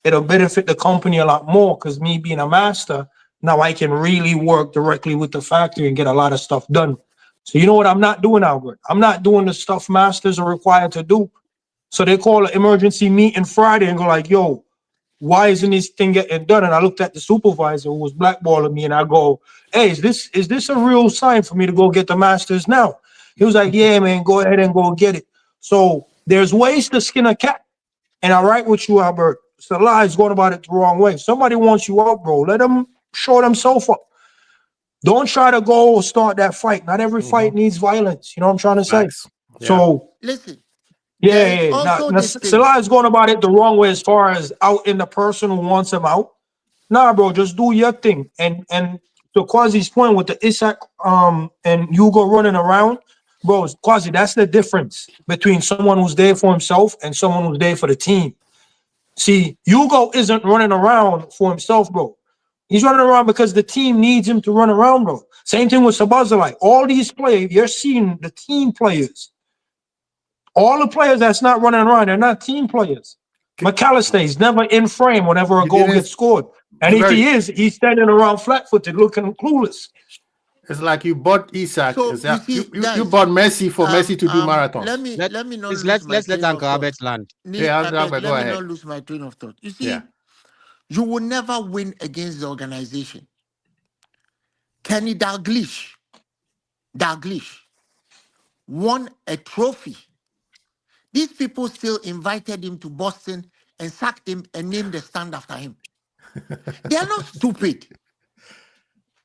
it'll benefit the company a lot more because me being a master, now I can really work directly with the factory and get a lot of stuff done. So you know what I'm not doing, Albert? I'm not doing the stuff masters are required to do. So they call an emergency meeting Friday and go like, yo, why isn't this thing getting done? And I looked at the supervisor who was blackballing me and I go, hey, is this a real sign for me to go get the masters now? He was like, yeah, man, go ahead and go get it. So there's ways to skin a cat. And I write with you, Albert. Salah is going about it the wrong way. Somebody wants you out, bro. Let them show themselves up. Don't try to go start that fight. Not every fight needs violence. You know what I'm trying to say? Nice. Yeah. So listen. yeah. Now Salah is going about it the wrong way as far as out in the person who wants him out. Nah, bro, just do your thing. And to Quasi's point with the Isak and Hugo running around, bro, Quasi, that's the difference between someone who's there for himself and someone who's there for the team. See, Hugo isn't running around for himself, bro. He's running around because the team needs him to run around, bro. Same thing with Sabazalai. All these players, you're seeing the team players. All the players that's not running around, they're not team players. McAllister is never in frame whenever a goal gets scored. And if he is, he's standing around flat-footed looking clueless. It's like you bought Isak. So you bought Messi for Messi to do marathons. Let me not lose let's my let train Uncle of Albert thought. land. Yeah, Uncle Albert, go ahead. Let me not lose my train of thought. You see, you will never win against the organization. Kenny Dalglish won a trophy. These people still invited him to Boston and sacked him and named the stand after him. They are not stupid.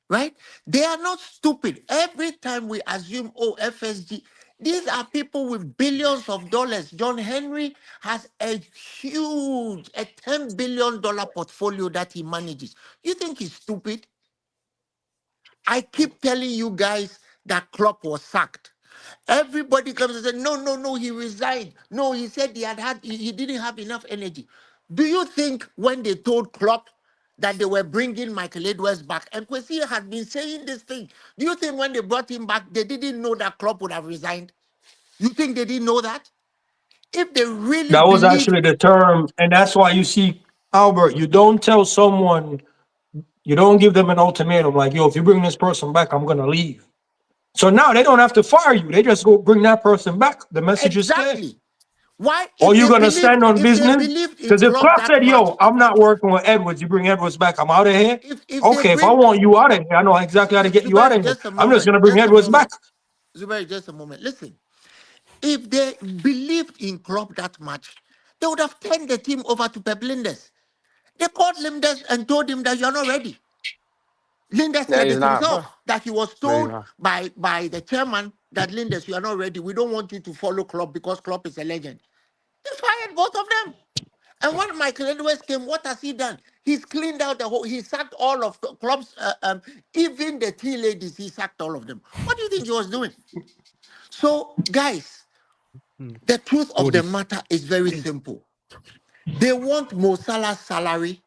Right? They are not stupid. Every time we assume, FSG, these are people with billions of dollars. John Henry has a huge, $10 billion portfolio that he manages. You think he's stupid? I keep telling you guys that Klopp was sacked. Everybody comes and says, no, he resigned. No, he said he didn't have enough energy. Do you think when they told Klopp that they were bringing Michael Edwards back, and Kwesi had been saying this thing, do you think when they brought him back, they didn't know that Klopp would have resigned? You think they didn't know that? If they really that was actually the term, and that's why you see, Albert, you don't tell someone, you don't give them an ultimatum like, yo, if you bring this person back, I'm gonna leave. So now they don't have to fire you. They just go bring that person back. The message is clear. Why? Or you gonna stand on business? Because if Klopp said, yo, I'm not working with Edwards, you bring Edwards back, I'm out of here. If I want you out of here, I know exactly how to get you out of here. I'm just gonna bring Edwards back. Zubair, just a moment. Listen, if they believed in Klopp that much, they would have turned the team over to Pep Linders. They called Linders and told him that you're not ready. Linders said it himself, that he was told by the chairman that Linders, you are not ready. We don't want you to follow Klopp because Klopp is a legend. They fired both of them. And when Michael Edwards came, what has he done? He's cleaned out the whole, he sacked all of Klopp's, even the tea ladies, he sacked all of them. What do you think he was doing? So, guys, the truth of the matter is very simple. They want Mo Salah's salary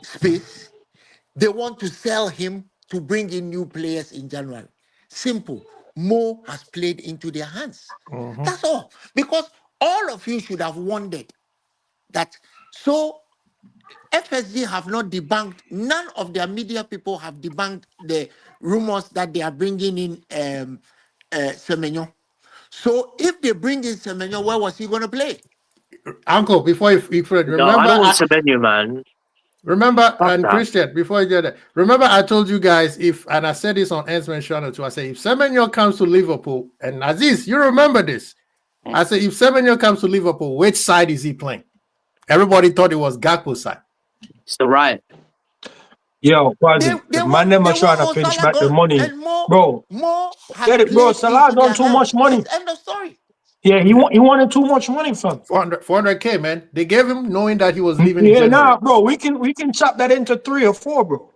space. They want to sell him to bring in new players in January. Simple. Mo has played into their hands. That's all. Because all of you should have wondered that. So FSG have not debunked, none of their media people have debunked the rumors that they are bringing in Semenyo. So if they bring in Semenyo, where was he going to play? Uncle, before you remember, No, I don't want Semenyo, man. Remember, Fuck and that. Christian, before you get that, remember I told you guys and I said this on Ansman Channel too. I said if Semenyo comes to Liverpool, and Aziz, you remember this. I said if Semenyo comes to Liverpool, which side is he playing? Everybody thought it was Gakpo's side. It's the right. Yo, Quasi, the man them are trying to pinch back the money. Bro, get it, bro. Salah done too much money. End of story. Yeah, he wanted too much money from 400K, man. They gave him knowing that he was leaving in Yeah, January. nah, bro. We can chop that into 3 or 4, bro.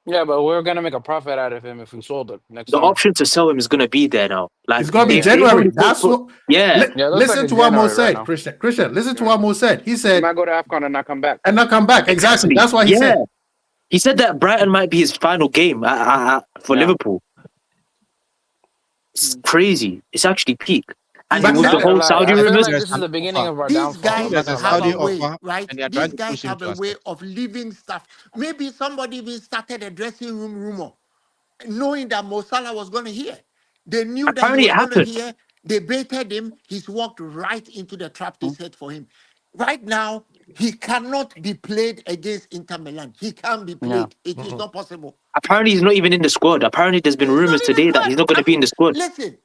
Yeah, but we're gonna make a profit out of him if we sold him next The summer. option to sell him is gonna be there now. Like It's gonna be they January. already That's what. Yeah. Listen to what Mo said, Christian. Listen to what Mo said. He He said, might go to AFCON and not come back. Exactly. That's what he said. He said that Brighton might be his final game for Liverpool. It's crazy. It's actually peak. And with the whole Saudi rumors, this is the beginning of our These downfall. guys There's a have Saudi a way, offer, right? and they are These trying to guys push him have to a us. way of leaving stuff. Maybe somebody even started a dressing room rumor, knowing that Mo Salah was going to hear. They knew Apparently that he was it going to happened. hear. They baited him. He's walked right into the trap they set for him. Right now, he cannot be played against Inter Milan. He can't be played. It is not possible. Apparently he's not even in the squad. Apparently there's been rumors today that he's not going to be in the squad. Listen,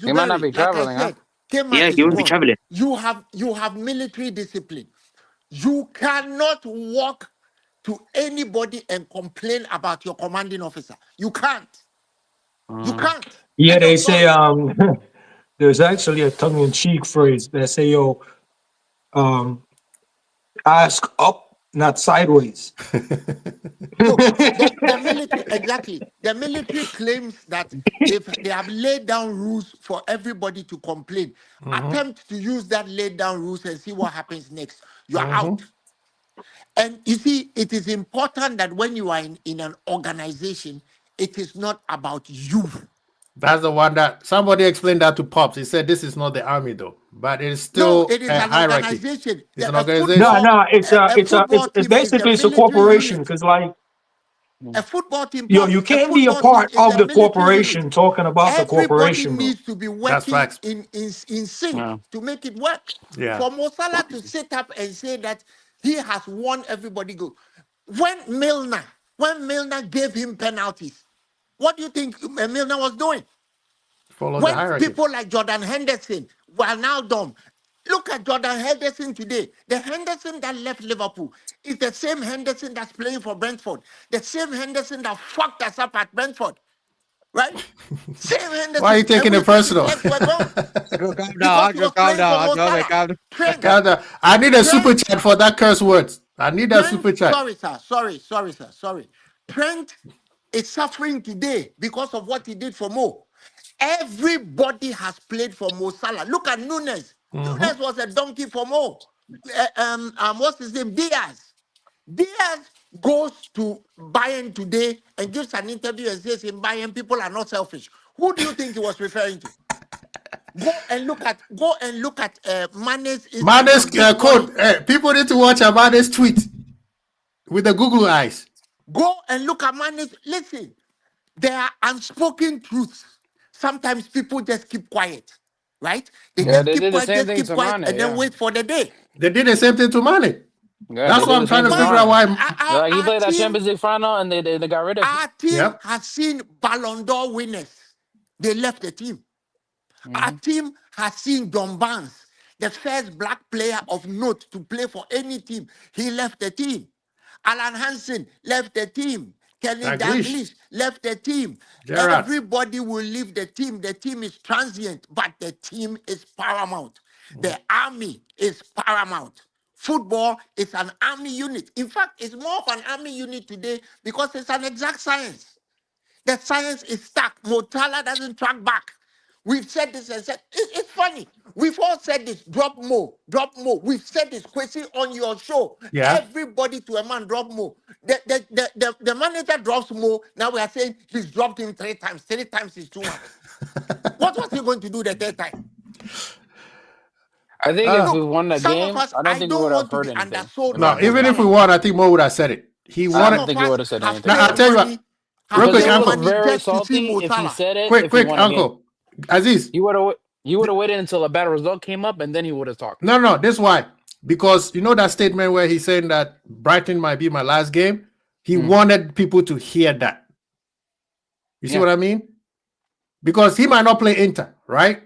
He might not be Zuberi, like traveling, I said, Kema Yeah, is he won't be gone. traveling. You have military discipline. You cannot walk to anybody and complain about your commanding officer. You can't. You can't. Yeah, End they of say story. there's actually a tongue-in-cheek phrase that say, yo, ask up, not sideways. So the military, exactly. The military claims that they have laid down rules for everybody to complain. Attempt to use that laid down rules and see what happens next. You are out. And you see, it is important that when you are in an organization, it is not about you. That's the one that somebody explained that to Pops. He said this is not the army though, but it is still it is a an hierarchy. organization. It's an A organization. No, football it's team basically is a it's a military corporation unit. because like A football team, yo, you can't be a part of the corporation talking about the Everybody corporation, bro. needs to be That's working facts. in sync to make it work. Yeah. For Mo Salah to sit up and say that he has won everybody good. When Milner gave him penalties, what do you think Milner was doing? Follow the When hierarchy. people like Jordan Henderson were now dumb. Look at Jordan Henderson today. The Henderson that left Liverpool is the same Henderson that's playing for Brentford. The same Henderson that fucked us up at Brentford. Right? Same Henderson. Why are you taking it personal? We're gone. Calm down, calm down. I need a super chat for that curse words. I need that super chat. Sorry, sir. Sorry. Trent is suffering today because of what he did for Mo. Everybody has played for Mo Salah. Look at Nunes. Nunes was a donkey for Mo. What's his name? Diaz. Diaz goes to Bayern today and gives an interview and says in Bayern people are not selfish. Who do you think he was referring to? Go and look at Mane's quote. People need to watch Mane's tweet with the Google eyes. Go and look at Mane's. Listen, there are unspoken truths. Sometimes people just keep quiet, right? They just keep quiet, and then wait for the day. They did the same thing to Mane. Yeah, that's what I'm trying to figure out why. He played that Champions League final and they got rid of him. Our team has seen Ballon d'Or winners. They left the team. Our team has seen Don Barnes, the first black player of note to play for any team. He left the team. Alan Hansen left the team. Kenny Dalglish left the team. Gerrard. Everybody will leave the team. The team is transient, but the team is paramount. The army is paramount. Football is an army unit. In fact, it's more of an army unit today because it's an exact science. The science is stuck. Mo Salah doesn't track back. We've said this and said it's funny. We've all said this. Drop more, drop more. We've said this question on your show. Yeah. Everybody to a man drop more. The manager drops more. Now we are saying he's dropped him 3 times. 3 times is too much. What was he going to do the 3rd time? I think if we Look, won the some game, of us, I don't think we would have heard anything. No, even if we won, I think Mo would have said it. He I wanted. don't think he would have said anything. Now, I'll tell you what. Real quick, Because he Uncle. was very just to see salty Mo if he Salah. said it. Quick, if we won a game. Uncle. Aziz. He would have waited until a bad result came up and then he would have talked. No, this is why. Because you know that statement where he's saying that Brighton might be my last game? He wanted people to hear that. You see what I mean? Because he might not play Inter, right?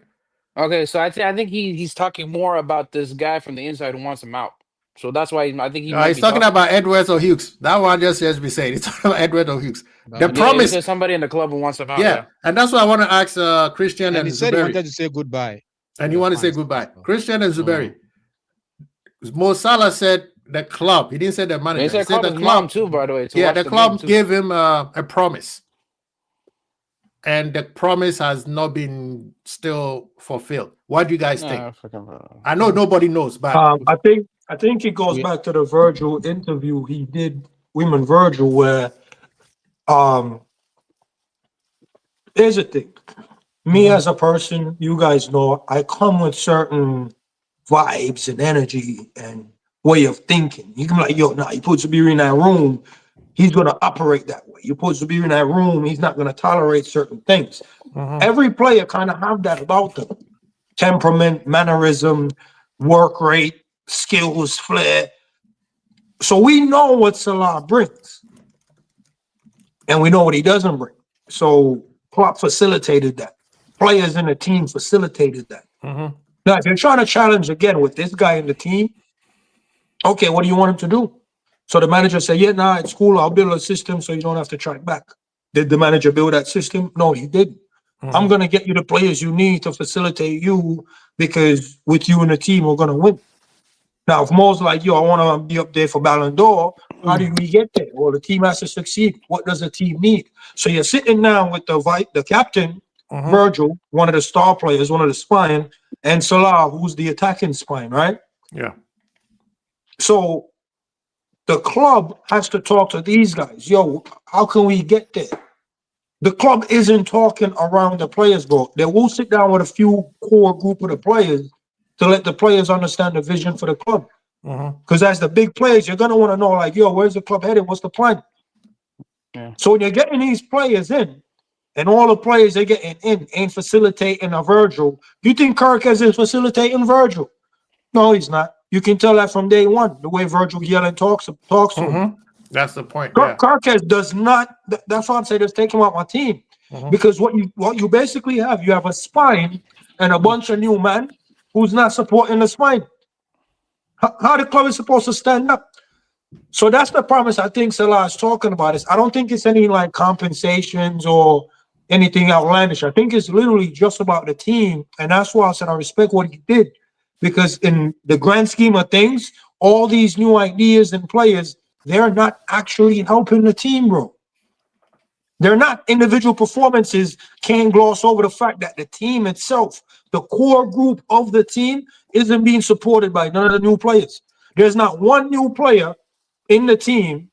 Okay, so I think he's talking more about this guy from the inside who wants him out. So that's why I think he's talking about Edwards or Hughes. That one just has to be said. He's talking about Edwards or Hughes. The promise. There's somebody in the club who wants him out. Yeah, and that's why I want to ask Christian and he said he Zuberi. wanted to say goodbye. And he wanted to say goodbye. Christian and Zuberi. Mo Salah said the club. He didn't say the manager. He said the club mom too, by the way. Yeah, the club gave him a promise. And the promise has not been still fulfilled. What do you guys think? I know nobody knows, but I think it goes back to the Virgil interview he did, Women Virgil, where here's the thing. Me as a person, you guys know, I come with certain vibes and energy and way of thinking. You can be like, yo, nah, you put Zuberi in that room, he's gonna operate that way. You put Zuberi in that room, he's not gonna tolerate certain things. Every player kind of have that about them. Temperament, mannerism, work rate, skills, flair. So we know what Salah brings. And we know what he doesn't bring. So Klopp facilitated that. Players in the team facilitated that. Now, if you're trying to challenge again with this guy in the team, okay, what do you want him to do? So the manager said, yeah, nah, it's cool. I'll build a system so you don't have to track back. Did the manager build that system? No, he didn't. I'm going to get you the players you need to facilitate you because with you and the team, we're going to win. Now, if Mo's like, yo, I want to be up there for Ballon d'Or, how do we get there? Well, the team has to succeed. What does the team need? So you're sitting down with the captain, Virgil, one of the star players, one of the spine, and Salah, who's the attacking spine, right? Yeah. So the club has to talk to these guys. Yo, how can we get there? The club isn't talking around the players, bro. They will sit down with a few core group of the players to let the players understand the vision for the club. Because as the big players, you're going to want to know, like, yo, where's the club headed? What's the plan? So when you're getting these players in, and all the players they're getting in ain't facilitating a Virgil, you think Kirkes is facilitating Virgil? No, he's not. You can tell that from day one, the way Virgil yelling talks to him. That's the point. Kirkes does not. That's why I'm saying just take him out my team. Because what you basically have, you have a spine and a bunch of new men who's not supporting the spine. How the club is supposed to stand up? So that's the promise I think Salah is talking about. I don't think it's any like compensations or anything outlandish. I think it's literally just about the team. And that's why I said I respect what he did. Because in the grand scheme of things, all these new ideas and players, they're not actually helping the team, bro. They're not. Individual performances can't gloss over the fact that the team itself, the core group of the team, isn't being supported by none of the new players. There's not one new player in the team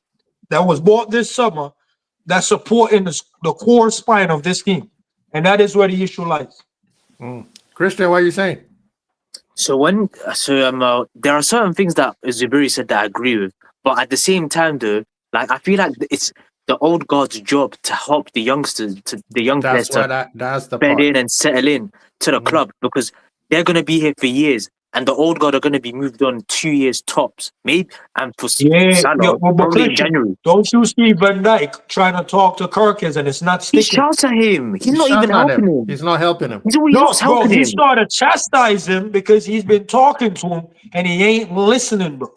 that was bought this summer that's supporting the core spine of this team. And that is where the issue lies. Christian, what are you saying? So there are certain things that Zuberi said that I agree with, but at the same time, though, like I feel like it's the old guard's job to help the youngsters, to the young players to bed in and settle in to the club, because they're gonna be here for years, and the old guard are gonna be moved on 2 years tops, maybe. And for Salah, probably in January. Don't you see Van Dijk trying to talk to Kirkes and it's not sticking? He shouts at him. He's not even helping him. He's not helping him. He's always not helping him. He started chastising him because he's been talking to him and he ain't listening, bro.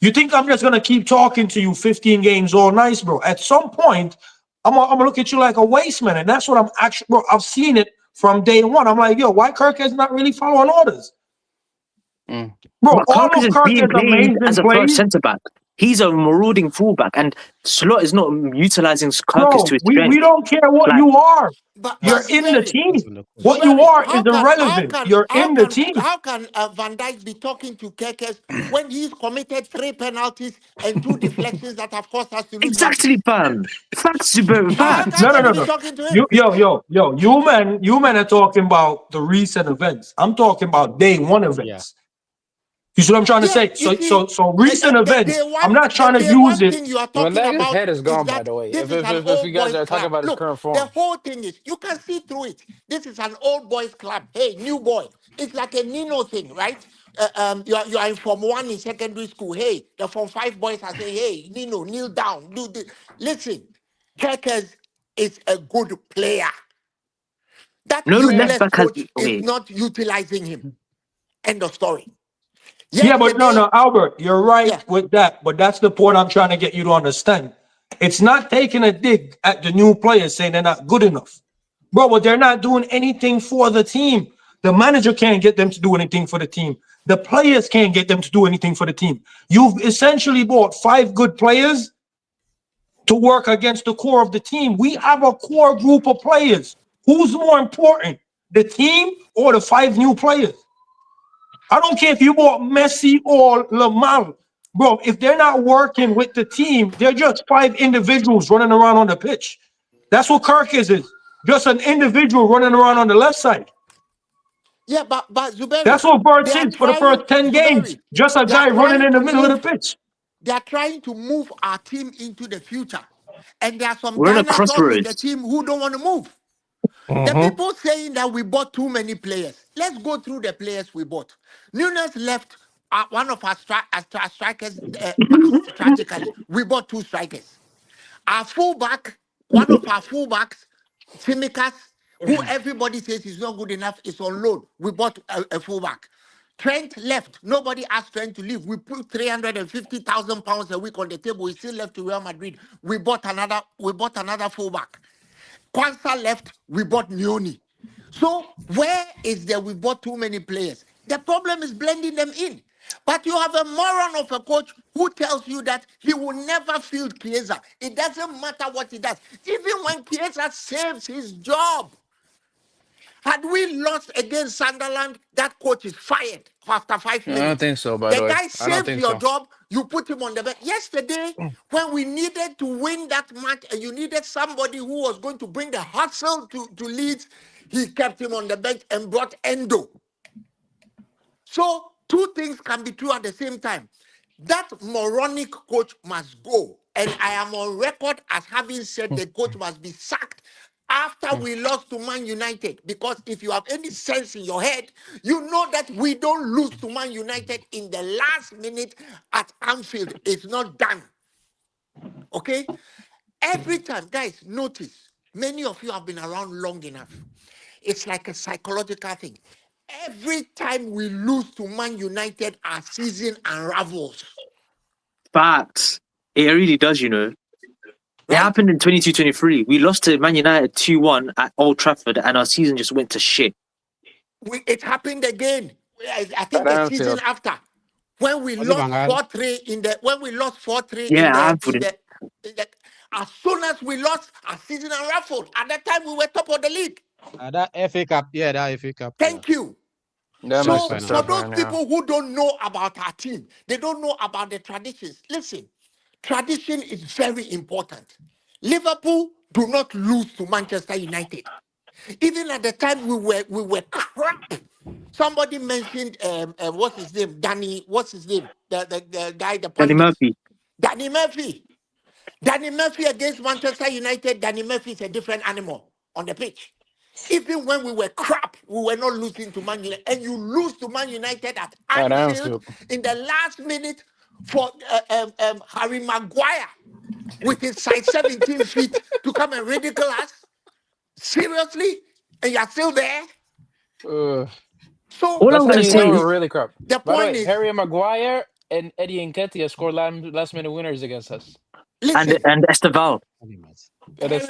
You think I'm just gonna keep talking to you 15 games all nice, bro? At some point, I'm gonna look at you like a waste man, and that's what I'm actually, bro. I've seen it from day one. I'm like, yo, why Kirkes not really following orders? Bro, But all of Kirkes is being Kirkes' played amazing as a plays. first centre back. He's a marauding fullback, and Slot is not utilizing Kirkus No, to his we strength. don't care what Like- you are. But You're in the Zuberi, team. What you Zuberi, are is irrelevant. You're in the team. How can Van Dijk be talking to Kirkus when he's committed 3 penalties and 2 deflections that have cost us to lose? Exactly, fam. Facts, Zuberi, How facts. can No. you be talking to him? You men are talking about the recent events. I'm talking about day one events. You see what I'm trying to say? So recent events. I'm not trying to use it. You are Van talking Dijk's about head is gone, that by the way. This If is an you old guys boys are talking club. about his Look, current form. the whole thing is you can see through it. This is an old boys club. Hey, new boy. It's like a Nino thing, right? You are in Form 1 in secondary school. Hey, the Form 5 boys are saying, hey, Nino, kneel down, do this. Listen, Kirkus is a good player. That No left useless back has. coach Okay. is not utilizing him. End of story. Yeah, but no, Albert, you're right Yeah. with that. But that's the point I'm trying to get you to understand. It's not taking a dig at the new players saying they're not good enough. Bro, but they're not doing anything for the team. The manager can't get them to do anything for the team. The players can't get them to do anything for the team. You've essentially bought 5 good players to work against the core of the team. We have a core group of players. Who's more important, the team or the 5 new players? I don't care if you bought Messi or Lamar. Bro, if they're not working with the team, they're just 5 individuals running around on the pitch. That's what Kirkus is. Just an individual running around on the left side. Yeah, but Zuberi, That's what Birds they are is for the first 10 games. Zuberi, Just a they are guy running trying in the to middle of move- the pitch. They are trying to move our team into the future. And there are some We're in a dinosaurs in the crossroads. team who don't want to move. The people saying that we bought too many players. Let's go through the players we bought. Nunes left one of our strikers passed tragically. We bought 2 strikers. Our fullback, one of our fullbacks, Tsimikas, who everybody says is not good enough, is on loan. We bought a fullback. Trent left. Nobody asked Trent to leave. We put 350,000 pounds a week on the table. He still left to Real Madrid. We bought another fullback. Kwanzaa left. We bought Mioni. So where is there? We bought too many players. The problem is blending them in. But you have a moron of a coach who tells you that he will never field Chiesa. It doesn't matter what he does. Even when Chiesa saves his job. Had we lost against Sunderland, that coach is fired after 5 minutes. I don't think so, by the The way. guy I don't saves think your so. job, you put him on the bench. Yesterday, when we needed to win that match and you needed somebody who was going to bring the hustle to Leeds, he kept him on the bench and brought Endo. So 2 things can be true at the same time. That moronic coach must go. And I am on record as having said the coach must be sacked after we lost to Man United. Because if you have any sense in your head, you know that we don't lose to Man United in the last minute at Anfield. It's not done. Okay? Every time, guys, notice, many of you have been around long enough. It's like a psychological thing. Every time we lose to Man United, our season unravels. Facts. It really does, you know. It Right? happened in 22-23. We lost to Man United 2-1 at Old Trafford, and our season just went to shit. It happened again. I think At the season Anfield. after, when we Was it lost Van Gaal? 4-3 Yeah, in the as soon as we lost, our season unraveled. At that time, we were top of the league. That FA Cup. Yeah, that FA Cup. Thank you. That So messed Semi-final. us for up, those man. people who don't know about our team, they don't know about the traditions. Listen, tradition is very important. Liverpool do not lose to Manchester United. Even at the time we were crap. Somebody mentioned what's his name? What's his name? The guy, the Danny pundit. Murphy. Danny Murphy. Danny Murphy against Manchester United. Danny Murphy is a different animal on the pitch. Even when we were crap, we were not losing to Man United. And you lose to Man United at At Anfield Anfield. in the last minute for Harry Maguire with his size 17 feet to come and ridicule us. Seriously? And you're still there? Uh, So All that's I'm how gonna you say know is, we're really crap. the By the point way, is, Harry Maguire and Eddie Nketiah scored last minute winners against us. listen, and Esteval. It is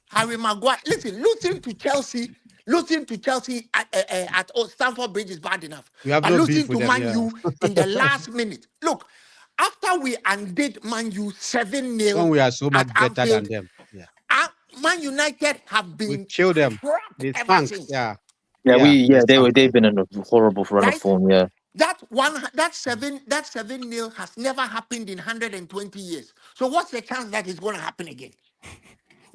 Harry Maguire, losing to Chelsea at Stamford Bridge is bad enough. We have But no losing beef to with them. Man Yeah. U in the last minute. Look, after we undid Man U 7-0 when we are so much at better than Anfield, them. Yeah, Man United have we been killed them. crap They ever stunk. since. Yeah, They've been in a horrible run of Right? form. Yeah. That 7-0 has never happened in 120 years. So what's the chance that it's going to happen again?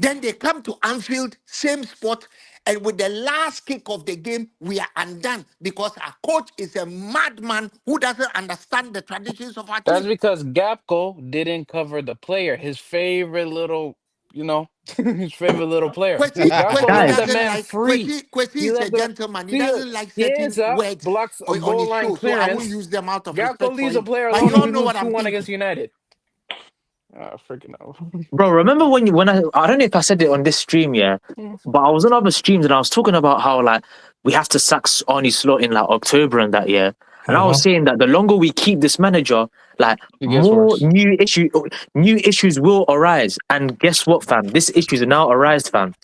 Then they come to Anfield, same spot, and with the last kick of the game, we are undone because our coach is a madman who doesn't understand the traditions of our That's team. because Gapco didn't cover the player, his favorite little, his favorite little player. Gapco Kwesi left Guys, that doesn't man like free. Kwesi He is a left the gentleman. He he look, doesn't like he certain ends up, words blocks a on goal his line show, so I won't clearance. use them out of Gapco respect for leaves a him. player But alone you and all we know lose what I'm 2-1 thinking. against United. Freaking hell. bro, remember when I don't know if I said it on this stream, yeah, but I was on other streams and I was talking about how like we have to sack Arne Slot in like October and that year, and I was saying that the longer we keep this manager, like It gets more worse. new issues will arise. And guess what, fam? These issues are now arise, fam.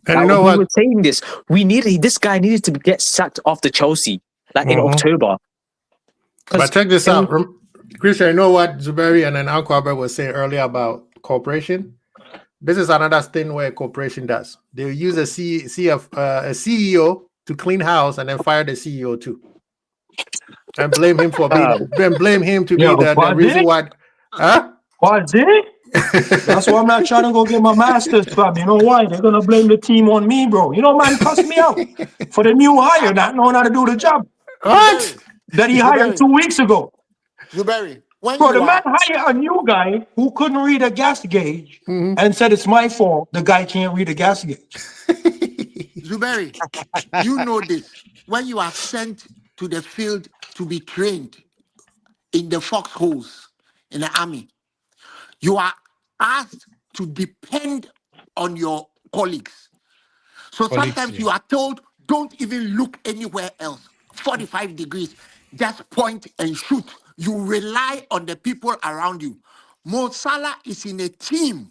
And Like, you know we what? were saying this. This guy needed to get sacked after Chelsea, like in October. But check this out. Christian, you know what Zuberi and then Uncle Albert was saying earlier about cooperation? This is another thing where cooperation does. They use a CEO to clean house and then fire the CEO too. And blame him for being blame him to be the reason why. Huh? What did? That's why I'm not trying to go get my master's, fam. You know why? They're gonna blame the team on me, bro. You know, man, cuss me out for the new hire not knowing how to do the job. What? That he hired 2 weeks ago. Zuberi, Bro, the man hired a new guy who couldn't read a gas gauge and said it's my fault. The guy can't read a gas gauge. Zuberi, you know this. When you are sent to the field to be trained in the foxholes in the army, you are asked to depend on your colleagues. So sometimes you are told, don't even look anywhere else. 45 degrees, just point and shoot. You rely on the people around you. Mo Salah is in a team.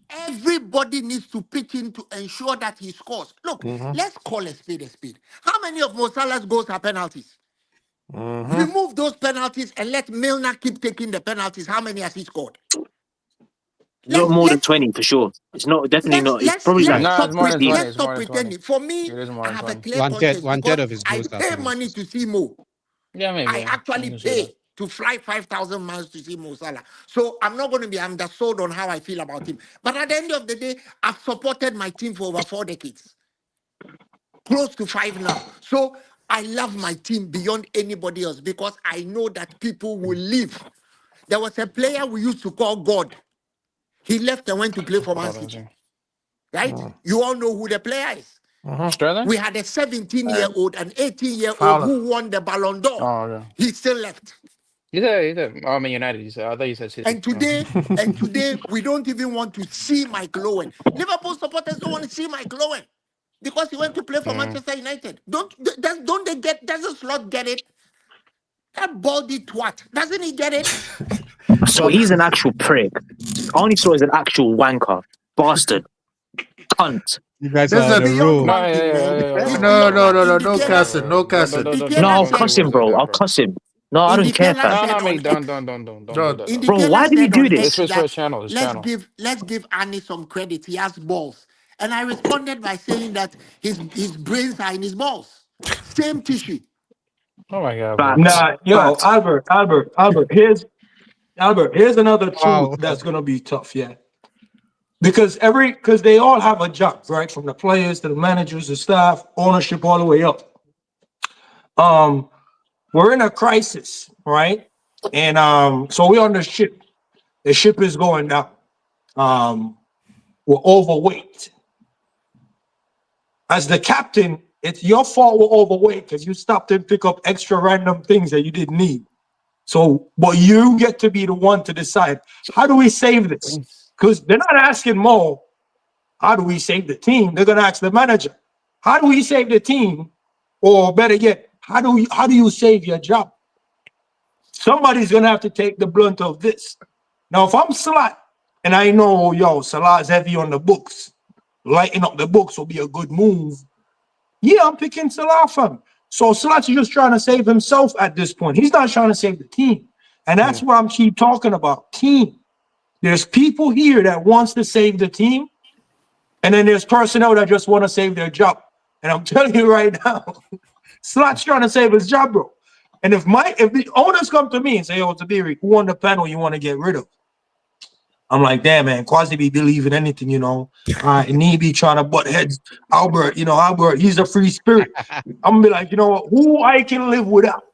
Everybody needs to pitch in to ensure that he scores. Look, let's call a spade a spade. How many of Mo Salah's goals are penalties? Remove those penalties and let Milner keep taking the penalties. How many has he scored? Not more than 20 for sure. It's not definitely not. It's probably like No, it's more than 20. Let's It's more stop than 20. pretending. For me, It is more I than have 20. a clear conscience One third of his I goals are pay penalties. money to see Mo. Yeah, maybe. I actually can say that. pay to fly 5,000 miles to see Mo Salah. So I'm not going to be undersold on how I feel about him. But at the end of the day, I've supported my team for over 4 decades. Close to 5 now. So I love my team beyond anybody else because I know that people will leave. There was a player we used to call God. He left and went to play for Man City. Right? You all know who the player is. Sterling? We had a 17-year-old, an 18-year-old who won the Ballon d'Or. Oh, okay. He still left. He said, oh, I mean United. He said, I thought you said City. And today, we don't even want to see Michael Owen. Liverpool supporters don't want to see Michael Owen because he went to play for Manchester United. Doesn't Slot get it? That baldy twat, doesn't he get it? So he's an actual prick. Arne Slot is an actual wanker, bastard, cunt. You guys are on the road. No cussing, no cussing. No, I'll cuss him, bro. I'll cuss him. No, I don't care, fam. No, mate, don't do that. Bro, why did he do this? It's for his channel. Let's give Arnie some credit. He has balls. And I responded by saying that his brains are in his balls. Same tissue. Oh my God. Nah, yo, Albert, here's another truth that's gonna be tough, yeah. Because they all have a job, right? From the players to the managers, the staff, ownership, all the way up. We're in a crisis, right? And so we're on the ship. The ship is going down. We're overweight. As the captain, it's your fault we're overweight because you stopped and pick up extra random things that you didn't need. So, but you get to be the one to decide, how do we save this? Because they're not asking Mo, how do we save the team? They're going to ask the manager, how do we save the team? Or better yet, how do you save your job? Somebody's going to have to take the blunt of this. Now, if I'm Salah, and I know, Salah's heavy on the books, lighting up the books will be a good move. Yeah, I'm picking Salah from. So Salah's just trying to save himself at this point. He's not trying to save the team. And that's what I'm keep talking about. Team. There's people here that wants to save the team, and then there's personnel that just want to save their job. And I'm telling you right now, Slot's trying to save his job, bro. And if the owners come to me and say, "Oh, Tabiri, who on the panel you want to get rid of?" I'm like, damn, man, Quasi be believing anything, you know. And he be trying to butt heads. Albert, he's a free spirit. I'm gonna be like, you know what, who I can live without.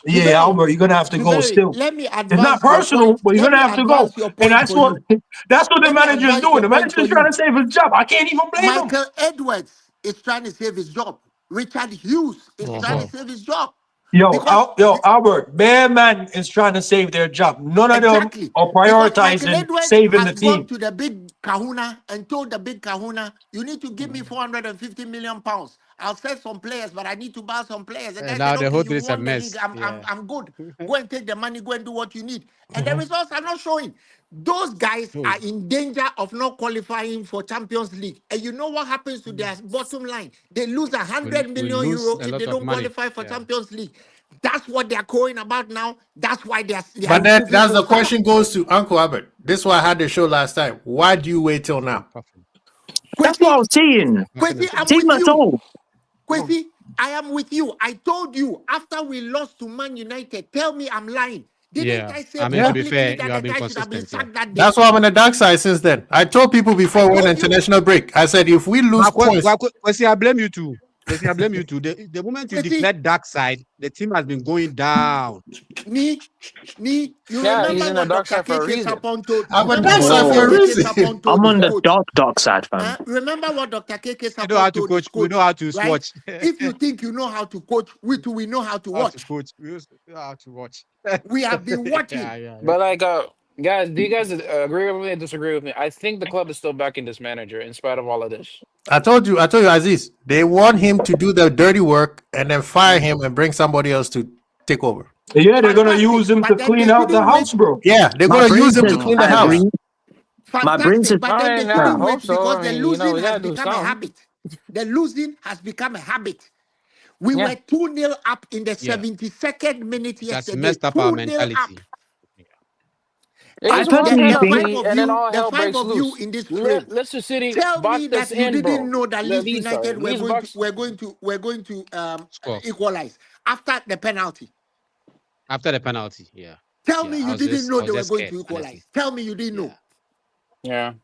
Yeah, Albert, you're gonna have to go still. Let me advance. It's not personal, but you're gonna have to go. And that's what the manager's doing. The manager's trying to save his job. I can't even blame him. Michael Edwards is trying to save his job. Richard Hughes is trying to save his job. Albert, Bear Man is trying to save their job. None of them are prioritizing saving the team. Gone to the big kahuna and told the big kahuna, you need to give me 450 million pounds. I'll sell some players, but I need to buy some players. And now said, the whole okay, is a mess. I'm good. Go and take the money, go and do what you need. And the results are not showing. Those guys are in danger of not qualifying for Champions League. And you know what happens to their bottom line? They lose 100 million euro if they don't qualify for Champions League. That's what they're crowing about now. That's why they're but then that's the question goes to Uncle Albert. This is why I had the show last time. Why do you wait till now? That's what I was saying. Kwesi, I'm with you. Kwesi, I am with you. I told you after we lost to Man United, tell me I'm lying. Didn't I say to be fair, you have been consistent. That's why I'm on the dark side since then. I told people before we went international break. I said if we lose points, I blame you too. I blame you too. The moment you declared dark side, the team has been going down. You remember what Dr. Keke Sapon told? I'm on the dark side for a reason. I'm on the dark side, fam. Remember what Dr. Keke Sapon told? You know how to coach. We know how to watch. If you think you know how to coach, we know how to watch. We know how to watch. We have been watching. But like, guys, do you guys agree with me or disagree with me? I think the club is still backing this manager in spite of all of this. I told you, Aziz, they want him to do the dirty work and then fire him and bring somebody else to take over. Yeah, they're gonna use him to clean out the house, bro. Yeah, they're gonna use him to clean the house. My brain says, but then they couldn't wait because the losing has become a habit. The losing has become a habit. We were 2-0 up in the 72nd minute yesterday. That's messed up our mentality. I personally think, the five of you in this frame, Leicester City, tell me that you didn't know that Leeds United were going to equalize after the penalty. After the penalty, yeah. Tell me you didn't know they were going to equalize. Honestly. Tell me you didn't know. Yeah.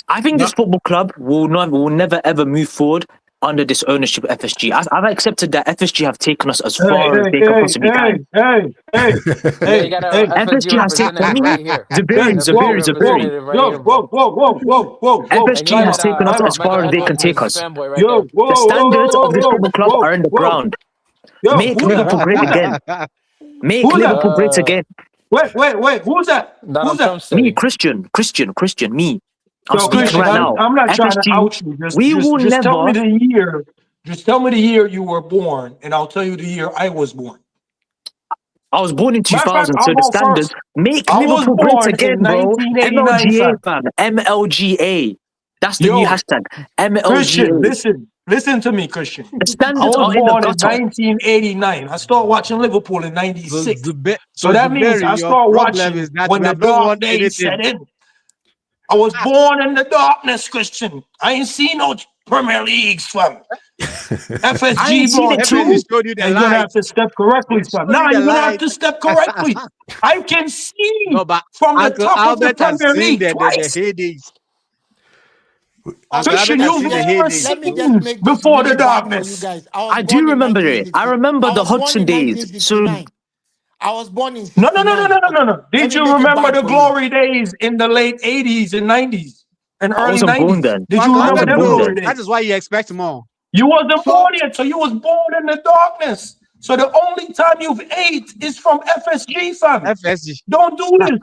I think this football club will never ever move forward under this ownership of FSG. I've accepted that FSG have taken us as far as they can possibly can. FSG has taken FSG has taken us as far as they can take us. The standards of this football club are in the ground. Make Liverpool great again. Make Liverpool great again. Wait, who's that? Who's that? Me, Christian, me. I'm speaking right now. I'm not trying to out you. Just tell me the year. Just tell me the year you were born, and I'll tell you the year I was born. I was born in 2000, so the standards make Liverpool great again, bro. MLGA, fam. MLGA. That's the new hashtag. MLGA. Christian, listen to me, Christian. The standards I was are in the born in gutter. 1989. I started watching Liverpool in 96. So that means I started watching when the dark days set in. I was born in the darkness, Christian. I ain't seen no Premier Leagues, fam. FSG, bro. You're gonna have to step correctly, fam. Now you're gonna have to step correctly. I can see from the top of the Premier League twice. Christian, you've never seen before the darkness. I do remember it. I remember the Hudson days. So I was born in No. Did you remember the glory days in the late 80s and 90s and early 90s? Did you remember them glory days? That is why you expect more. You wasn't born yet, so you was born in the darkness. So the only time you've ate is from FSG, fam. FSG. Don't do this.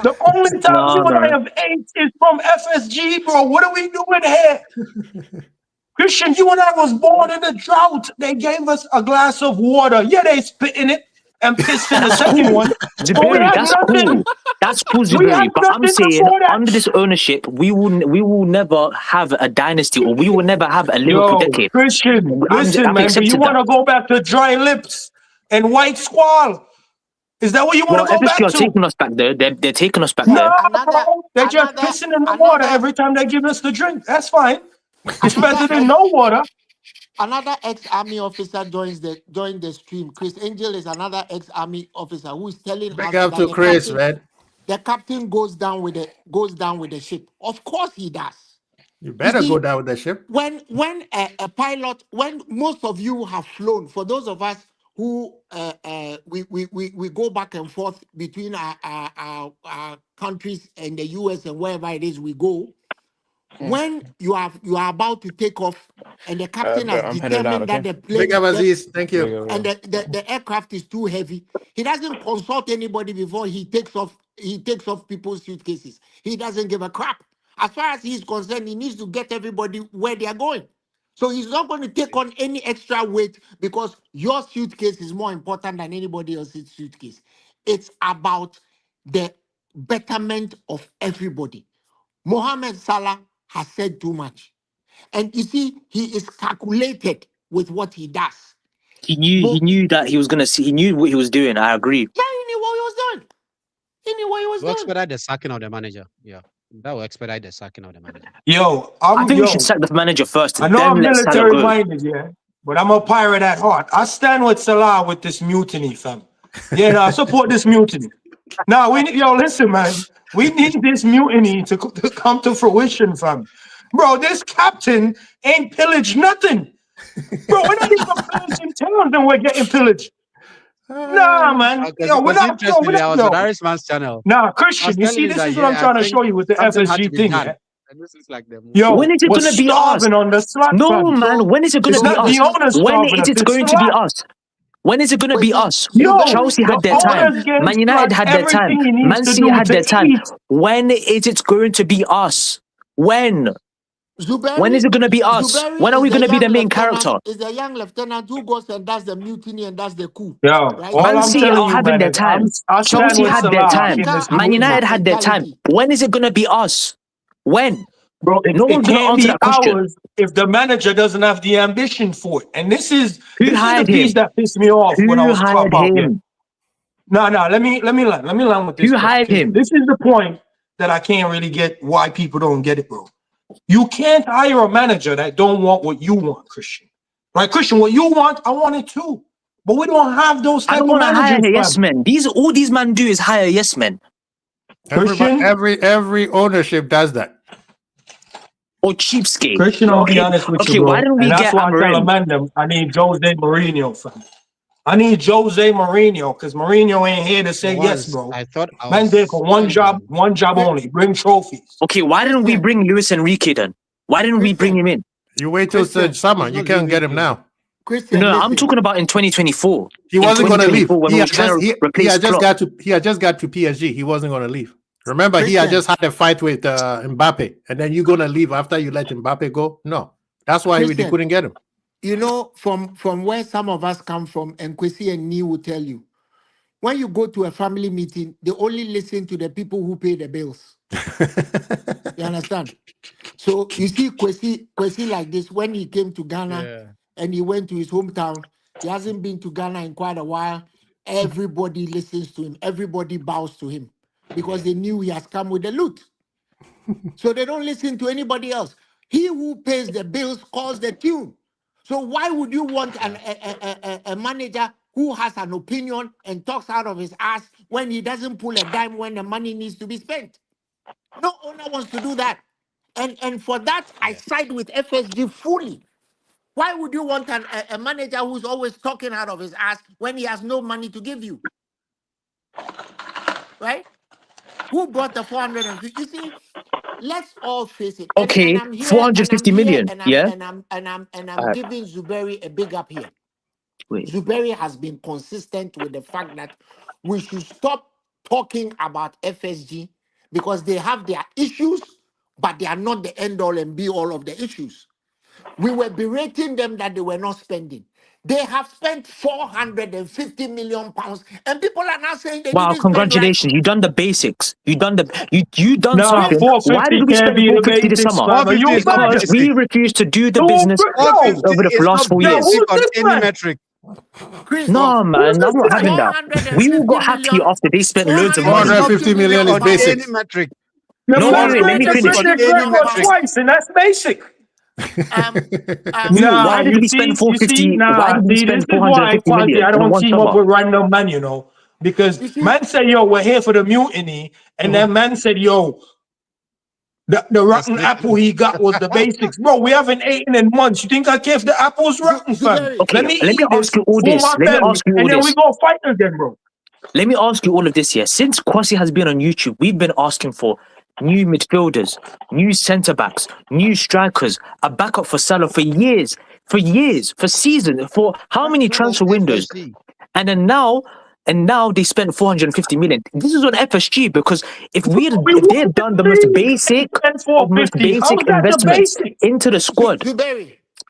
The only time you and I have ate is from FSG, bro. What are we doing here? Christian, you and I was born in a drought. They gave us a glass of water. Yeah, they spit in it and pissed in the second one. Zuberi, that's cool, Zuberi. But I'm saying, under this ownership, we will never have a dynasty, or we will never have a Liverpool decade. Christian, listen, man. You want to go back to dry lips and white squall? Is that what you want to go FSG back are to? taking us back there. They're taking us back No, there. bro. They're just pissing in the water every time they give us the drink. That's fine. It's better than no water. Another ex-army officer joined the stream. Chris Angel is another ex-army officer who is telling Big us up that to Chris, man. the captain goes down with the ship. Of course he does. You better go down with the ship. When a pilot, when most of you have flown, for those of us who we go back and forth between our countries and the US and wherever it is we go, when you are about to take off and the captain has determined that the plane, Big up Aziz, thank you. and the aircraft is too heavy, he doesn't consult anybody before he takes off people's suitcases. He doesn't give a crap. As far as he's concerned, he needs to get everybody where they are going. So he's not going to take on any extra weight because your suitcase is more important than anybody else's suitcase. It's about the betterment of everybody. Mohamed Salah has said too much. And you see, he is calculated with what he does. He knew that he was going to see. He knew what he was doing. I agree. Yeah, he knew what he was doing. He knew what he was doing. Expedite the sacking of the manager. Yeah. That will expedite the sacking of the manager. I think we should sack the manager first. I know I'm military minded, yeah, but I'm a pirate at heart. I stand with Salah with this mutiny, fam. Yeah, no, I support this mutiny. Now listen, man. We need this mutiny to come to fruition, fam. Bro, this captain ain't pillaged nothing. Bro, we're not even pillaging towns and we're getting pillaged. Nah, man. We're not. I was on Irishman's channel. Nah, Christian, you see, this is what I'm trying to show you with the FSG thing. Yeah? And this is like when is it going to be us? On the slot, no, man. When is it going to be us? When is it going to be us? When is it going to be us? Chelsea had their time. Man United had their time. Man City had their time. When is it going to be us? When? When is it going to be us? When are we going to be the main character? Is a young lieutenant who goes and does the mutiny and does the coup. Right? Man City are having their time. Chelsea had their time. Man United had their time. When is it going to be us? When? Bro, no one's going to answer that question. If the manager doesn't have the ambition for it. And this is the piece that pissed me off when I was hired him? No, let me learn with this. Who hired him? This is the point that I can't really get why people don't get it, bro. You can't hire a manager that don't want what you want, Christian. Right, Christian, what you want, I want it too. But we don't have those type of managers. I don't want to hire yes men. All these men do is hire yes men. Every ownership does that. Or cheapskate. Christian, I'll be honest with you, bro. Why don't we get Amorim? I need Jose Mourinho, fam. I need Jose Mourinho because Mourinho ain't here to say yes, bro. Man there for one job only. Bring trophies. Okay, why didn't we bring Luis Enrique then? Why didn't we bring him in? You wait till summer. You can't get him now. Christian, no, I'm talking about in 2024. He wasn't going to leave. He had just got to PSG. He wasn't going to leave. Remember, Christian, he had just had a fight with Mbappe, and then you're going to leave after you let Mbappe go? No. That's why they couldn't get him. You know, from where some of us come from, and Kwesi and Nee will tell you, when you go to a family meeting, they only listen to the people who pay the bills. You understand? So you see Kwesi like this, when he came to Ghana and he went to his hometown, he hasn't been to Ghana in quite a while. Everybody listens to him. Everybody bows to him because they knew he has come with the loot. So they don't listen to anybody else. He who pays the bills calls the tune. So why would you want a manager who has an opinion and talks out of his ass when he doesn't pull a dime when the money needs to be spent? No owner wants to do that. And for that, I side with FSG fully. Why would you want a manager who's always talking out of his ass when he has no money to give you? Right? Who brought the 450? You see, let's all face it. Okay, and 450 million. And I'm giving Zuberi a big up here. Zuberi has been consistent with the fact that we should stop talking about FSG because they have their issues, but they are not the end all and be all of the issues. We were berating them that they were not spending. They have spent 450 million pounds, and people are now saying they wow, congratulations! Right. You done the basics. You done something. Why did we spend 450 this summer? Because we refused to do the business over the last 4 years. On any metric. Chris, No, man, I'm not having that. We all 450 got happy million. after they spent loads of money. 450 million is basic. Any metric. The No, man wait, let made me the finish. British Any record metric. twice, and that's basic. Nah, Why did you we see, spend 450? Why nah, did we see, this spend is why, 450 Quasi, million I in don't one team up summer? with random man, you know, because You see- man said, yo, we're here for the mutiny, and then man said, yo, the rotten apple he got was the basics. Bro, we haven't eaten in months. You think I care if the apple's rotten, fam? Okay, Let me let me eat this, ask you all fill this. my Let me belly, ask you all and then this. we go fight again, bro. Let me ask you all of this here. Since Kwasi has been on YouTube, we've been asking for new midfielders, new centre backs, new strikers, a backup for Salah for years, for seasons, for how many transfer windows? And then now they spent 450 million. This is on FSG because if they had done the most basic investments into the squad,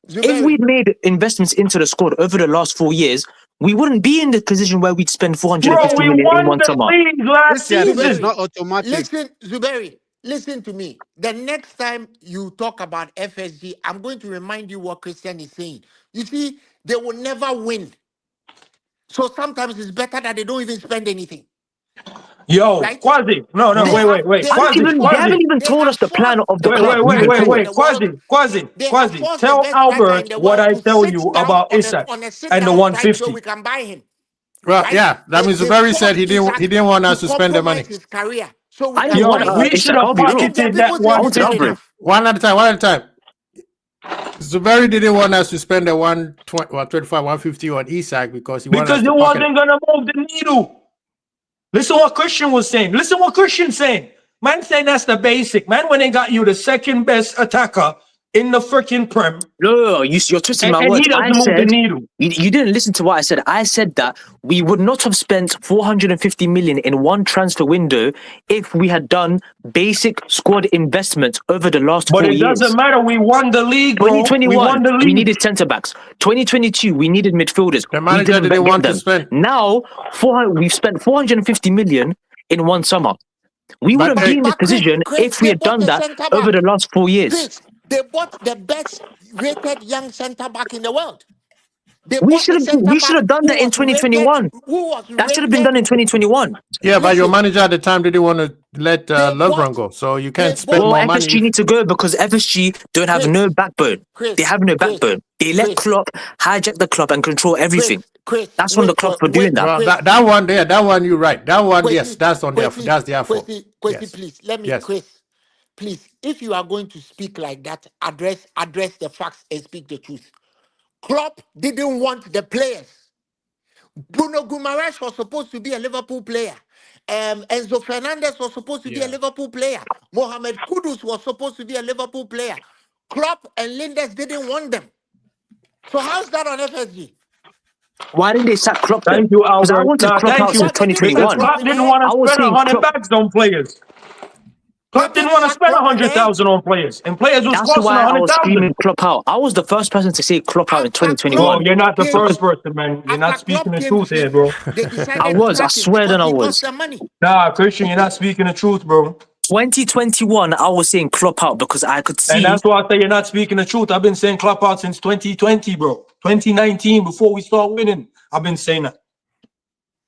if we'd made investments into the squad over the last 4 years, we wouldn't be in the position where we'd spend 450 million in one summer. Last season. It's not automatic. Listen, Zuberi, listen to me. The next time you talk about FSG, I'm going to remind you what Christian is saying. You see, they will never win. So sometimes it's better that they don't even spend anything. Yo, right? Quasi. No, wait. They haven't even told us the plan of the club. Wait. Quasi. Tell Albert what I tell you about Isak and the 150. So we can buy him. Well, right? yeah, that means Zuberi said he didn't want us to spend the money. His career. So we I can didn't want buy him. We should have pocketed that 150. One at a time. Zuberi didn't want us to spend the 125, 150 on Isak because he wanted us Because to it wasn't gonna move the needle. Listen what Christian was saying. Listen what Christian's saying. Man saying that's the basic. Man, when they got you the second best attacker in the freaking Prem. No, you're twisting my words. He doesn't move the needle. You didn't listen to what I said. I said that we would not have spent 450 million in one transfer window if we had done basic squad investments over the last 4 years. But it doesn't matter. We won the league, bro. 2021, we needed centre backs. 2022, we needed midfielders. The manager didn't want to spend. Now, we've spent 450 million in one summer. We wouldn't be in this position if we had done that over the last 4 years. Chris, they bought the best rated young centre back in the world. We should have done that in 2021. That should have been done in 2021. Yeah, but your manager at the time didn't want to let Lovren go, so you can't spend more money. FSG need to go because FSG don't have no backbone. They have no backbone. They let Klopp hijack the club and control everything. That's on the club for doing that. Well, that one there, that one you're right. That one, yes, that's on their fault. Yes. Please, let me, Chris. Please, if you are going to speak like that, address the facts and speak the truth. Klopp didn't want the players. Bruno Guimaraes was supposed to be a Liverpool player. Enzo Fernandez was supposed to be a Liverpool player. Mohamed Kudus was supposed to be a Liverpool player. Klopp and Lindes didn't want them. So how's that on FSG? Why didn't they sack Klopp? Thank you, Albert. Because I wanted Klopp out since 2021. Klopp didn't want to spend 100 bags on players. Klopp didn't want to spend 100,000 on players, and players was costing 100,000. I was screaming Klopp out. I was the first person to say Klopp out in 2021. No, you're not the first person, man. You're not speaking the truth here, bro. I was. I swear that I was. Nah, Christian, you're not speaking the truth, bro. 2021, I was saying Klopp out because I could see. And that's why I say you're not speaking the truth. I've been saying Klopp out since 2020, bro. 2019, before we start winning, I've been saying that.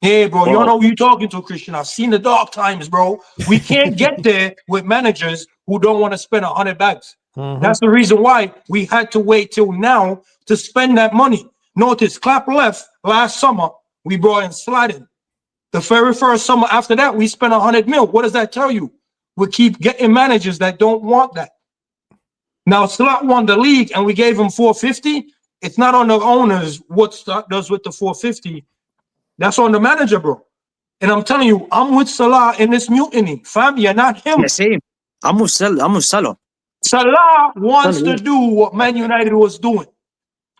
Yeah, bro, you don't know who you're talking to, Christian. I've seen the dark times, bro. We can't get there with managers who don't want to spend 100 bags. That's the reason why we had to wait till now to spend that money. Notice, Klopp left last summer. We brought in Sliding. The very first summer after that, we spent 100 mil. What does that tell you? We keep getting managers that don't want that. Now, Slot won the league and we gave him 450. It's not on the owners what Slot does with the 450. That's on the manager, bro. And I'm telling you, I'm with Salah in this mutiny. Fam, you're not him. Yeah, same. I'm with Salah. Salah wants to do what Man United was doing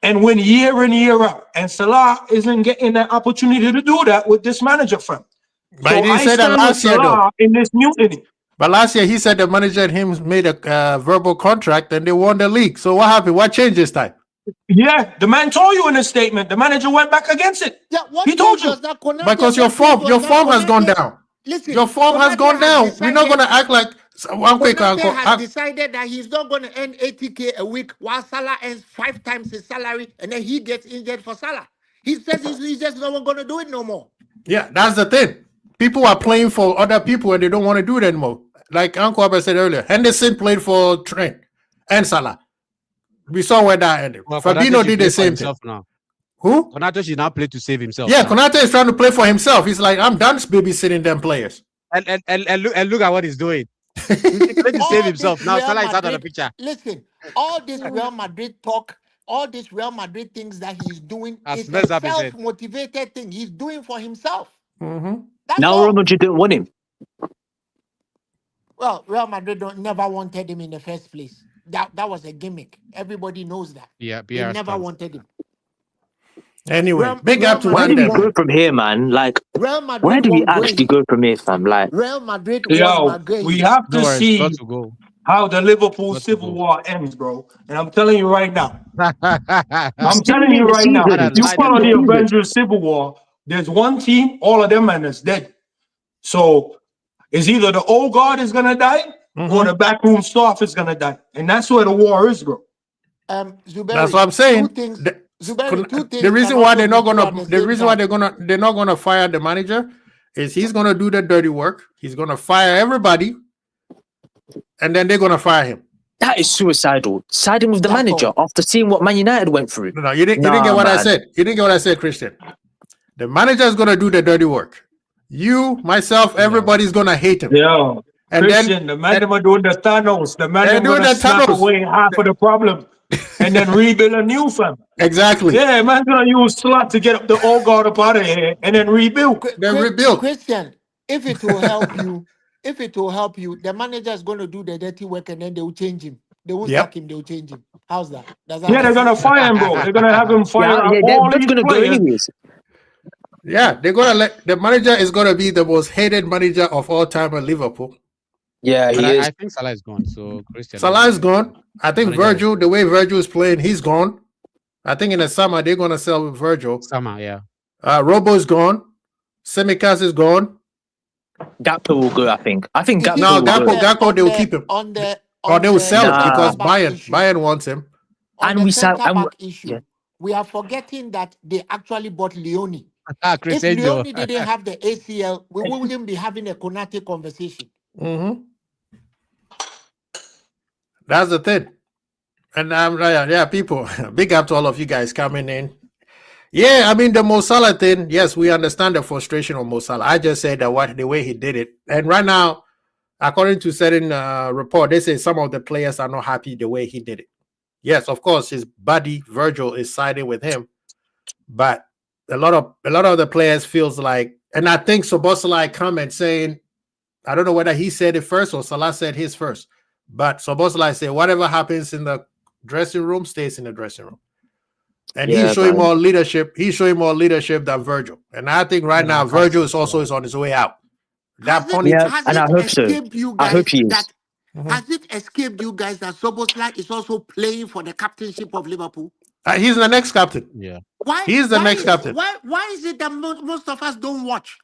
and win year in, year out. And Salah isn't getting that opportunity to do that with this manager, fam. But he didn't say that last year, though. In this mutiny. But last year, he said the manager and him made a verbal contract and they won the league. So what happened? What changed this time? Yeah, the man told you in his statement. The manager went back against it. Yeah, he told you. Because your form has gone down. Listen, your form has gone down. We're not going to act like one quick uncle. Has decided that he's not going to earn 80K a week while Salah earns 5 times his salary and then he gets injured for Salah. He says he's just not going to do it no more. Yeah, that's the thing. People are playing for other people and they don't want to do it anymore. Like Uncle Abba said earlier, Henderson played for Trent and Salah. We saw where that ended. Well, Fabinho Konate did the should play same for thing. himself now. Who? Konate should now play to save himself. Yeah, now. Konate is trying to play for himself. He's like, I'm done babysitting them players. And look at what he's doing. He's trying to save himself. Now Salah is out of the picture. Listen, all this Real Madrid talk, all these Real Madrid things that he's doing is messed a up his head. self-motivated thing. He's doing for himself. Mm-hmm. That's Now all. Real Madrid didn't want him. Well, Real Madrid never wanted him in the first place. That was a gimmick. Everybody knows that. Yeah, They PR never stuff. wanted him. Anyway, big Real up to Where do we Wanda. go from here, man? Like, Real Madrid where do we won't actually go from here, fam? Like, Real Madrid Yo, won Maguire. we have No to worries, see got to go. how the Liverpool Got to civil go. war ends, bro. And I'm telling you right now. I'm still telling need you the right now. season. If you Still follow need the the season. Avengers Civil War, there's one team, all of them man is dead. So it's either the old guard is gonna die or the backroom staff is gonna die, and that's where the war is, bro. Zuberi, That's what I'm saying. Two things. The, Zuberi, two things the reason can why also they're be not true at gonna the the same reason why time. they're not gonna fire the manager is he's gonna do the dirty work. He's gonna fire everybody, and then they're gonna fire him. That is suicidal. Siding with the That's manager all. after seeing what Man United went through. No, you didn't get what I man. said. You didn't get what I said, Christian. The manager is gonna do the dirty work. You, myself, everybody's gonna hate him. Yeah. And Christian, then the man them are doing the Thanos. The man They're them doing gonna the snap Thanos. away half of the problem and then rebuild a new fam. exactly. Yeah, man gonna use slot to get the old guard up out of here and then rebuild. They rebuilt. Christian, if it will help you, the manager is going to do the dirty work and then they will change him. They won't Yep. sack him, they will change him. How's that? Does that Yeah, they're gonna fire him, bro. They're gonna have him fire Yeah, out they're all both these gonna go players. anyways. Yeah, they're gonna let the manager is gonna be the most hated manager of all time at Liverpool. Yeah, But he is. I think Salah is gone. So Christian. Salah is gone. I think Manager Virgil, the way Virgil is playing, he's gone. I think in the summer they're gonna sell Virgil. Summer, yeah. Robo is gone. Semikas is gone. Gakpo will go, I think. I think You see, Gakpo No, will go. Gakpo, they will keep him. Or they will sell him Nah. because centre-back Bayern wants him. On And the we sell- and centre-back we- issue, yeah. we are forgetting that they actually bought Leone. Chris If Angel. Leone didn't have the ACL, we wouldn't be having a Konate conversation. Mm-hmm. That's the thing. And people, big up to all of you guys coming in. Yeah, I mean the Mo Salah thing. Yes, we understand the frustration of Mo Salah. I just said that the way he did it, and right now, according to certain report, they say some of the players are not happy the way he did it. Yes, of course, his buddy Virgil is siding with him, but a lot of the players feels like, and I think Szoboszlai comment saying, I don't know whether he said it first or Salah said his first, but Szoboszlai said whatever happens in the dressing room stays in the dressing room. And Yeah, he's showing man. more leadership. He's showing more leadership than Virgil. And I think right now Virgil is also on his way out. That Has it- pony. Yeah, has and it I hope so. escaped you I guys hope he is. that has it escaped you guys that Szoboszlai is also playing for the captainship of Liverpool? He's the next captain. Yeah. Why? He's the why next is- captain. Why is it that most of us don't watch?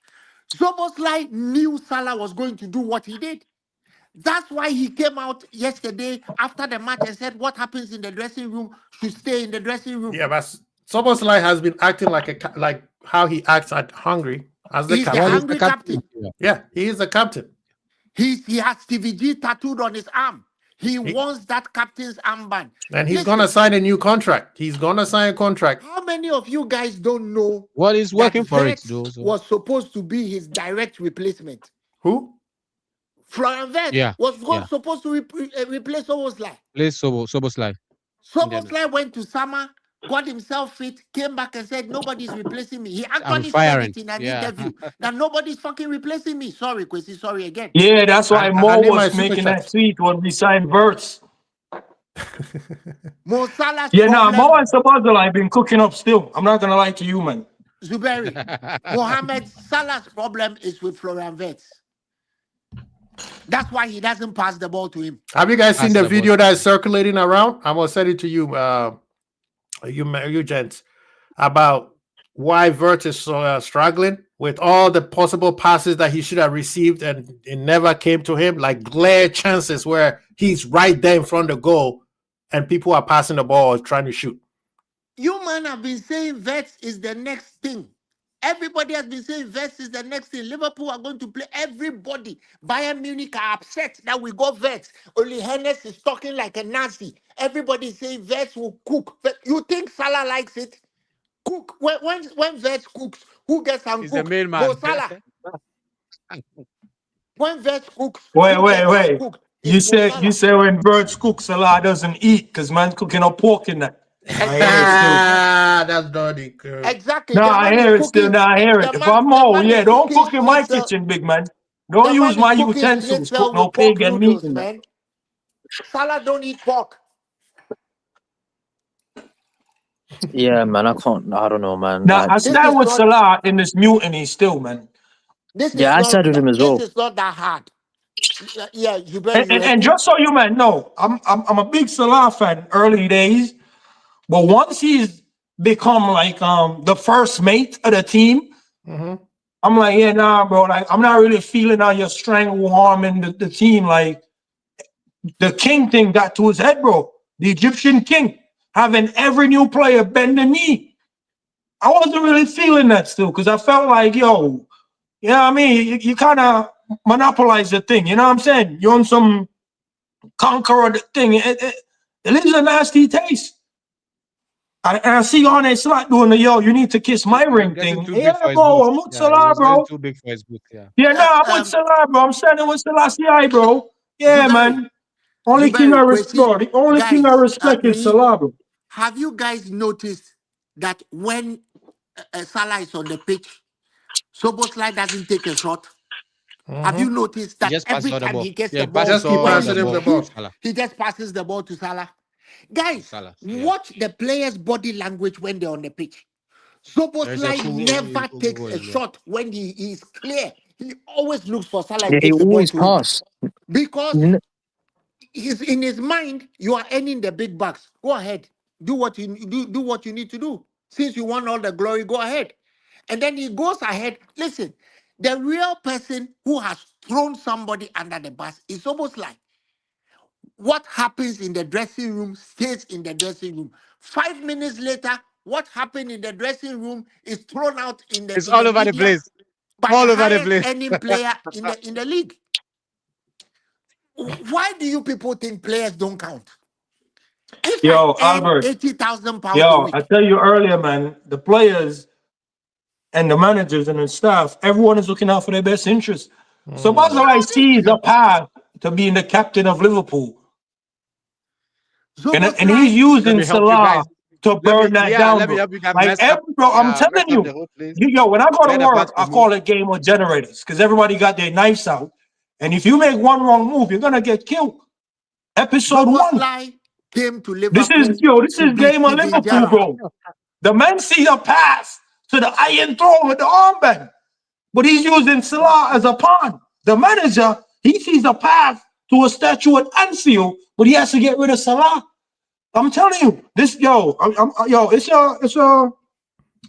Szoboszlai knew Salah was going to do what he did. That's why he came out yesterday after the match and said, "What happens in the dressing room should stay in the dressing room." Yeah, but Szoboszlai has been acting like how he acts at Hungary as the He's the captain. hungry captain. Yeah, he is the captain. He has Stevie G tattooed on his arm. He wants that captain's armband. And he's Listen, gonna sign a new contract. He's gonna sign a contract. How many of you guys don't know What is working that for it, Wirtz though? So. was supposed to be his direct replacement? Who? Florian Wirtz Yeah, was yeah. supposed to replace Szoboszlai. Please, Szoboszlai. Szoboszlai went to Sama, got himself fit, came back and said, "Nobody's replacing me." He actually said firing. it in an Yeah. interview that nobody's fucking replacing me. Sorry, Kwesi, sorry again. Yeah, that's why I Mo need my was super making chats. that tweet when we signed Verts. Mo Salah's Yeah, now problem, Mo and Szoboszlai been cooking up still. I'm not gonna lie to you, man. Zuberi, Mohamed Salah's problem is with Florian Wirtz. That's why he doesn't pass the ball to him. Have you guys seen That's the the video that is circulating around? I'm gonna send it to you, you gents, about why Vert is struggling with all the possible passes that he should have received and it never came to him, like glare chances where he's right there in front of the goal and people are passing the ball or trying to shoot. You man have been saying Vets is the next thing. Everybody has been saying Vets is the next thing. Liverpool are going to play. Everybody. Bayern Munich are upset that we got Vets. Only Hennes is talking like a Nazi. Everybody is saying Vets will cook. You think Salah likes it? Cook. When Vets cooks, who gets and He's the cook? main man. Mo Salah. When Vets cooks, Wait, who gets and wait. cook? You It's Mo say Salah. when birds cook, Salah doesn't eat because man cooking up pork in that. I hear it still. That's not the curve. Exactly. No, The I man hear is it still. cooking. No, I hear it. The If man, I'm the old, man yeah, is don't cooking cook in my schnitzel. kitchen, big man. Don't The use man is my cooking utensils. Cook schnitzel no with pork pig and meat noodles, in that. man. Salah don't eat pork. Yeah, man, I don't know, man. Now, I This stand is with not. Salah in this mutiny still, man. This Yeah, is I not. side with him as This well. is not that hard. Yeah, you And agree? just so you man know, I'm a big Salah fan early days, but once he's become like the first mate of the team, I'm like, yeah, nah, bro. Like, I'm not really feeling how you're strangle harming the team. Like the king thing got to his head, bro. The Egyptian king having every new player bend the knee. I wasn't really feeling that still because I felt like, yo, you know what I mean? You kind of monopolize the thing. You know what I'm saying? You're on some conqueror thing. It leaves a nasty taste. I see on that slot doing the yo, you need to kiss my ring thing. Yeah, bro, I'm with Salah, was bro. getting too big for his boots. Yeah. Yeah, no, I'm with Salah, bro. I'm standing with Selassie, bro. Yeah, Zuberi, man. Only king I respect, bro. The only king I guys, respect is Salah, bro. have you guys noticed that when Salah is on the pitch, Soboslai doesn't take a shot? Have you noticed He that just passes every all the time ball. he gets Yeah, the he ball, passes Just keep all when the passing him he the ball to ball. shoots, Salah. he just passes the ball to Salah. Guys, Salah. Yeah. watch the players' body language when they're on the pitch. There is a Soboslai cool never takes a goal. shot when he is clear. He always looks for Salah Yeah, and he takes the ball always to him pass. because he's in his mind. You are earning the big bucks. Go ahead, do what you do what you need to do. Since you want all the glory, go ahead. And then he goes ahead. Listen, the real person who has thrown somebody under the bus is almost like what happens in the dressing room stays in the dressing room. 5 minutes later, what happened in the dressing room is thrown out It's in all the over the media place. by All the over the highest place. earning player in the league. Why do you people think players don't count? If I Yo, earn Albert. £80,000 a Yo, I week, tell you earlier, man, the players and the managers and the staff, everyone is looking out for their best interest. So you all I know see is this. a path to being the captain of Liverpool. And he's Zoboslai, Let using me help you Salah guys. to burn that down, Let me bro. help you guys Like every bro, I'm mess telling up the you, whole place. yo, when I go to Get a work, bat I for me. call it game of generators because everybody got their knives out. And if you make one wrong move, you're gonna get killed. Episode 1. Zoboslai came to This Liverpool is to be game of Steven Liverpool, Gerrard. bro. The man sees a pass to the iron throne with the armband, but he's using Salah as a pawn. The manager, he sees a path to a statue at Anfield, but he has to get rid of Salah. I'm telling you, this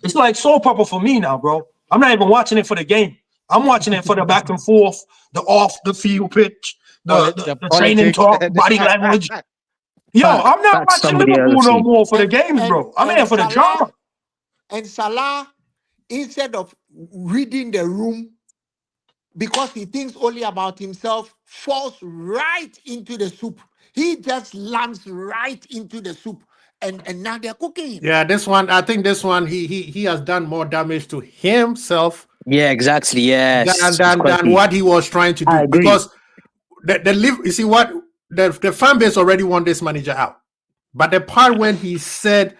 it's like soap opera for me now, bro. I'm not even watching it for the game. I'm watching it for the back and forth, the off the field pitch, the training Politics. talk, body language. Yo, I'm not That's watching somebody Liverpool no LFC. more for the games, bro. I'm here for the drama. And Salah, instead of reading the room because he thinks only about himself, falls right into the soup. He just lands right into the soup. And now they're cooking him. Yeah, this one, I think this one, he has done more damage to himself Yeah, exactly. Yes. than what he was trying to do. I agree. Because you see what the fan base already want this manager out. But the part when he said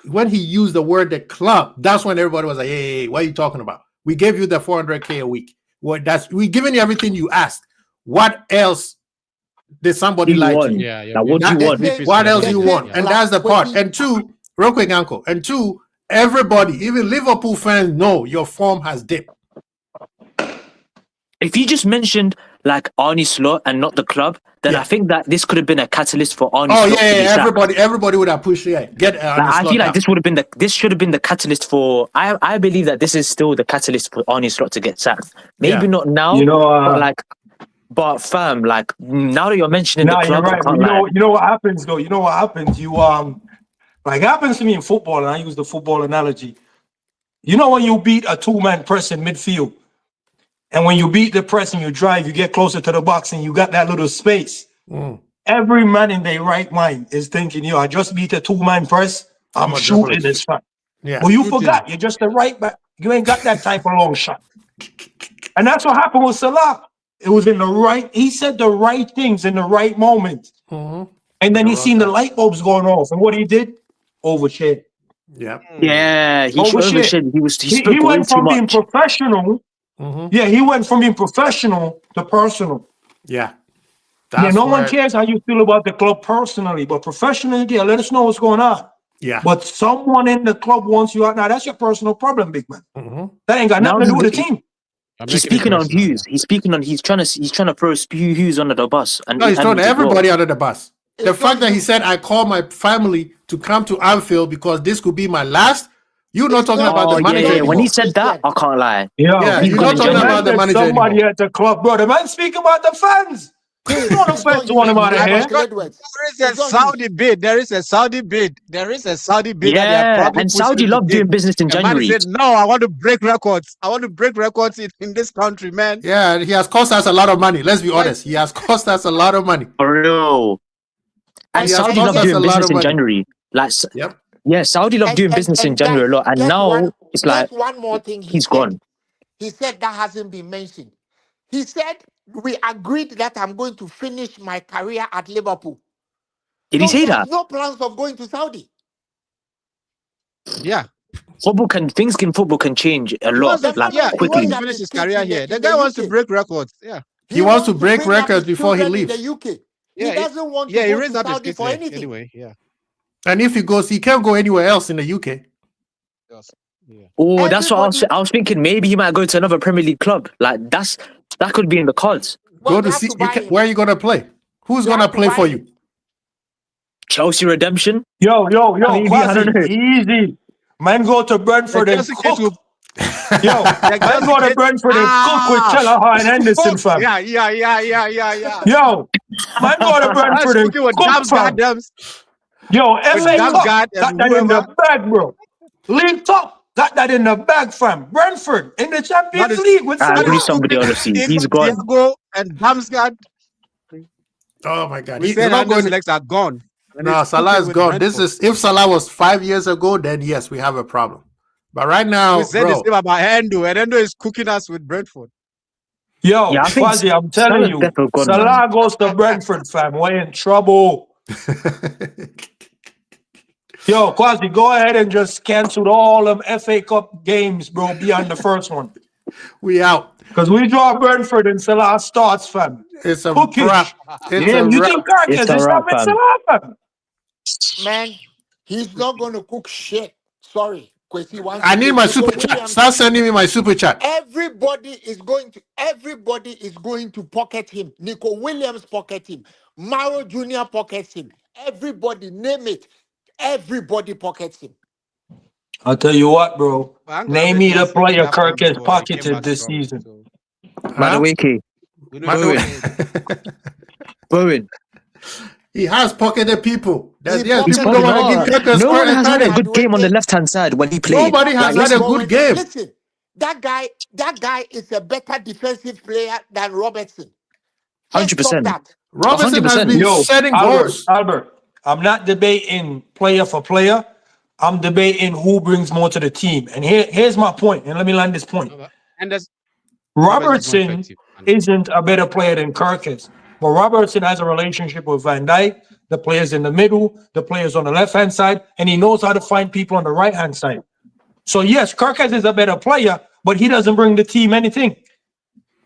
when he used the word the club, that's when everybody was like, hey, what are you talking about? We gave you the 400K a week. We giving you everything you asked. What else did somebody like to you? Now, what do you want? What else do you want? And that's the part. And two, real quick, Uncle. And two, everybody, even Liverpool fans, know your form has dipped. If you just mentioned like Arne Slot and not the club, then I think that this could have been a catalyst for Arne Slot. Oh yeah, everybody would have pushed it. Get I feel like this should have been the catalyst for. I believe that this is still the catalyst for Arne Slot to get sacked. Maybe not now, but fam, like now that you're mentioning the club, you're right. You know what happens though. You know what happens. Like it happens to me in football, and I use the football analogy. You know when you beat a two-man press in midfield, and when you beat the press and you drive, you get closer to the box and you got that little space. Every man in their right mind is thinking, yo, I just beat a two-man press. I'm shooting this shot. Yeah. But you forgot, you're just the right back. You ain't got that type of long shot. And that's what happened with Salah. It was in the right, he said the right things in the right moment. And then he seen the light bulbs going off. And what he did? Overshare. Yeah. Yeah, he Overshare. He went from being professional. Yeah, he went from being professional to personal. Yeah. No one cares how you feel about the club personally, but professionally, yeah, let us know what's going on. Yeah. But someone in the club wants you out. Now, that's your personal problem, big man. That ain't got nothing to do with the team. He's speaking on Hughes. He's speaking on. He's trying to throw Hughes under the bus. And no, he's throwing everybody under the bus. The fact that he said, "I call my family to come to Anfield because this could be my last." You're not talking about the manager. Yeah. When he said that, I can't lie. Yeah, you're not talking about the manager somebody anymore. at the club, bro. The man speaking about the fans. No offense to one of them out of here. There is a Saudi bid. There is a Saudi bid. There is a Saudi bid. Yeah, and Saudi love doing business in January. Man said, "No, I want to break records. I want to break records in this country, man." Yeah, he has cost us a lot of money. Let's be honest. He has cost us a lot of money. For real. And Saudi love doing business in January. Like, yeah, Saudi love doing business in January a lot. And now it's like one more thing he's gone. He said that hasn't been mentioned. He said, we agreed that I'm going to finish my career at Liverpool. Did he say that? No plans of going to Saudi. Yeah. Football can change a lot. Quickly. He wants to finish his career here. The guy wants to break records. Yeah. He wants to break records before he leaves. The UK. He doesn't want to go to Saudi for anything. Anyway, yeah. And if he goes, he can't go anywhere else in the UK. Yes. Yeah. Oh, that's what I was thinking. Maybe he might go to another Premier League club. Like that could be in the cards. Go to see. Where are you gonna play? Who's gonna play for you? Chelsea redemption. Yo, easy. Man, go to Brentford and cook. Yo, man, go to Brentford and cook with Kelleher and Henderson, fam. Yeah. Yo, man, go to Brentford and cook, fam. Yo, FA Cup, got that in the bag, bro. League Cup, got that in the bag, fam. Brentford in the Champions League with I agree somebody on the scene. He's gone. Diego and Damsgaard. Oh my God, We said Anderson's legs are gone. No, Salah is gone. This is if Salah was 5 years ago, then yes, we have a problem. But right now, we said the same about Endo, and Endo is cooking us with Brentford. Yo, Quasi, I'm telling you, Salah goes to Brentford, fam. We're in trouble. Yo, Quasi, go ahead and just cancel all them FA Cup games, bro, beyond the first one. We out. Because we draw Brentford and Salah starts, fam. It's a wrap. You think Carcass is not with Salah, fam? Man, he's not going to cook shit. Sorry. I need my super chat. Start sending me my super chat. Everybody is going to pocket him. Nico Williams pocket him. Mauro Jr. pockets him. Everybody, name it. Everybody pockets him. I'll tell you what, bro. Name me the player Kirk has pocketed this season. Madueke. Bowen. He has pocketed people. No one has had a good game on the left-hand side when he played. Nobody has had a good game. Listen, that guy is a better defensive player than Robertson. 100%. Robertson has been setting goals. Albert, I'm not debating player for player. I'm debating who brings more to the team. And here's my point. And let me land this point. Robertson isn't a better player than Kirk is. But Robertson has a relationship with Van Dijk, the players in the middle, the players on the left-hand side, and he knows how to find people on the right-hand side. So, yes, Kirkes is a better player, but he doesn't bring the team anything.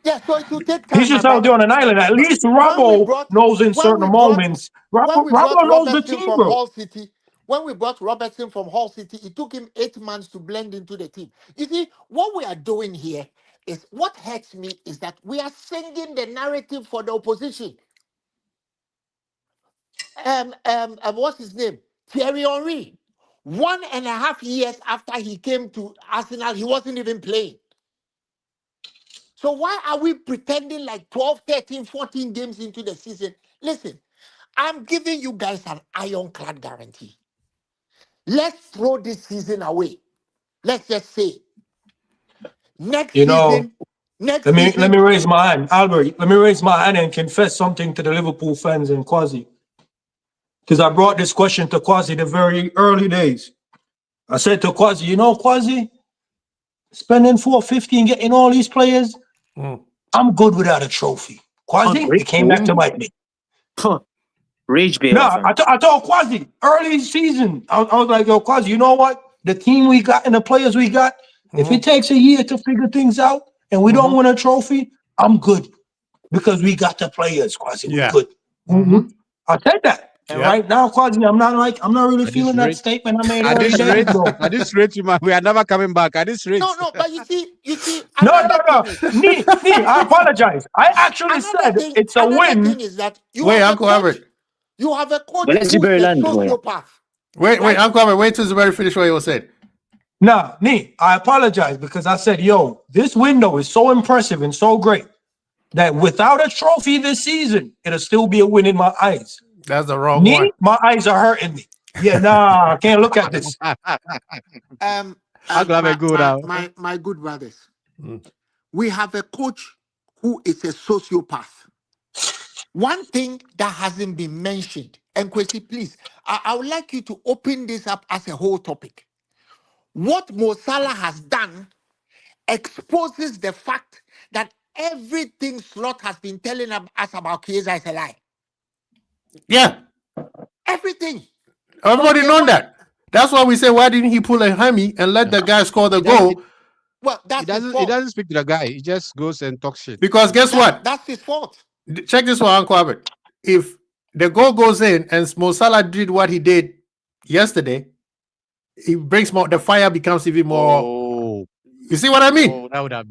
Yeah, so it will take time. He's just out there on an island. At least Robbo knows in certain moments. Robbo knows the team, bro. When we brought Robertson from Hull City, it took him 8 months to blend into the team. You see, what we are doing here is, what hurts me is that we are singing the narrative for the opposition. What's his name? Thierry Henry. 1.5 years after he came to Arsenal, he wasn't even playing. So why are we pretending like 12, 13, 14 games into the season? Listen, I'm giving you guys an ironclad guarantee. let's throw this season away. Let's just say next You know, season. Next let season. me raise my hand, Albert. Let me raise my hand and confess something to the Liverpool fans and Quasi, because I brought this question to Quasi the very early days. I said to Quasi, you know, Quasi, spending $450 and getting all these players, I'm good without a trophy. Quasi, it came back to bite me. Rage bait. No, I told Quasi early season. I was like, yo, Quasi, you know what? The team we got and the players we got, if it takes a year to figure things out and we don't win a trophy, I'm good because we got the players, Quasi. We're good. I said that. And right now, Quasi, I'm not really feeling that statement I made early days ago. At this rate, we are never coming back. At this rate. No, but you see, No. Nee, I apologize. I actually said it's a win. Thing is that wait, Uncle Albert. You have a coach But let's who's a land, sociopath. Wait, Uncle Albert, wait till Zuberi finish what he was saying. Nah, Nee, I apologize because I said, yo, this window is so impressive and so great that without a trophy this season, it'll still be a win in my eyes. That's the wrong one. My eyes are hurting me. Yeah, nah, I can't look at this. My good brothers, we have a coach who is a sociopath. One thing that hasn't been mentioned, and Kwesi, please, I would like you to open this up as a whole topic. What Mo Salah has done exposes the fact that everything Slot has been telling us about Chiesa is a lie. Yeah. Everything. Everybody known that. That's why we say, why didn't he pull a hammy and let the guy score the goal? Well, he doesn't speak to the guy. He just goes and talks shit. Because guess what? That's his fault. Check this one, Uncle Albert. If the goal goes in and Mo Salah did what he did yesterday, it brings more. The fire becomes even more. Oh. You see what I mean? Oh, that would have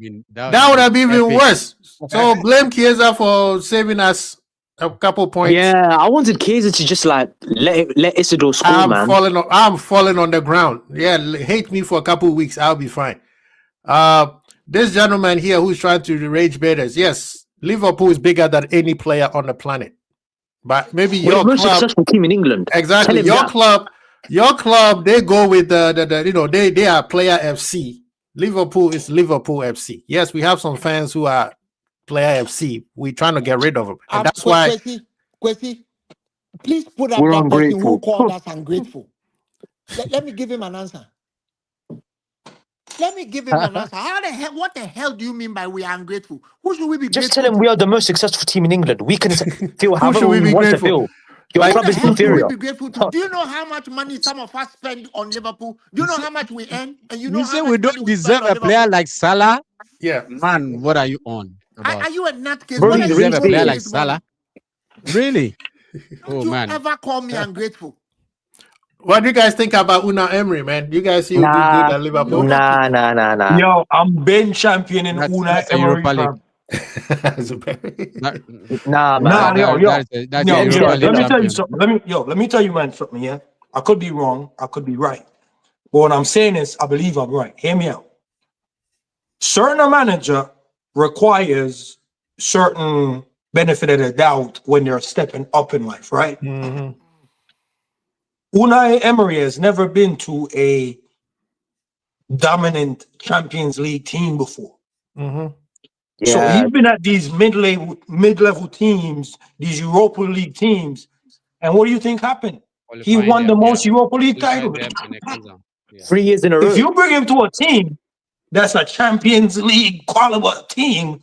been even worse. So blame Chiesa for saving us a couple points. Yeah, I wanted Chiesa to just like let Isidore score, man. I'm falling on the ground. Yeah, hate me for a couple of weeks. I'll be fine. This gentleman here who's trying to rage betters. Yes, Liverpool is bigger than any player on the planet. But maybe your most club, successful team in England. Exactly. Your club, they go with the they are player FC. Liverpool is Liverpool FC. Yes, we have some fans who are player FC. We're trying to get rid of them. And that's why Kwesi, please put up that person who called us ungrateful. Let me give him an answer. What the hell do you mean by we are ungrateful? Who should we be grateful? Just tell him we are the most successful team in England. We can feel however we we want grateful? to feel. Your club is inferior. Be grateful to? Do you know how much money some of us spend on Liverpool? Do you know how much we earn? And you know say we don't deserve a player like Salah? Yeah. Man, what are you on? Are you a nutcase? Bro, you deserve a player like Salah? Really? Don't you ever call me ungrateful? What do you guys think about Unai Emery, man? You guys see who did good at Liverpool? Nah. Yo, I'm been champion in Unai Emery. Let me tell you something. Let me tell you, man, something. Yeah, I could be wrong. I could be right. But what I'm saying is, I believe I'm right. Hear me out. Certain manager requires certain benefit of the doubt when they're stepping up in life, right? Unai Emery has never been to a dominant Champions League team before. So he's been at these mid-level teams, these Europa League teams. And what do you think happened? He won the most Europa League titles. 3 years in a row. If you bring him to a team that's a Champions League caliber team,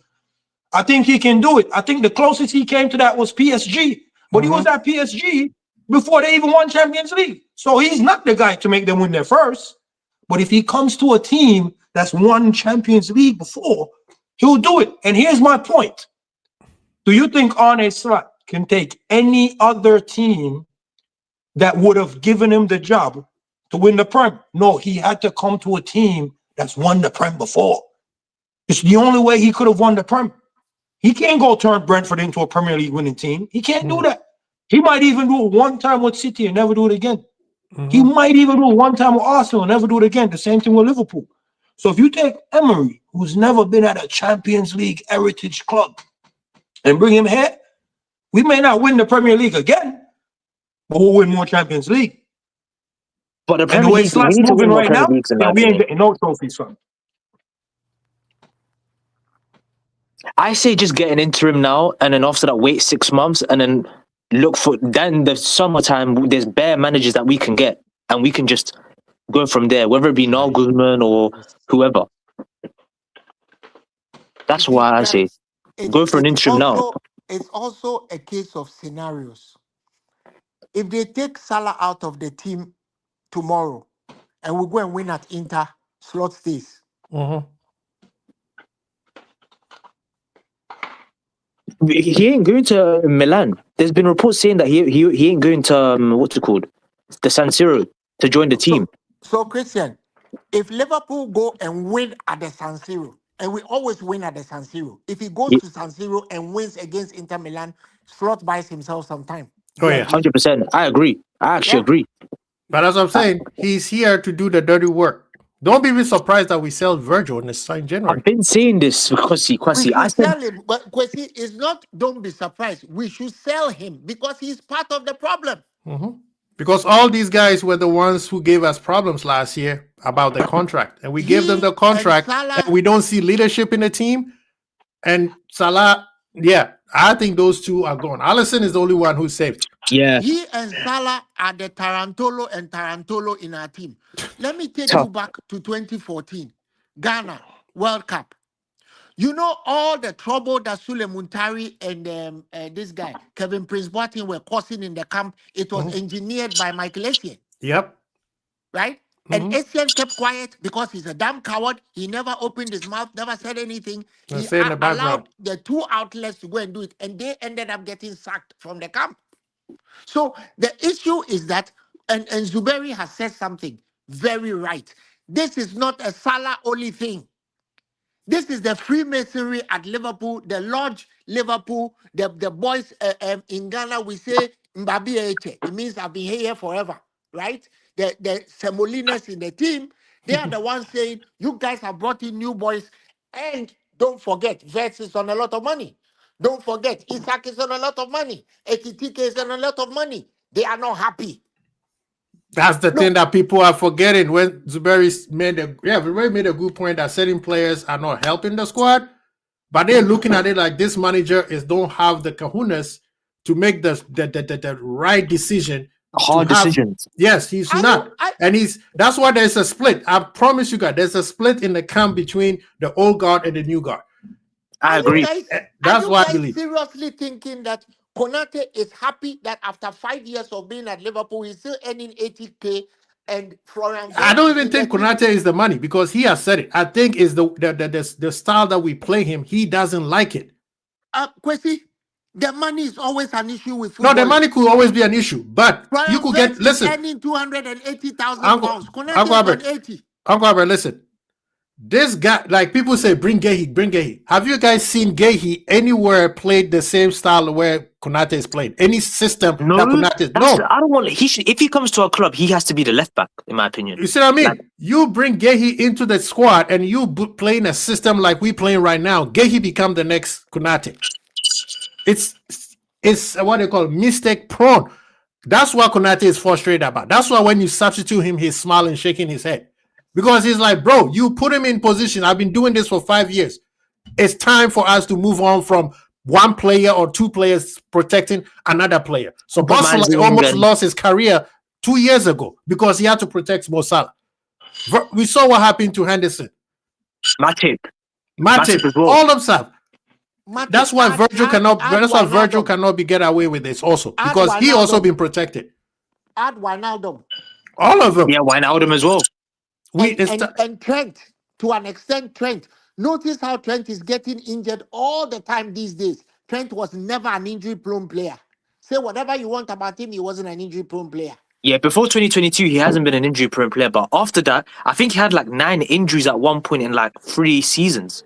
I think he can do it. I think the closest he came to that was PSG. But he was at PSG before they even won Champions League. So he's not the guy to make them win their first. But if he comes to a team that's won Champions League before, he'll do it. And here's my point. Do you think Arne Slot can take any other team that would have given him the job to win the Prem? No, he had to come to a team that's won the Prem before. It's the only way he could have won the Prem. He can't go turn Brentford into a Premier League winning team. He can't do that. He might even do it one time with City and never do it again. He might even do it one time with Arsenal and never do it again. The same thing with Liverpool. So if you take Emery, who's never been at a Champions League heritage club, and bring him here, we may not win the Premier League again, but we'll win more Champions League. But the And the Premier way League, we Slot's need to win moving more right Premier now, Leagues in yeah, my we ain't opinion. getting no trophies, son. I say just get an interim now, and then after that, wait 6 months, and then look for. Then the summertime, there's bare managers that we can get, and we can just go from there, whether it be Noel Guzman or whoever. That's why I say go for an interim now. It's also a case of scenarios. If they take Salah out of the team tomorrow and we go and win at Inter, Slot stays. He ain't going to Milan. There's been reports saying that he ain't going to what's it called, the San Siro, to join the team. So Christian, if Liverpool go and win at the San Siro, and we always win at the San Siro, if he goes to San Siro and wins against Inter Milan, Slot buys himself some time. Oh yeah, 100%. I agree. I actually agree. But as I'm saying, he's here to do the dirty work. Don't be surprised that we sell Virgil in January. I've been saying this, Kwasi. I sell him, but Kwesi is not. Don't be surprised. We should sell him because he's part of the problem. Because all these guys were the ones who gave us problems last year about the contract, and we gave them the contract, and we don't see leadership in the team. And Salah, yeah, I think those two are gone. Alisson is the only one who's saved. Yeah, he and Salah are the Tarantolo in our team. Let me take you back to 2014, Ghana World Cup. You know all the trouble that Sule Muntari and this guy Kevin Prince Boateng were causing in the camp. It was engineered by Michael Essien. Yep. Right? And Essien kept quiet because he's a damn coward. He never opened his mouth, never said anything. He allowed the two outlets to go and do it, and they ended up getting sacked from the camp. So the issue is that, and Zuberi has said something very right. This is not a Salah only thing. This is the Freemasonry at Liverpool, the Lodge Liverpool, the boys in Ghana, we say Mbabi Eche. It means I've been here forever, right? The Semolinas in the team, they are the ones saying, you guys have brought in new boys, and don't forget, Vets is on a lot of money. Don't forget, Isaac is on a lot of money. Ekitike is on a lot of money. They are not happy. That's the thing that people are forgetting. When Zuberi made a good point that certain players are not helping the squad, but they're looking at it like this manager don't have the kahunas to make the right decision. Hard decisions. Yes, he's not. That's why there's a split. I promise you guys, there's a split in the camp between the old guard and the new guard. I agree. That's why I believe. Seriously thinking that Konate is happy that after 5 years of being at Liverpool, he's still earning 80K, and Florian. I don't even think Konate is the money, because he has said it. I think it's the style that we play him. He doesn't like it. Kwesi, the money is always an issue with football. No, the money could always be an issue, but Florian you could get earning 280,000 pounds. Konate is on 80. Uncle Albert, listen. This guy, like people say, bring Gehi. Have you guys seen Gehi anywhere played the same style where Konate is played? Any system that Konate is? No. I don't want. If he comes to our club, he has to be the left back, in my opinion. You see what I mean? You bring Gehi into the squad and you playing a system like we playing right now. Gehi become the next Konate. It's what they call mistake prone. That's what Konate is frustrated about. That's why when you substitute him, he's smiling, shaking his head. Because he's like, bro, you put him in position. I've been doing this for 5 years. It's time for us to move on from one player or two players protecting another player. So Barcelona almost lost his career 2 years ago because he had to protect Mo Salah. We saw what happened to Henderson. Matip as well. All of them. That's why Virgil cannot be get away with this also, because he also been protected. Add Wijnaldum. All of them. Yeah, Wijnaldum as well. And Trent, to an extent, Trent. Notice how Trent is getting injured all the time these days. Trent was never an injury-prone player. Say whatever you want about him, he wasn't an injury-prone player. Yeah, before 2022, he hasn't been an injury-prone player. But after that, I think he had like 9 injuries at one point in like 3 seasons.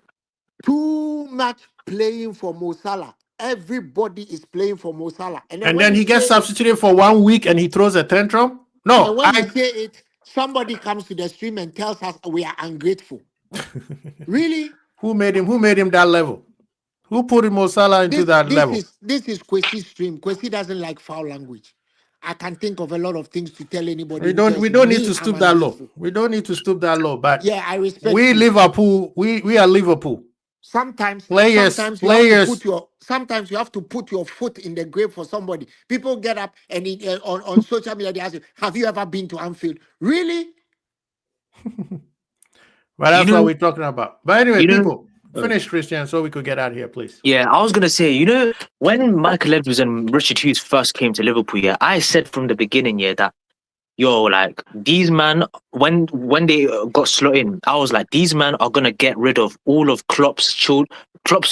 Too much playing for Mo Salah. Everybody is playing for Mo Salah. And then he gets substituted for 1 week and he throws a tantrum? No. And when I say it, somebody comes to the stream and tells us we are ungrateful. Really? Who made him that level? Who put Mo Salah into that level? This is Kwesi's stream. Kwesi doesn't like foul language. I can think of a lot of things to tell anybody. We don't need to stoop that low. We don't need to stoop that low. But yeah, I respect we you. Liverpool. We are Liverpool. Sometimes Players. Sometimes you have to put your foot in the grave for somebody. People get up and on social media they ask you, "Have you ever been to Anfield?" Really? Well, that's what we're talking about. But anyway, people, finish, Christian, so we could get out of here, please. Yeah, I was gonna say, when Michael Edwards and Richard Hughes first came to Liverpool, I said from the beginning, that like these men, when they got slot in, I was like, these men are gonna get rid of all of Klopp's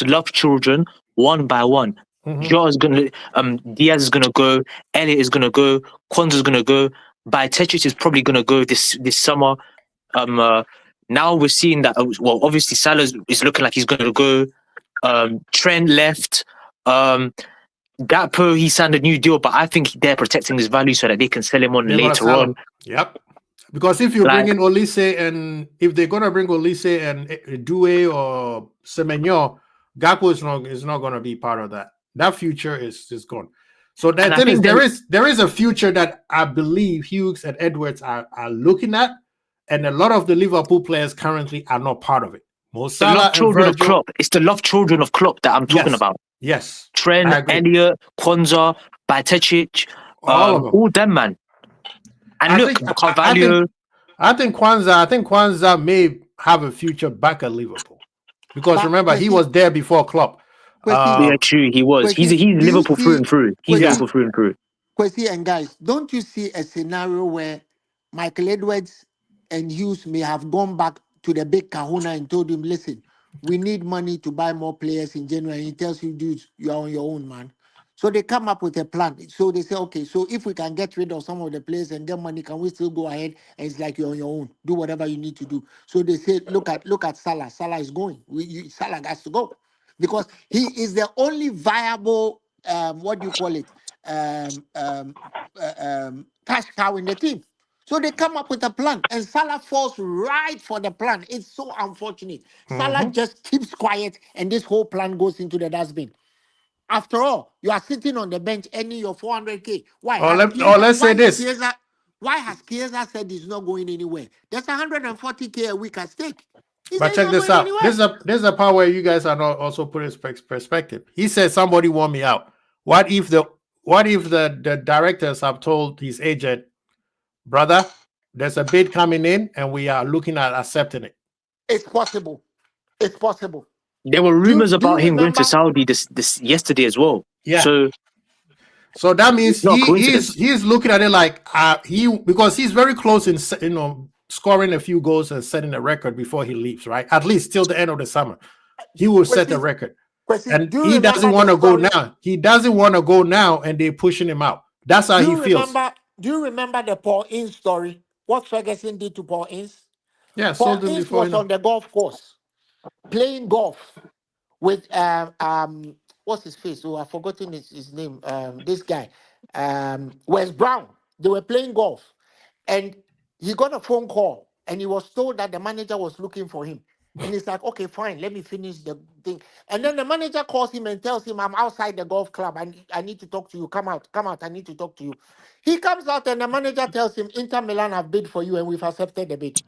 love children one by one. Jota's gonna, Diaz is gonna go, Elliot is gonna go, Kwanzaa's gonna go, Bajcetic is probably gonna go this summer. Now we're seeing that. Well, obviously Salah is looking like he's gonna go. Trent left. Gakpo, he signed a new deal, but I think they're protecting his value so that they can sell him on later on. Yep. Because if you bring in Olise, and if they're gonna bring Olise and Due or Semenyo, Gakpo is not gonna be part of that. That future is gone. So that thing is, there is a future that I believe Hughes and Edwards are looking at, and a lot of the Liverpool players currently are not part of it. The love children of Klopp. It's the love children of Klopp that I'm talking about. Yes. Trent, Elliot, Kwanzaa, Bajcetic, all them, man. And I think Kwanzaa may have a future back at Liverpool, because remember he was there before Klopp. Yeah, true. He was. He's Liverpool through and through. He's Liverpool through and through. Kwesi and guys, don't you see a scenario where Michael Edwards and Hughes may have gone back to the big kahuna and told him, listen, we need money to buy more players in January. He tells you, dudes, you are on your own, man. So they come up with a plan. So they say, okay, so if we can get rid of some of the players and get money, can we still go ahead? And it's like you're on your own. Do whatever you need to do. So they say, look at Salah. Salah is going. Salah has to go, because he is the only viable, what do you call it, cash cow in the team. So they come up with a plan, and Salah falls right for the plan. It's so unfortunate. Salah just keeps quiet, and this whole plan goes into the dustbin. After all, you are sitting on the bench earning your 400K. Why? Let's say this. Why has Chiesa said he's not going anywhere? There's 140K a week at stake. But check this out. This is a part where you guys are not also putting perspective. He said somebody want me out. What if the directors have told his agent, brother, there's a bid coming in and we are looking at accepting it? It's possible. It's possible. There were rumors about him going to Saudi this yesterday as well. Yeah. So that means he's looking at it like because he's very close in scoring a few goals and setting a record before he leaves, right? At least till the end of the summer, he will set the record. And he doesn't want to go now. He doesn't want to go now, and they're pushing him out. That's how he feels. Do you remember the Paul Ince story? What Ferguson did to Paul Ince? Yeah, Paul Ince was on the golf course playing golf with what's his face? Oh, I've forgotten his name. This guy, Wes Brown. They were playing golf, and he got a phone call, and he was told that the manager was looking for him. And he's like, okay, fine, let me finish the thing. And then the manager calls him and tells him, I'm outside the golf club. I need to talk to you. Come out. I need to talk to you. He comes out and the manager tells him, Inter Milan have bid for you and we've accepted the bid.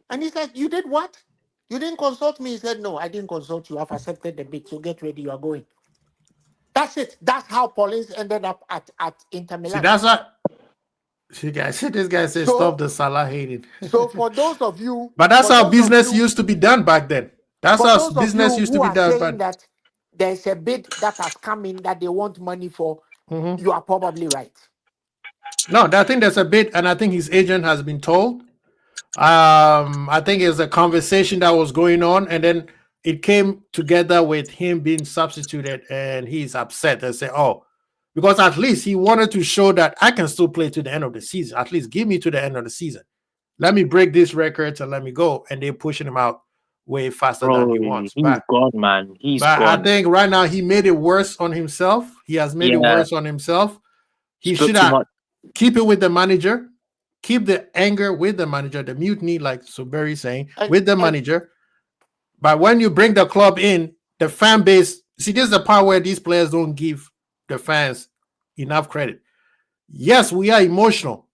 And he said, you did what? You didn't consult me? He said, no, I didn't consult you. I've accepted the bid. So get ready. You are going. That's it. That's how Paulins ended up at Inter Milan. See, that's what... This guy said stop the Salah hating. So for those of you, but that's how business used to be done back then. That's how business used to be done. But that there's a bid that has come in that they want money for. You are probably right. No, I think there's a bid, and I think his agent has been told. I think it's a conversation that was going on, and then it came together with him being substituted, and he's upset and say, "Oh." Because at least he wanted to show that I can still play to the end of the season. At least give me to the end of the season. Let me break this record and let me go. And they're pushing him out way faster than he wants. He's gone, man. He's gone. I think right now he made it worse on himself. He has made it worse on himself. He should have keep it with the manager. Keep the anger with the manager, the mutiny, like Suberi saying, with the manager. But when you bring the club in, the fan base, see, this is the part where these players don't give the fans enough credit. Yes, we are emotional,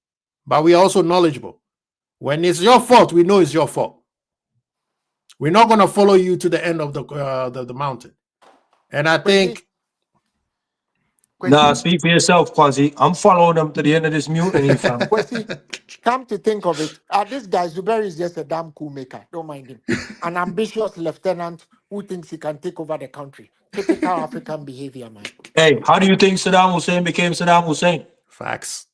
but we are also knowledgeable. When it's your fault, we know it's your fault. We're not going to follow you to the end of the mountain. And I think... Nah, speak for yourself, Quasi. I'm following them to the end of this mutiny, fam. Come to think of it, this guy Zuberi is just a damn cool maker. Don't mind him. An ambitious lieutenant who thinks he can take over the country. Typical African behavior, man. Hey, how do you think Saddam Hussein became Saddam Hussein? Facts.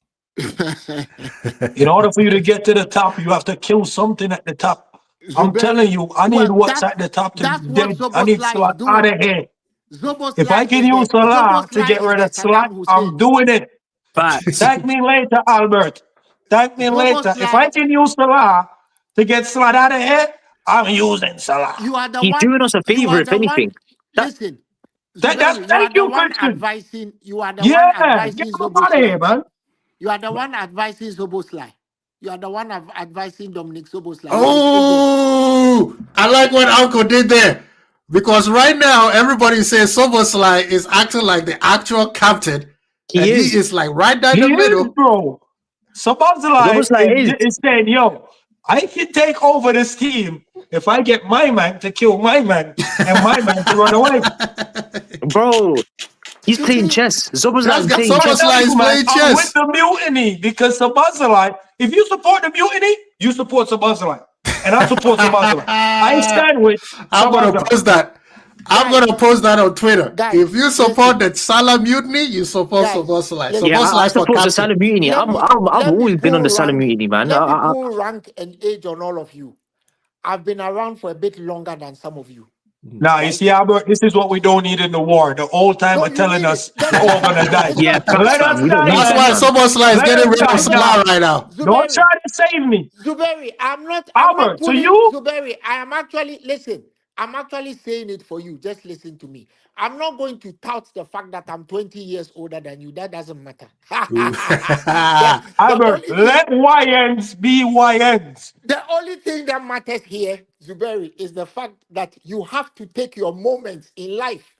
In order for you to get to the top, you have to kill something at the top. I'm telling you, I need what's at the top to be dead. I need Salah out of here. If I can use Salah to get rid of Salah, I'm doing it. Thank me later, Albert. Thank me later. If I can use Salah to get Salah out of here, I'm using Salah. You are the He's one doing us a favor, if anything. Listen, thank you, Christian. You are the one advising get him out of here, man. You are the one advising Zoboslai. You are the one advising Dominic Zoboslai. Oh, I like what Uncle did there. Because right now, everybody says Soboslai is acting like the actual captain. He is like right down the middle. Bro. Soboslai is saying, yo, I can take over this team if I get my man to kill my man and my man to run away. Bro, he's playing chess. Soboslai is playing chess. I'm with the mutiny because Soboslai, if you support the mutiny, you support Soboslai. And I support Soboslai. I stand with I'm going to post that. I'm going to post that on Twitter. Guys, if you support the Salah mutiny, you support Soboslai. Yeah, I support the Salah mutiny. I've always been on the Salah mutiny, man. Let me go rank and age on all of you. I've been around for a bit longer than some of you. Now, you see, Albert, this is what we don't need in the war. The old time are telling us we're all going to die. Yeah, that's why Soboslai is getting rid of Salah right now. Don't try to save me. Zuberi, I'm not pulling, Zuberi, I'm actually saying it for you. Just listen to me. I'm not going to tout the fact that I'm 20 years older than you. That doesn't matter. Albert, let YNs be YNs. The only thing that matters here, Zuberi, is the fact that you have to take your moments in life.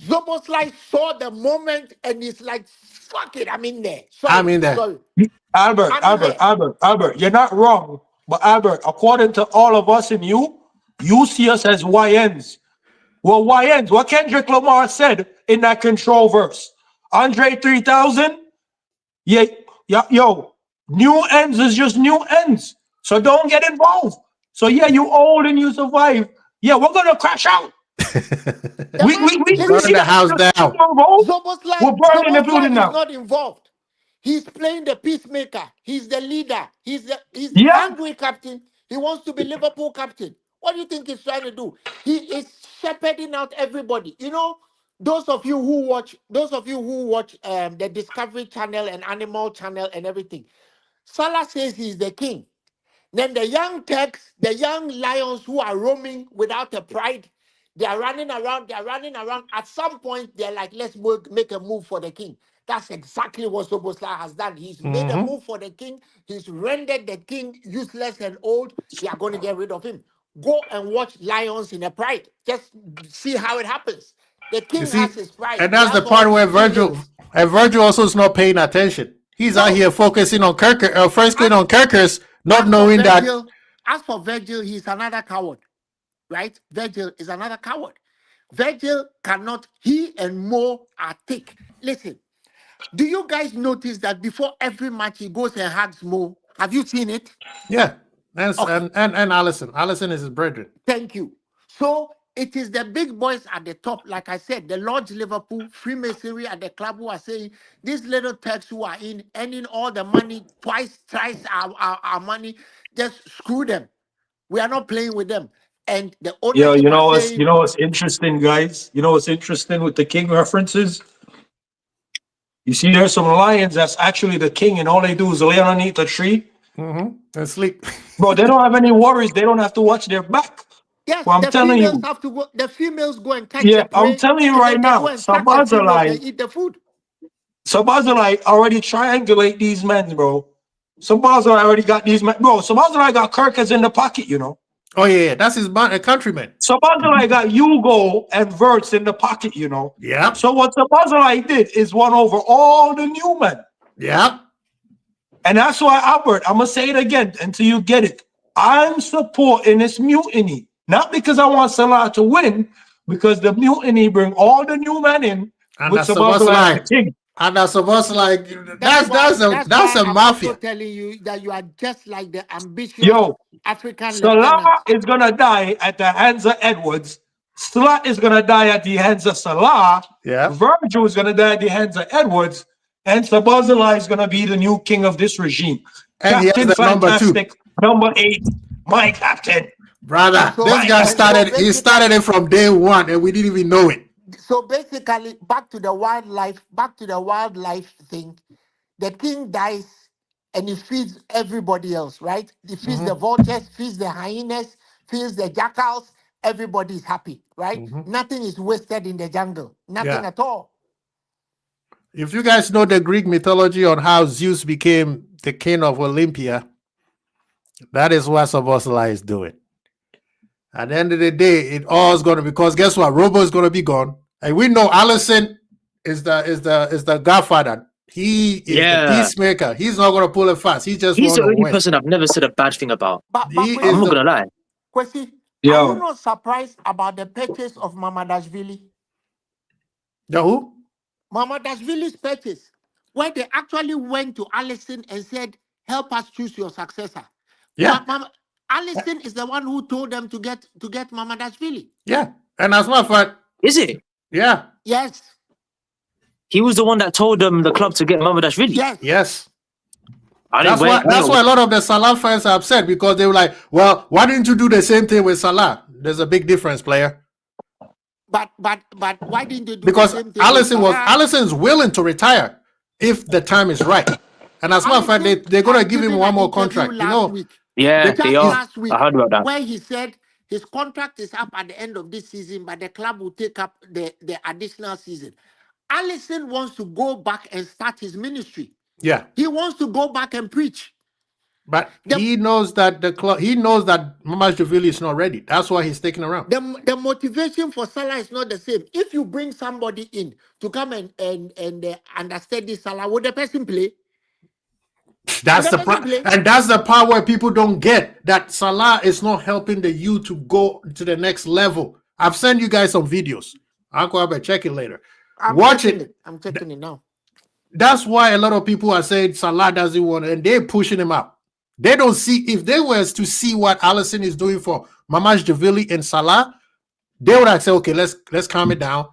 Zoboslai saw the moment and he's like, fuck it, I'm in there. I'm in there. Sorry. Albert, you're not wrong. But Albert, according to all of us and you see us as YNs. Well, YNs, what Kendrick Lamar said in that Control verse. Andre 3000, yo, new ends is just new ends. So don't get involved. So yeah, you old and you survive. Yeah, we're gonna crash out. we burn the house down. We're burning the building now. He's not involved. He's playing the peacemaker. He's the leader. He's the angry captain. He wants to be Liverpool captain. What do you think he's trying to do? He is shepherding out everybody. You know, those of you who watch the Discovery Channel and Animal Channel and everything. Salah says he's the king. Then the young Turks, the young lions who are roaming without a pride, they are running around. At some point, they're like, let's make a move for the king. That's exactly what Soboslai has done. He's made a move for the king. He's rendered the king useless and old. They are going to get rid of him. Go and watch Lions in a pride. Just see how it happens. The king has his pride. And that's the part where Virgil also is not paying attention. He's out here focusing on Kirkers, not knowing that. As for Virgil, he's another coward. Right? Virgil is another coward. Virgil cannot, he and Mo are thick. Listen, do you guys notice that before every match he goes and hugs Mo? Have you seen it? Yeah. And Allison. Allison is his brethren. Thank you. So it is the big boys at the top, like I said, the Lord's Liverpool, Freemasonry at the club who are saying these little Turks who are earning all the money, thrice our money, just screw them. We are not playing with them. And the you know what's interesting, guys? You know what's interesting with the king references? You see, there's some lions that's actually the king, and all they do is lay underneath a tree and sleep. Bro, they don't have any worries. They don't have to watch their back. Yes, well, I'm telling you, have to go. The females go and catch. Yeah, I'm telling you right now, Sabazalai eat the food. Sabazalai already triangulate these men, bro. Sabazalai already got these men, bro. Sabazalai got Kirkers in the pocket, you know. Oh yeah, that's his countryman. Sabazalai got Hugo and Verts in the pocket, you know. Yeah. So what Sabazalai did is won over all the new men. Yeah. And that's why, Albert, I'm gonna say it again until you get it. I'm supporting this mutiny, not because I want Salah to win, because the mutiny bring all the new men in And with Sabazalai as the king. And that's supposed like that's why a I'm mafia. also telling you that you are just like the ambitious African Salah lieutenant. is gonna die at the hands of Edwards. Salah is gonna die at the hands of Salah. Yeah. Virgil is gonna die at the hands of Edwards, and Sabazalai is gonna be the new king of this regime. And Captain he has the Fantastic, number 8, my captain. Brother, So- this guy so started. He started it from day one, and we didn't even know it. So basically, back to the wildlife thing. The king dies and he feeds everybody else, right? He feeds the vultures, feeds the hyenas, feeds the jackals. Everybody is happy, right? Nothing is wasted in the jungle. Nothing at all. If you guys know the Greek mythology on how Zeus became the king of Olympia, that is what Sabozala is doing. At the end of the day, it all is going to, because guess what? Robo is going to be gone, and we know Allison is the godfather. He is the peacemaker. He's not going to pull it fast. He's the only win. person I've never said a bad thing about. But I'm not gonna lie. Kwesi, are you not surprised about the purchase of Mamadashvili? The who? Mamadashvili's purchase, where they actually went to Allison and said, "Help us choose your successor." Yeah. Allison is the one who told them to get Mamadashvili. Yeah, and as a matter of fact, is it? Yeah. Yes. He was the one that told them the club to get Mamadashvili. Yes. Yes. That's why a lot of the Salah fans are upset, because they were like, "Well, why didn't you do the same thing with Salah?" There's a big difference, player. But why didn't you do Because the same thing? Allison's willing to retire if the time is right, and as a matter of fact, they're gonna give him one more contract. You know. Yeah, they are. Last week, I heard about that. where he said his contract is up at the end of this season, but the club will take up the additional season. Allison wants to go back and start his ministry. Yeah. He wants to go back and preach. But he knows that the club. He knows that Mamadashvili is not ready. That's why he's taking around. The motivation for Salah is not the same. If you bring somebody in to come and understudy Salah, would the person play? That's the part where people don't get that Salah is not helping the youth to go to the next level. I've sent you guys some videos. I'll go up and check it later. Watch it. I'm checking it now. That's why a lot of people are saying Salah doesn't want it, and they're pushing him out. They don't see, if they were to see what Allison is doing for Mamadashvili and Salah, they would have said, okay, let's calm it down.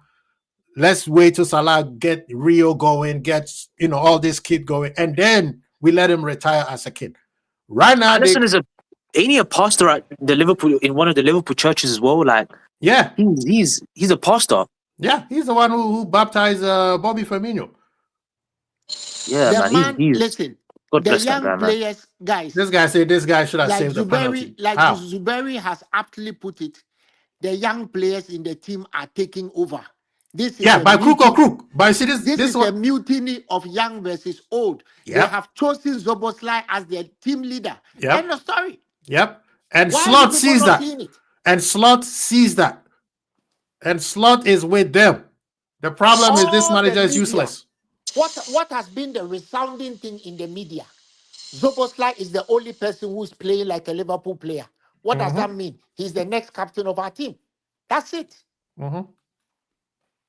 Let's wait till Salah get Rio going, get all this kid going, and then we let him retire as a kid. Right now, Allison ain't he a pastor at the Liverpool, in one of the Liverpool churches as well? Like, yeah, he's a pastor. Yeah, he's the one who baptized Bobby Firmino. Yeah, man. Listen, God the bless young that guy, players, guys. This guy said this guy should have saved the penalty. Like How? Zuberi has aptly put it, the young players in the team are taking over. This is by crook or crook. But see, this is one... a mutiny of young versus old. They have chosen Zoboslai as their team leader. End of story. Yep. And Slot sees that. And Slot sees that. And Slot is with them. The problem is this manager is useless. What has been the resounding thing in the media? Zoboslai is the only person who's playing like a Liverpool player. What does that mean? He's the next captain of our team. That's it.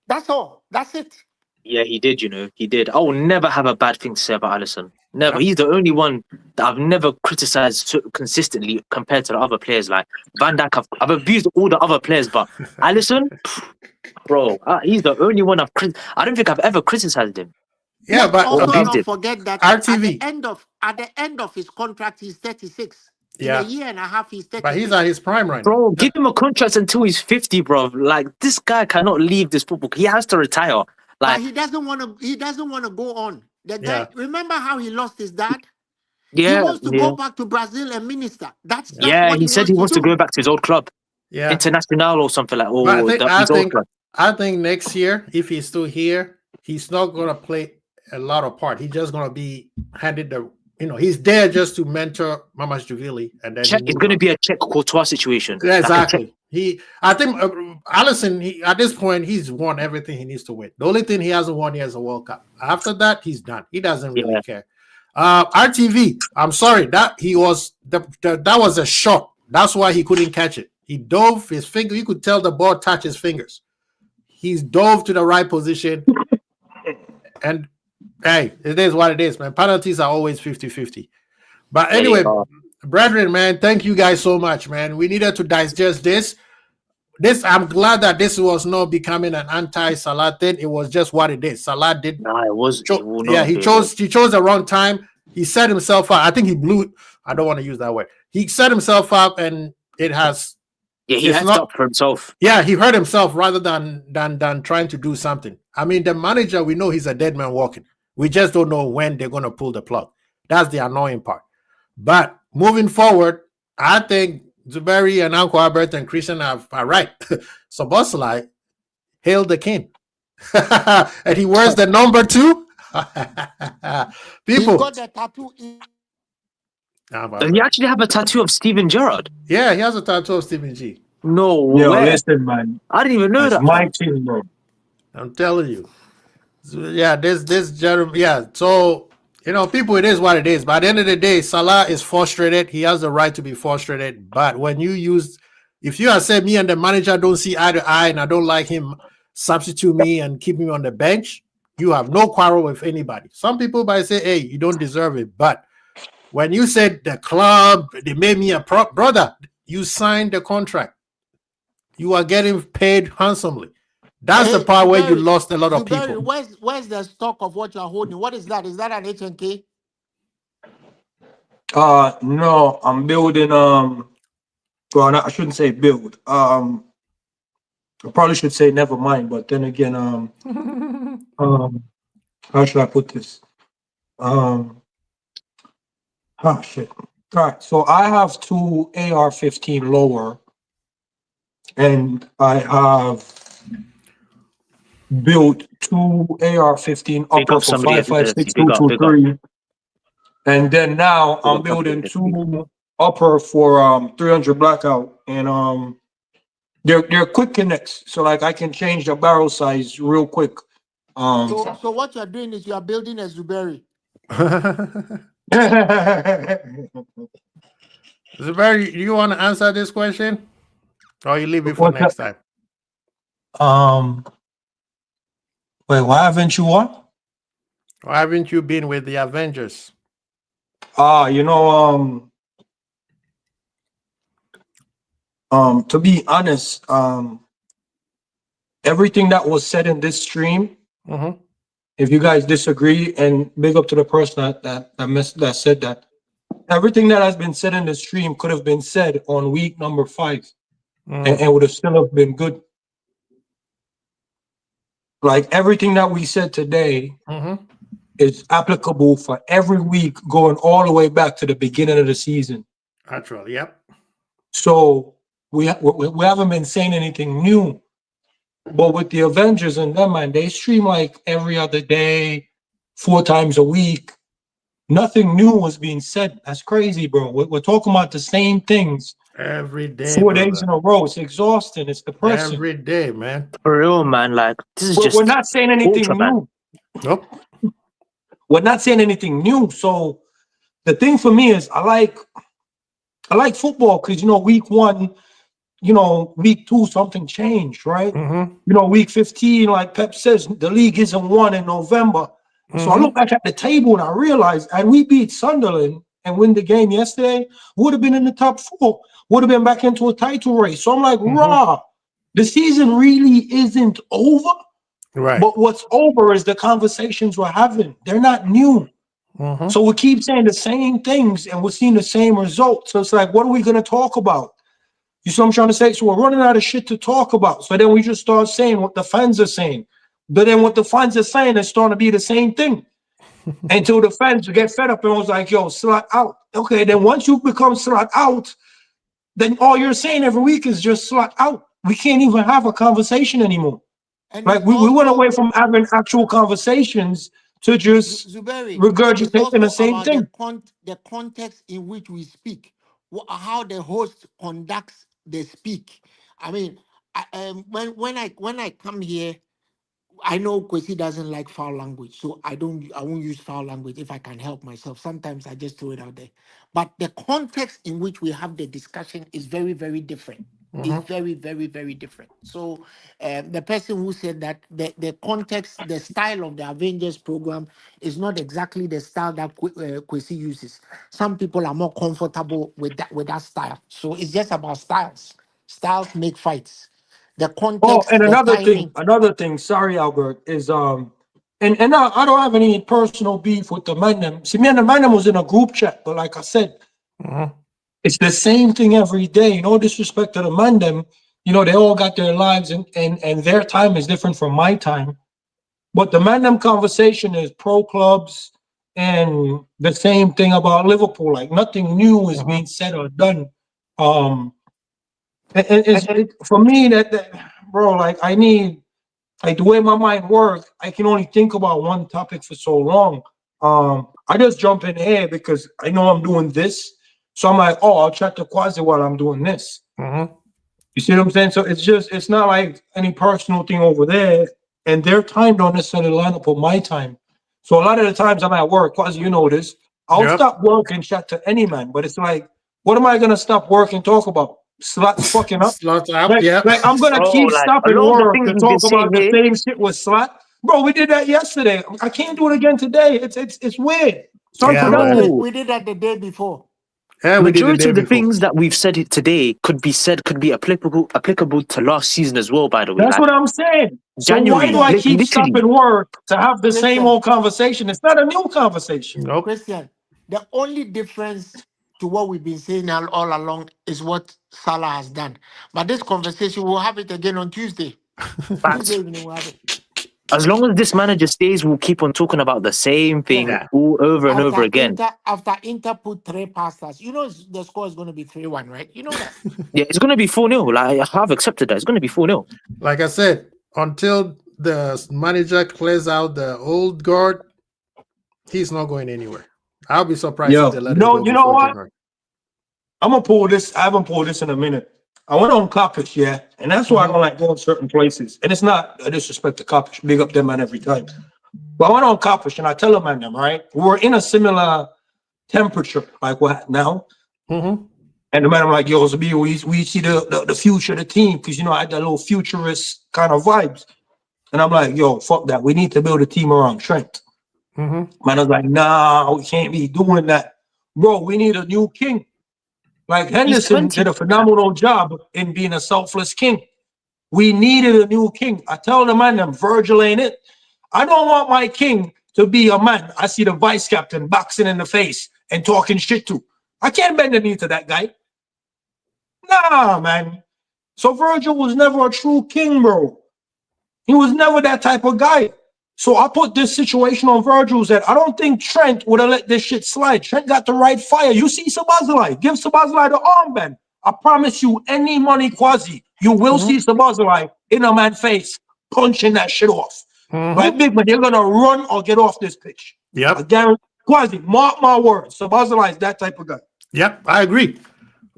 That's all. That's it. Yeah, he did, he did. I will never have a bad thing to say about Allison. Never. He's the only one that I've never criticized consistently compared to the other players. Like Van Dijk, I've abused all the other players, but Allison, bro, he's the only one I don't think I've ever criticized him. Yeah, but also don't forget that RTV. at the end of his contract, he's 36. Yeah. In a year and a half, he's 36. But he's at his prime right now. Bro, give him a contract until he's 50, bro. Like, this guy cannot leave this football. He has to retire. Like, but he doesn't want to go on. The guy, remember how he lost his dad? Yeah. He wants to go back to Brazil and minister. That's what he said he wants to go back to his old club. Yeah. International or something like I think next year, if he's still here, he's not gonna play a lot of part. He's just gonna be handed the he's there just to mentor Mamashvili, and then Check. It's going to be a check Courtois situation. Yeah, exactly. I think Alisson. At this point, he's won everything he needs to win. The only thing he hasn't won yet is a World Cup. After that, he's done. He doesn't really care. RTV. I'm sorry that he was that was a shot. That's why he couldn't catch it. He dove his finger. You could tell the ball touched his fingers. He's dove to the right position, and hey, it is what it is, man. Penalties are always 50-50. But anyway, brethren, man, thank you guys so much, man. We needed to digest this. I'm glad that this was not becoming an anti-Salah thing. It was just what it is. Salah did. No, it was. He chose the wrong time. He set himself up. I think he blew. I don't want to use that word. He set himself up, and it has. Yeah, he had up for himself. Yeah, he hurt himself rather than trying to do something. I mean, the manager, we know he's a dead man walking. We just don't know when they're going to pull the plug. That's the annoying part. But moving forward, I think Zuberi and Uncle Albert and Christian are right. So Bosley, hail the king. And he wears the number 2. People. He's got the tattoo in. Does he actually have a tattoo of Steven Gerrard? Yeah, he has a tattoo of Steven G. No way. Listen, man. I didn't even know that. My team, bro. I'm telling you. So, yeah, this Jeremy. Yeah, so people, it is what it is. But at the end of the day, Salah is frustrated. He has the right to be frustrated. But when if you have said me and the manager don't see eye to eye, and I don't like him, substitute me and keep me on the bench, you have no quarrel with anybody. Some people might say, hey, you don't deserve it. But when you said the club, they made me a brother, you signed the contract. You are getting paid handsomely. That's the part where you lost a lot of people. Where's the stock of what you're holding? What is that? Is that an HNK? No, I'm building. Well, I shouldn't say build. I probably should say never mind. But then again, how should I put this? Shit. All right. So I have 2 AR-15 lower, and I have built 2 AR-15 upper for 5.56, and then now I'm building 2 upper for 300 blackout, and they're quick connects, so like I can change the barrel size real quick. So what you're doing is you are building a Zuberi. Zuberi, do you want to answer this question, or you leave it for next time? Wait, why haven't you won? Why haven't you been with the Avengers? To be honest, everything that was said in this stream, if you guys disagree, and big up to the person that said that, everything that has been said in the stream could have been said on week number 5, and would have still have been good. Like everything that we said today is applicable for every week going all the way back to the beginning of the season. Naturally, yep. So we haven't been saying anything new. But with the Avengers and them, man, they stream like every other day, 4 times a week. Nothing new was being said. That's crazy, bro. We're talking about the same things every day, 4 days in a row. It's exhausting. It's depressing. Every day, man. For real, man. Like this is we're not saying anything new. Nope. We're not saying anything new. So the thing for me is I like football because week 1, week 2 something changed, right? Week 15, like Pep says, the league isn't won in November. So I look back at the table and I realize, and we beat Sunderland and win the game yesterday, would have been in the top 4, would have been back into a title race. So I'm like, the season really isn't over. Right. But what's over is the conversations we're having. They're not new. So we keep saying the same things and we're seeing the same results. So it's like, what are we going to talk about? You see what I'm trying to say? So we're running out of shit to talk about. So then we just start saying what the fans are saying. But then what the fans are saying is starting to be the same thing. Until the fans get fed up and was like, yo, slot out. Okay, then once you become slot out, then all you're saying every week is just slot out. We can't even have a conversation anymore. And like we went away from having actual conversations to just Zuberi, it's regurgitating also the same about thing. the context in which we speak, how the host conducts the speak. I mean, when I come here, I know Kwesi doesn't like foul language, so I won't use foul language if I can help myself. Sometimes I just throw it out there. But the context in which we have the discussion is very, very different. It's very, very, very different. So the person who said that the context, the style of the Avengers program is not exactly the style that Kwesi uses. Some people are more comfortable with that style. So it's just about styles. Styles make fights. The Oh, context, and the another timing. thing, sorry, Albert, is and I don't have any personal beef with the man. See, me and the man was in a group chat, but like I said, it's the same thing every day. No disrespect to the man, you know, they all got their lives and their time is different from my time. But the man conversation is pro clubs and the same thing about Liverpool. Like nothing new is being said or done. For me that bro, like I need, like the way my mind works, I can only think about one topic for so long. I just jump in here because I know I'm doing this, so I'm like, oh, I'll chat to Quasi while I'm doing this. You see what I'm saying? So it's not like any personal thing over there, and their time don't necessarily line up with my time. So a lot of the times I'm at work, Quasi, you know this, I'll stop work and chat to any man, but it's like, what am I gonna stop work and talk about? Slots fucking up. Slots up, Like I'm gonna Bro, keep like a stopping lot of the work things to we've been talk saying about the here. same shit with Slot. Bro, we did that yesterday. I can't do it again today. It's weird. It's unproductive. We did that the day before. Yeah, we did the Majority day of the before. things that we've said today could be applicable to last season as well. By the way, That's what I'm saying. So why January, do I keep literally. stopping work to have the same old conversation? It's not a new conversation. Nope. Christian, the only difference to what we've been saying all along is what Salah has done. But this conversation, we'll have it again on Tuesday. Tuesday evening, we'll have it. As long as this manager stays, we'll keep on talking about the same thing all over and over again. After Inter put 3 past us, you know the score is going to be 3-1, right? You know that. Yeah, it's going to be 4-0. Like, I've accepted that. It's going to be 4-0. Like I said, until the manager clears out the old guard, he's not going anywhere. I'll be surprised if they let him go. You know what? January. I'm gonna pull this. I haven't pulled this in a minute. I went on Coppish, yeah, and that's why I don't like going certain places. And it's not a disrespect to Coppish, big up them man every time. But I went on Coppish and I tell them, man, right? We're in a similar temperature, like what now? And the man, I'm like, yo, we see the future of the team because, you know, I had that little futurist kind of vibes. And I'm like, yo, fuck that. We need to build a team around Trent. Man, I was like, nah, we can't be doing that. Bro, we need a new king. Like Henderson did a phenomenal job in being a selfless king. We needed a new king. I tell the man, Virgil ain't it. I don't want my king to be a man I see the vice captain boxing in the face and talking shit to. I can't bend the knee to that guy. Nah, man. So Virgil was never a true king, bro. He was never that type of guy. So I put this situation on Virgil's that I don't think Trent would have let this shit slide. Trent got the right fire. You see Sabazalai. Give Sabazalai the armband. I promise you, any money Quasi, you will see Sabazalai in a man's face punching that shit off. Like, big man, you're going to run or get off this pitch. Yep. I guarantee, Quasi, mark my words. Sabazalai is that type of guy. Yep, I agree.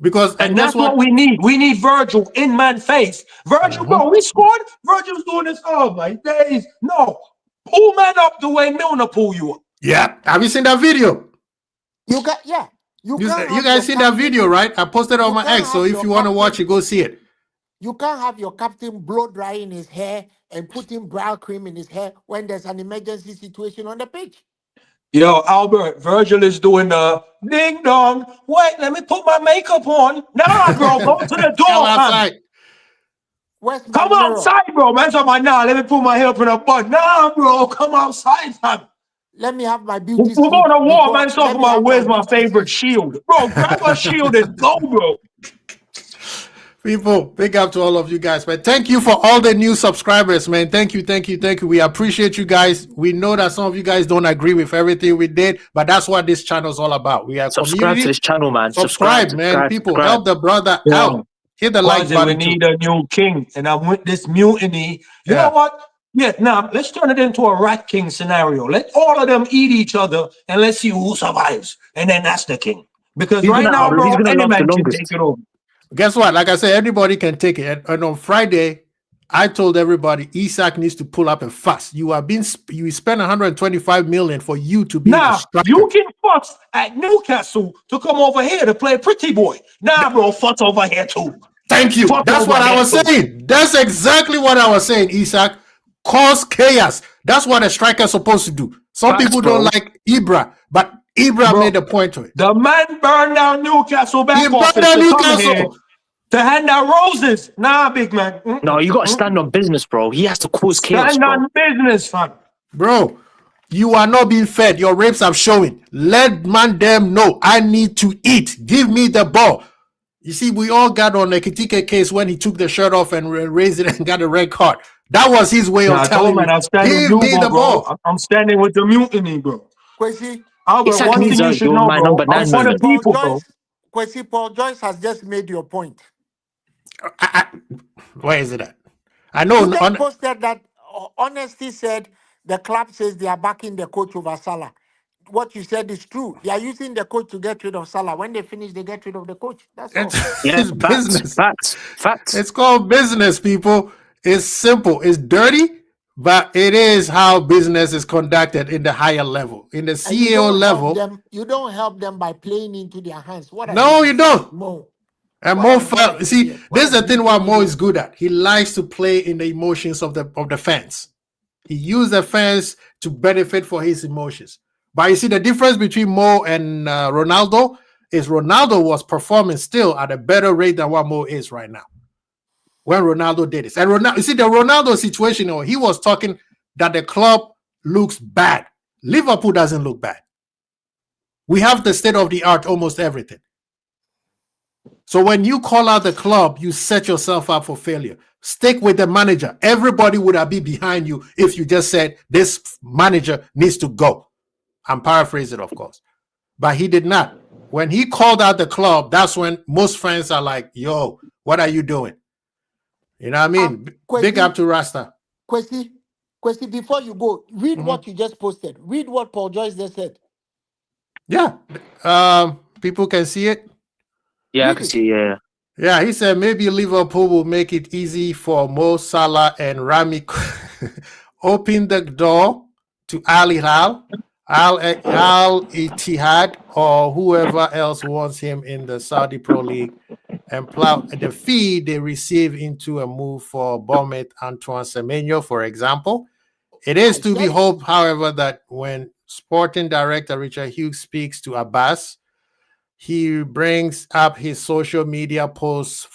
Because and that's what we need. We need Virgil in man's face. Virgil, bro, we scored. Virgil's doing this. Oh my days. No. Pull man up the way Milner pull you up. Yeah. Have you seen that video? You guys seen that video, right? I posted it on my X. So if you want to watch it, go see it. You can't have your captain blow drying his hair and putting brow cream in his hair when there's an emergency situation on the pitch. Yo, Albert, Virgil is doing the ding dong. Wait, let me put my makeup on. Nah, bro, go to the door, man. Come outside, bro. Man's on my let me put my hair up in a bun. Nah, bro, come outside, man. Let me have my beauty. We're going to war, man. Talking about where's my favorite shield. Bro, grab a shield and go, bro. People, big up to all of you guys, man. Thank you for all the new subscribers, man. Thank you. We appreciate you guys. We know that some of you guys don't agree with everything we did, but that's what this channel is all about. We are subscribe to this channel, man. Subscribe, man. People, help the brother out. Hit the like button. We need a new king, and I'm with this mutiny. You know what? Yeah, now let's turn it into a rat king scenario. Let all of them eat each other and let's see who survives. And then that's the king. Because He's right gonna now, he's bro, gonna any last the man can take longest. it over. Guess what? Like I said, everybody can take it. And on Friday, I told everybody Isak needs to pull up and fuss. You spend 125 million for you to be a Nah, striker. you can fuss at Newcastle to come over here to play pretty boy. Nah, bro, fuss over here too. Thank you. Fuss That's over what I here was too. saying. That's exactly what I was saying, Isak. Cause chaos. That's what a striker is supposed to do. Some Facts, people bro. don't like Ibra, but Ibra Bro, made a point to it. The man burned down Newcastle He back burned office down to come here Newcastle. to hand out roses. Nah, big man. No, you gotta stand on business, bro. He has to cause chaos, Stand bro. on business, fam. Bro, you are not being fed. Your rapes are showing. Let man them know I need to eat. Give me the ball. You see, we all got on the Kitike case when he took the shirt off and raised it and got a red card. That was his way of I told telling man, you, I'm standing with give you, me the bro. ball. I'm standing with the mutiny, bro. Kwesi, Albert, Isak one needs thing you should you're know, my bro. number I'm 9 for the man. people, bro. Paul Joyce has just made your point. Where is it at? I know. You just posted that Honesty said the club says they are backing the coach over Salah. What you said is true. They are using the coach to get rid of Salah. When they finish, they get rid of the coach. That's all. Yeah, It's business. Facts. It's called business, people. It's simple. It's dirty, but it is how business is conducted in the higher level. In the And you CEO don't level. help them. You don't help them by playing into their hands. What? No, you don't. Mo. And What Mo, an see, idiot. this is the thing what Mo idiot. is good at. He likes to play in the emotions of the fans. He used the fans to benefit for his emotions. But you see, the difference between Mo and Ronaldo is Ronaldo was performing still at a better rate than what Mo is right now. When Ronaldo did this. And Ronaldo, you see, the Ronaldo situation, he was talking that the club looks bad. Liverpool doesn't look bad. We have the state of the art, almost everything. So when you call out the club, you set yourself up for failure. Stick with the manager. Everybody would have been behind you if you just said this manager needs to go. I'm paraphrasing, of course. But he did not. When he called out the club, that's when most fans are like, yo, what are you doing? You know what I mean? Big up to Rasta. Kwesi, before you go, read what you just posted. Read what Paul Joyce just said. Yeah. People can see it. Yeah, I can see, yeah. Yeah, he said maybe Liverpool will make it easy for Mo Salah and Rami. Open the door to Al Hilal, Al Ittihad, or whoever else wants him in the Saudi Pro League, and plow the fee they receive into a move for Bournemouth Antoine Semenyo, for example. It is to be hoped, however, that when sporting director Richard Hughes speaks to Abbas, he brings up his social media posts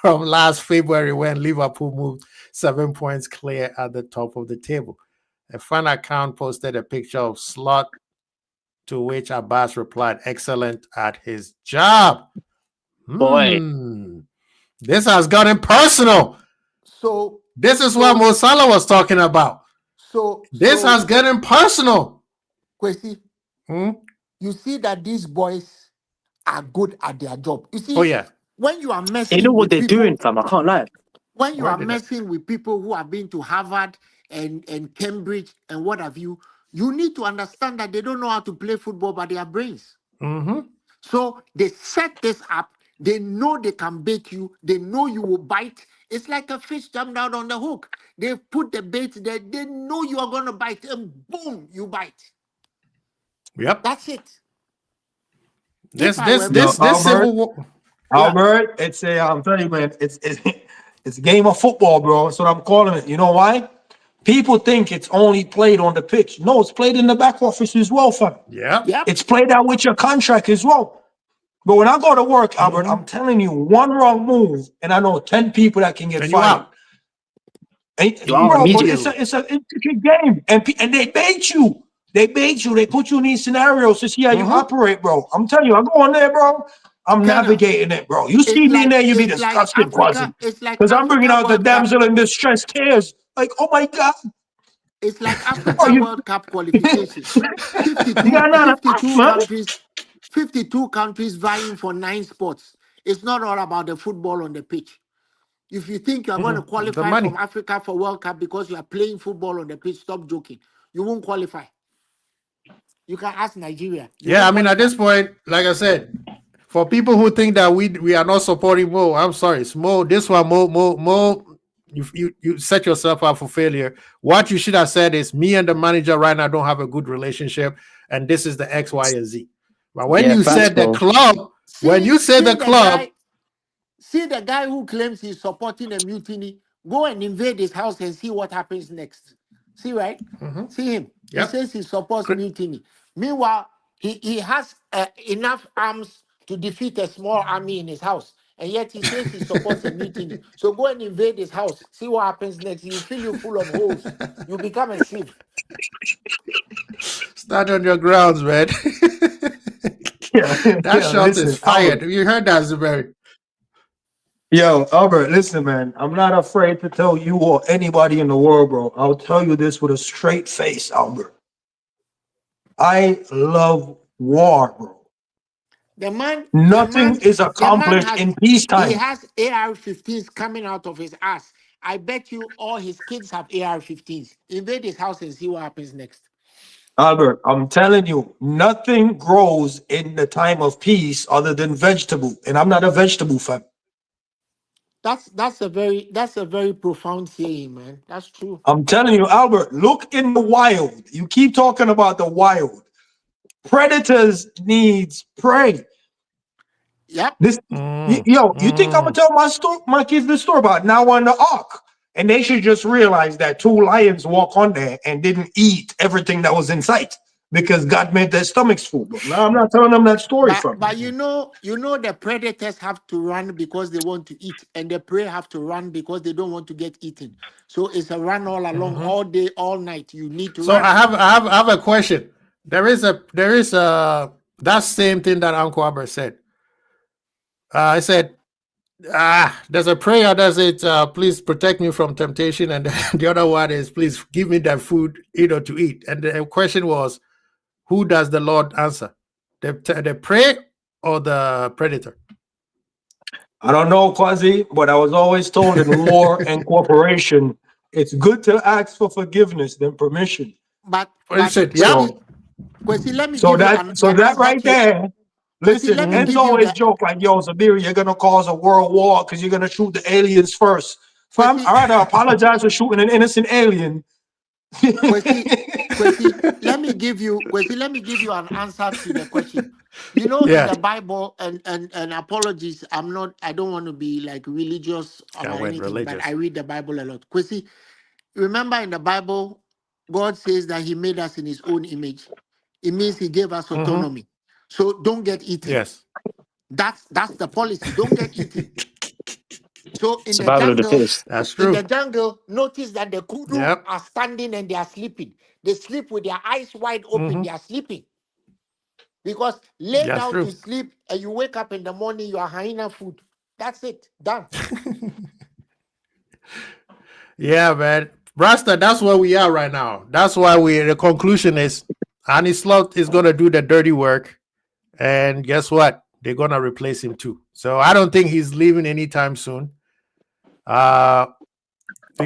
from last February when Liverpool moved 7 points clear at the top of the table. A fan account posted a picture of Slot, to which Abbas replied, "Excellent at his job." Boy. This has gotten personal. So this is what Mo Salah was talking about. This has gotten personal. Kwesi, you see that these boys are good at their job. You see, when you are messing, they know what they're people, doing, fam. I can't lie. When you are messing with people who have been to Harvard and Cambridge and what have you, you need to understand that they don't know how to play football by their brains. So they set this up. They know they can bait you. They know you will bite. It's like a fish jumped out on the hook. They put the bait there. They know you are going to bite, and boom, you bite. Yep, that's it. This Albert, it's a I'm telling you, man, it's a game of football, bro. That's what I'm calling it. You know why? People think it's only played on the pitch. No, it's played in the back office as well, fam. Yeah. It's played out with your contract as well. But when I go to work, Albert, I'm telling you, one wrong move, and I know 10 people that can get fired. Bro, but it's an intricate game, and they bait you. They bait you. They put you in these scenarios to see how you operate, bro. I'm telling you, I go on there, bro. I'm navigating it, bro. You see me in there, you be disgusted, Quasi. Because I'm bringing out the damsel in distress tears. Like, oh my God. It's like Africa World Cup qualifications. 52 countries vying for 9 spots. It's not all about the football on the pitch. If you think you're going to qualify money. from Africa for World Cup because you are playing football on the pitch, stop joking. You won't qualify. You can ask Nigeria. Yeah, I mean, at this point, like I said, for people who think that we are not supporting Mo, I'm sorry, it's Mo. This one, Mo. You set yourself up for failure. What you should have said is, me and the manager right now don't have a good relationship, and this is the X, Y, and Z. But when you said the club, see the guy who claims he's supporting a mutiny, go and invade his house and see what happens next. See, right? See him. Yep. He says he supports mutiny. Meanwhile, he has enough arms to defeat a small army in his house. And yet he says he supports a mutiny. So go and invade his house. See what happens next. He'll fill you full of holes. You become a sieve. Stand on your grounds, man. That shot is fired. You heard that, Zuberi? Yo, Albert, listen, man. I'm not afraid to tell you or anybody in the world, bro. I'll tell you this with a straight face, Albert. I love war, bro. Nothing is accomplished in peacetime. He has AR-15s coming out of his ass. I bet you all his kids have AR-15s. Invade his house and see what happens next. Albert, I'm telling you, nothing grows in the time of peace other than vegetable, and I'm not a vegetable fan. That's a very profound saying, man. That's true. I'm telling you, Albert, look in the wild. You keep talking about the wild. Predators needs prey. Yep. You think I'm gonna tell my kids this story about Noah and the Ark? And they should just realize that 2 lions walk on there and didn't eat everything that was in sight because God made their stomachs full. But now I'm not telling them that story But you know the predators have to run because they want to eat, and the prey have to run because they don't want to get eaten. So it's a run all along, all day, all night. You need to. So run. I have a question. There is that same thing that Uncle Albert said. I said, there's a prayer that says, please protect me from temptation, and the other one is, please give me that food, to eat. And the question was, who does the Lord answer? The prey or the predator? I don't know, Quasi, but I was always told in war and cooperation, it's good to ask for forgiveness than permission. But Listen, let me so that right there. Listen, Enzo always joke like, yo, Zabiri, you're gonna cause a world war because you're gonna shoot the aliens first. Fam, I rather apologize for shooting an innocent alien. Let me give you an answer to the question. In the Bible, and apologies, I don't want to be like religious or anything, but I read the Bible a lot. Kwesi, remember in the Bible, God says that He made us in His own image. It means He gave us autonomy. So don't get eaten. Yes. That's the policy. Don't get eaten. So in the jungle, that's true. In the jungle, notice that the kudu are standing and they are sleeping. They sleep with their eyes wide open. They are sleeping. Because lay down to sleep and you wake up in the morning, you are hyena food. That's it. Done. Yeah, man. Rasta, that's where we are right now. That's why the conclusion is Annie Slot is going to do the dirty work. And guess what? They're going to replace him too. So I don't think he's leaving anytime soon. You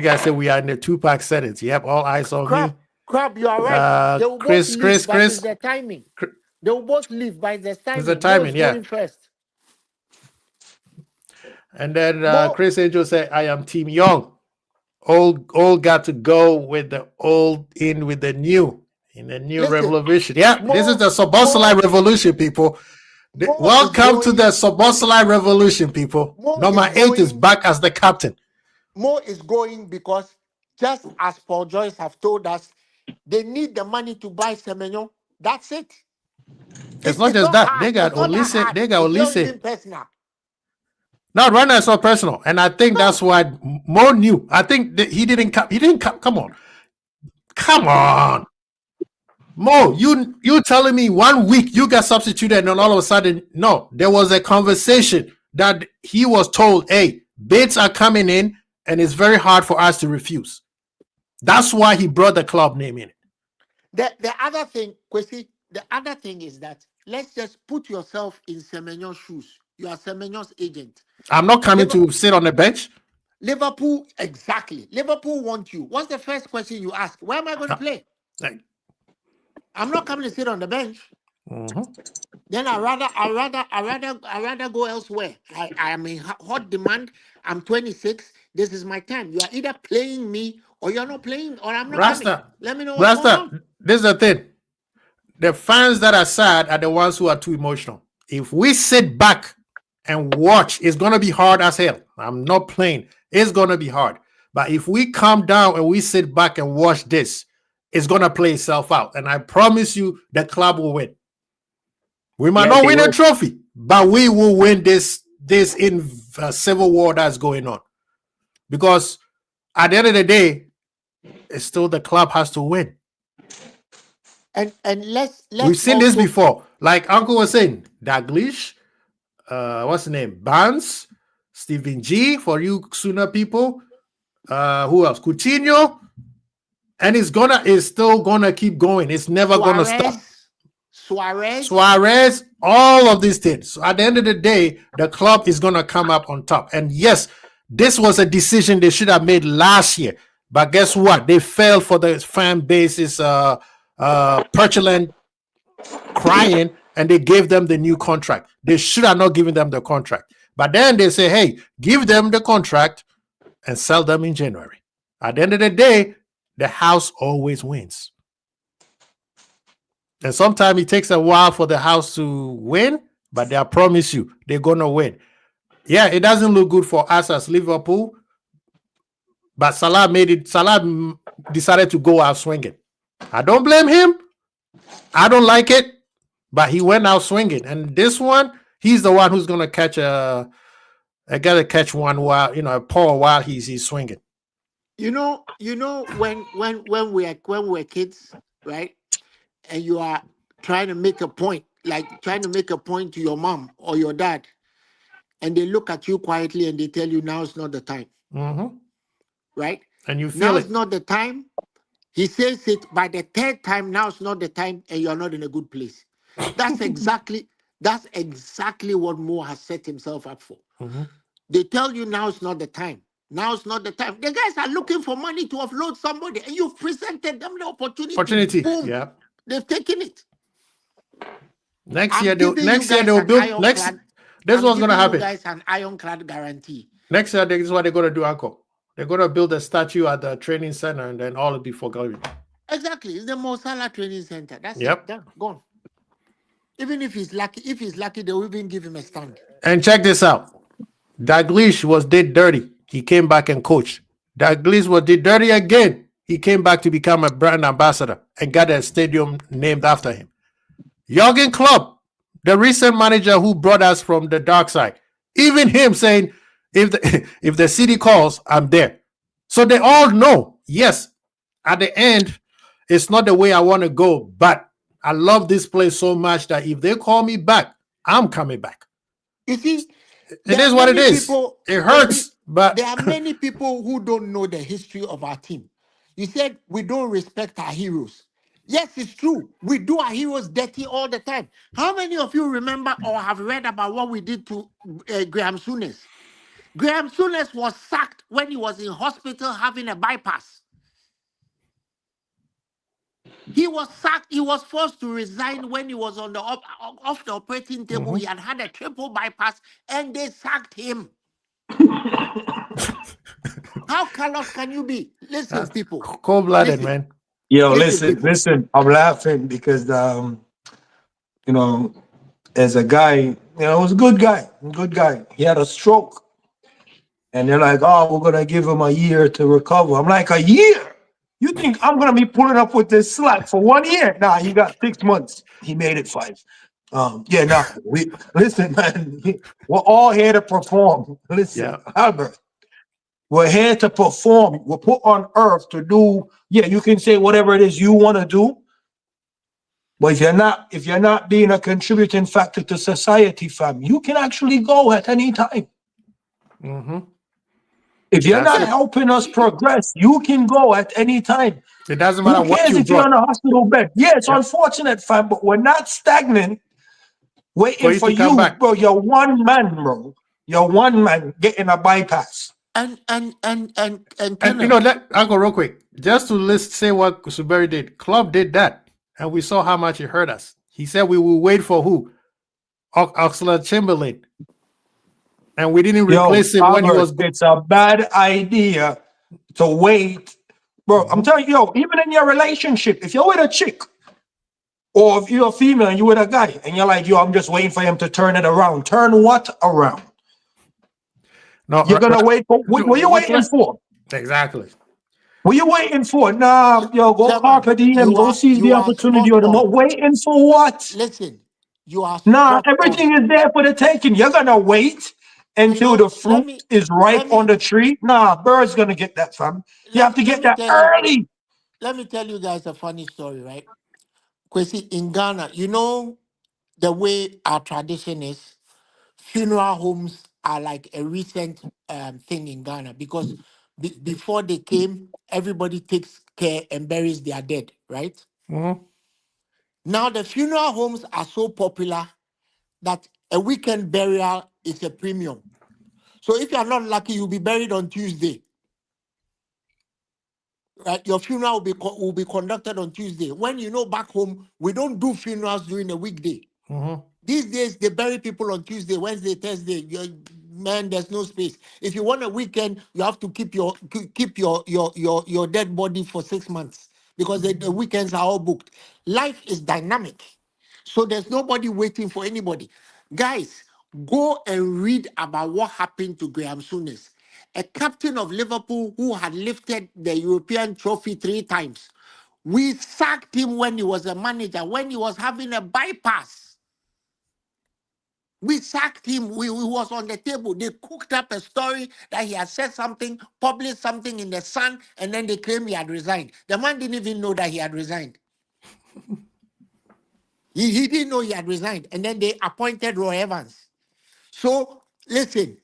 guys said we are in the 2-pack settings. Yep, all eyes on me. Crab, you are right. They will Chris. It's the timing. They will both leave by the timing. It's the timing, yeah. First. And then Chris Angel said, I am Team Young. Old got to go with the old in with the new. In the new revolution. Yeah, this is the Soboslai revolution, people. Welcome to the Soboslai revolution, people. Number 8 is back as the captain. Mo is going because just as Paul Joyce have told us, they need the money to buy Semenyo. That's it. It's not just that. They got Olise. They got Olise. No, right now it's not personal, and I think that's why Mo knew. I think that he didn't come. Come on. Mo, you telling me 1 week you got substituted and then all of a sudden, no, there was a conversation that he was told, hey, bids are coming in and it's very hard for us to refuse. That's why he brought the club name in. The other thing, Kwesi, the other thing is that let's just put yourself in Semenyo's shoes. You are Semenyo's agent. I'm not coming to sit on the bench. Liverpool, exactly. Liverpool want you. What's the first question you ask? Where am I going to play? I'm not coming to sit on the bench. Then I rather go elsewhere. I am in hot demand. I'm 26. This is my time. You are either playing me or you're not playing, or I'm not coming. Let me know what's going on. This is the thing. The fans that are sad are the ones who are too emotional. If we sit back and watch, it's gonna be hard as hell. I'm not playing. It's gonna be hard. But if we calm down and we sit back and watch this, it's gonna play itself out. And I promise you, the club will win. We might not win a trophy, but we will win this in civil war that's going on. Because at the end of the day, it's still the club has to win. And let's we've seen this before. Like Uncle was saying, Daglish, what's the name? Barnes, Stephen G for you Sooner people. Who else? Coutinho. And it's still gonna keep going. It's never gonna stop. Suarez, all of these things. So at the end of the day, the club is gonna come up on top. And yes, this was a decision they should have made last year. But guess what? They fell for the fan base's petulant crying, and they gave them the new contract. They should have not given them the contract. But then they say, hey, give them the contract and sell them in January. At the end of the day, the house always wins. And sometimes it takes a while for the house to win, but I promise you, they're going to win. Yeah, it doesn't look good for us as Liverpool, but Salah decided to go out swinging. I don't blame him. I don't like it, but he went out swinging. And this one, he's the one who's going to catch one while, a paw while he's swinging. You know, when we're kids, right? And you are trying to make a point, to your mom or your dad, and they look at you quietly and they tell you now is not the time. Right? And you feel now it. It's not the time. He says it by the third time, now it's not the time, and you're not in a good place. That's exactly what Mo has set himself up for. They tell you now it's not the time. Now it's not the time. The guys are looking for money to offload somebody, and you've presented them the opportunity. Boom. Yeah. They've taken it. Next year they'll build. This was going to happen. You guys an ironclad guarantee. Next year, this is what they're going to do, Uncle. They're going to build a statue at the training center, and then all will be forgotten. Exactly. It's the Mo Salah training center. That's it. Done. Gone. Even if he's lucky, they will even give him a stand. And check this out. Dalglish did dirty. He came back and coached. Dalglish did dirty again. He came back to become a brand ambassador and got a stadium named after him. Jurgen Klopp, the recent manager who brought us from the dark side, even him saying, if the city calls, I'm there. So they all know, yes, at the end, it's not the way I want to go, but I love this place so much that if they call me back, I'm coming back. You see, it is what it is. It hurts, but there are many people who don't know the history of our team. You said we don't respect our heroes. Yes, it's true. We do our heroes dirty all the time. How many of you remember or have read about what we did to Graham Souness? Graham Souness was sacked when he was in hospital having a bypass. He was sacked. He was forced to resign when he was on the off the operating table. He had a triple bypass, and they sacked him. How callous can you be? Listen, people. Cold-blooded, man. Yo, listen. I'm laughing because as a guy, it was a good guy. He had a stroke. And they're like, oh, we're going to give him a year to recover. I'm like, a year? You think I'm going to be pulling up with this slack for 1 year? Nah, he got 6 months. He made it 5. Listen, man, we're all here to perform. Listen, Albert, we're here to perform. We're put on earth to do, you can say whatever it is you want to do. But if you're not being a contributing factor to society, fam, you can actually go at any time. If you're not helping us progress, you can go at any time. It doesn't matter what you if you're on a hospital bed. Yeah, it's unfortunate, fam, but we're not stagnant waiting for you, bro. You're one man, bro. You're one man getting a bypass. And you know, I'll go real quick. Just to say what Suberi did. Klopp did that, and we saw how much it hurt us. He said we will wait for who? Oxlade-Chamberlain. And we didn't replace him when he was good. It's a bad idea to wait. Bro, I'm telling you, even in your relationship, if you're with a chick, or if you're a female and you're with a guy, and you're like, I'm just waiting for him to turn it around. Turn what around? No, you're gonna wait for what are you waiting for? Exactly. What are you waiting for? Nah, go carpe diem, go seize the opportunity or the moment. Waiting for what? Listen, you are everything is there for the taking. You're gonna wait until the fruit is ripe on the tree. Nah, bird's gonna get that, fam. You have to get that early. Let me tell you guys a funny story, right? Kwesi, in Ghana, you know the way our tradition is, funeral homes are like a recent thing in Ghana because before they came, everybody takes care and buries their dead, right? Mm-hmm. Now the funeral homes are so popular that a weekend burial is a premium. So if you are not lucky, you'll be buried on Tuesday. Right? Your funeral will be conducted on Tuesday. When you know back home, we don't do funerals during a weekday. Mm-hmm. These days, they bury people on Tuesday, Wednesday, Thursday. Man, there's no space. If you want a weekend, you have to keep your dead body for 6 months because the weekends are all booked. Life is dynamic, so there's nobody waiting for anybody. Guys, go and read about what happened to Graham Souness, a captain of Liverpool who had lifted the European trophy 3 times. We sacked him when he was a manager, when he was having a bypass. We sacked him. He was on the table. They cooked up a story that he had said something, published something in the Sun, and then they claimed he had resigned. The man didn't even know that he had resigned. He didn't know he had resigned. And then they appointed Roy Evans. So, listen,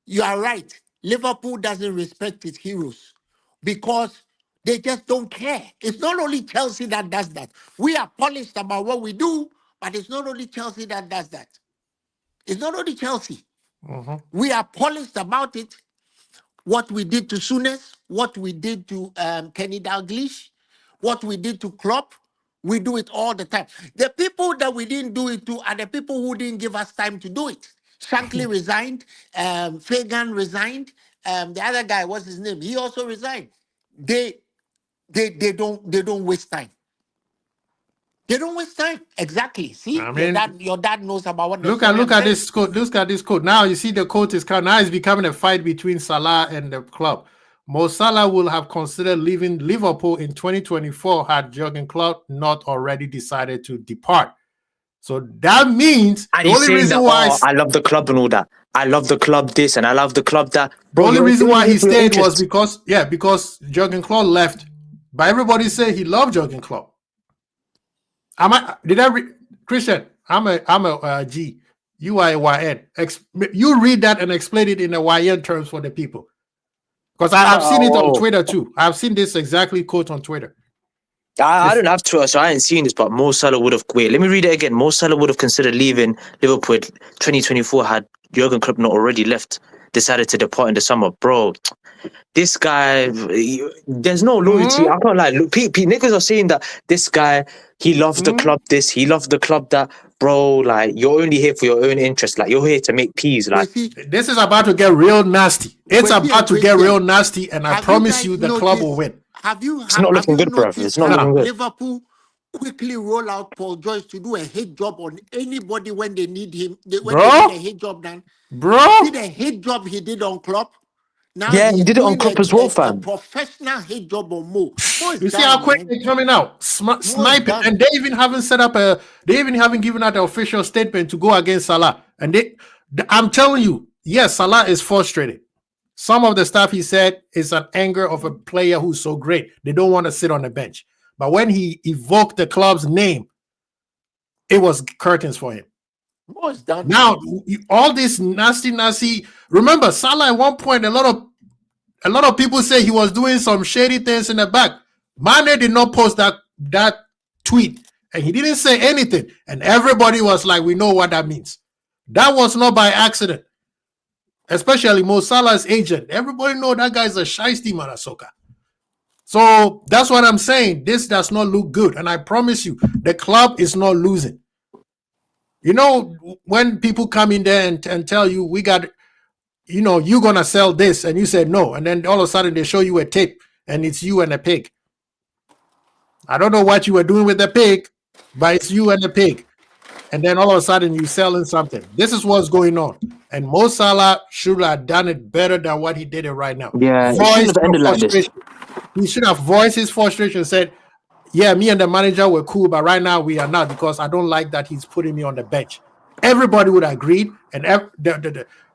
you are right. Liverpool doesn't respect its heroes because they just don't care. It's not only Chelsea that does that. We are polished about what we do, but it's not only Chelsea that does that. It's not only Chelsea. Mm-hmm. We are polished about it. What we did to Souness, what we did to Kenny Dalglish, what we did to Klopp, we do it all the time. The people that we didn't do it to are the people who didn't give us time to do it. Shankly resigned, Fagan resigned, the other guy, what's his name? He also resigned. They don't waste time. They don't waste time. Exactly. See, I mean, your dad knows about what. Look at this quote. Look at this quote. Now you see the quote is coming. Now it's becoming a fight between Salah and the club. Mo Salah will have considered leaving Liverpool in 2024 had Jurgen Klopp not already decided to depart. So that means and the only reason why I love the club and all that. I love the club this and I love the club that. Bro, the only reason why he stayed was because Jurgen Klopp left. But everybody say he loved Jurgen Klopp. Christian? I'm a G. You are a YN. You read that and explain it in a YN terms for the people. Because I have seen it on Twitter too. I've seen this exactly quote on Twitter. I don't have Twitter, so I ain't seen this, but Mo Salah would have... Wait, let me read it again. Mo Salah would have considered leaving Liverpool 2024 had Jurgen Klopp not already decided to depart in the summer. Bro, this guy, there's no loyalty. Mm-hmm. I can't lie. Look, niggas are saying that this guy, he loves the club this, he loves the club that. Bro, like, you're only here for your own interest. Like, you're here to make peas. Like, this is about to get real nasty. It's about to get real nasty, and I promise you the club will win. It's not looking good, bro. It's not looking good. Liverpool quickly roll out Paul Joyce to do a hit job on anybody when they need him. When they need a hit job done. Bro, see the hit job he did on Klopp. Now he did it on Klopp as well, fam. A professional hit job on Mo. You see how quick they're coming out, sniping, and they even haven't set up they even haven't given out the official statement to go against Salah. And I'm telling you, yes, Salah is frustrated. Some of the stuff he said is an anger of a player who's so great. They don't want to sit on the bench. But when he evoked the club's name, it was curtains for him. Now, all this nasty. Remember, Salah at one point, a lot of people say he was doing some shady things in the back. Mane did not post that tweet, and he didn't say anything. And everybody was like, we know what that means. That was not by accident. especially Mo Salah's agent. Everybody know that guy's a shiesty motherfucker. So that's what I'm saying. This does not look good. And I promise you, the club is not losing. You know, when people come in there and tell you, we got, you know, you're going to sell this, and you said no. And then all of a sudden they show you a tape, and it's you and a pig. I don't know what you were doing with the pig, but it's you and the pig. And then all of a sudden you're selling something. This is what's going on. And Mo Salah should have done it better than what he did it right now. Yeah, it shouldn't have ended like this. He should have voiced his frustration and said, yeah, me and the manager were cool, but right now we are not, because I don't like that he's putting me on the bench. Everybody would have agreed, and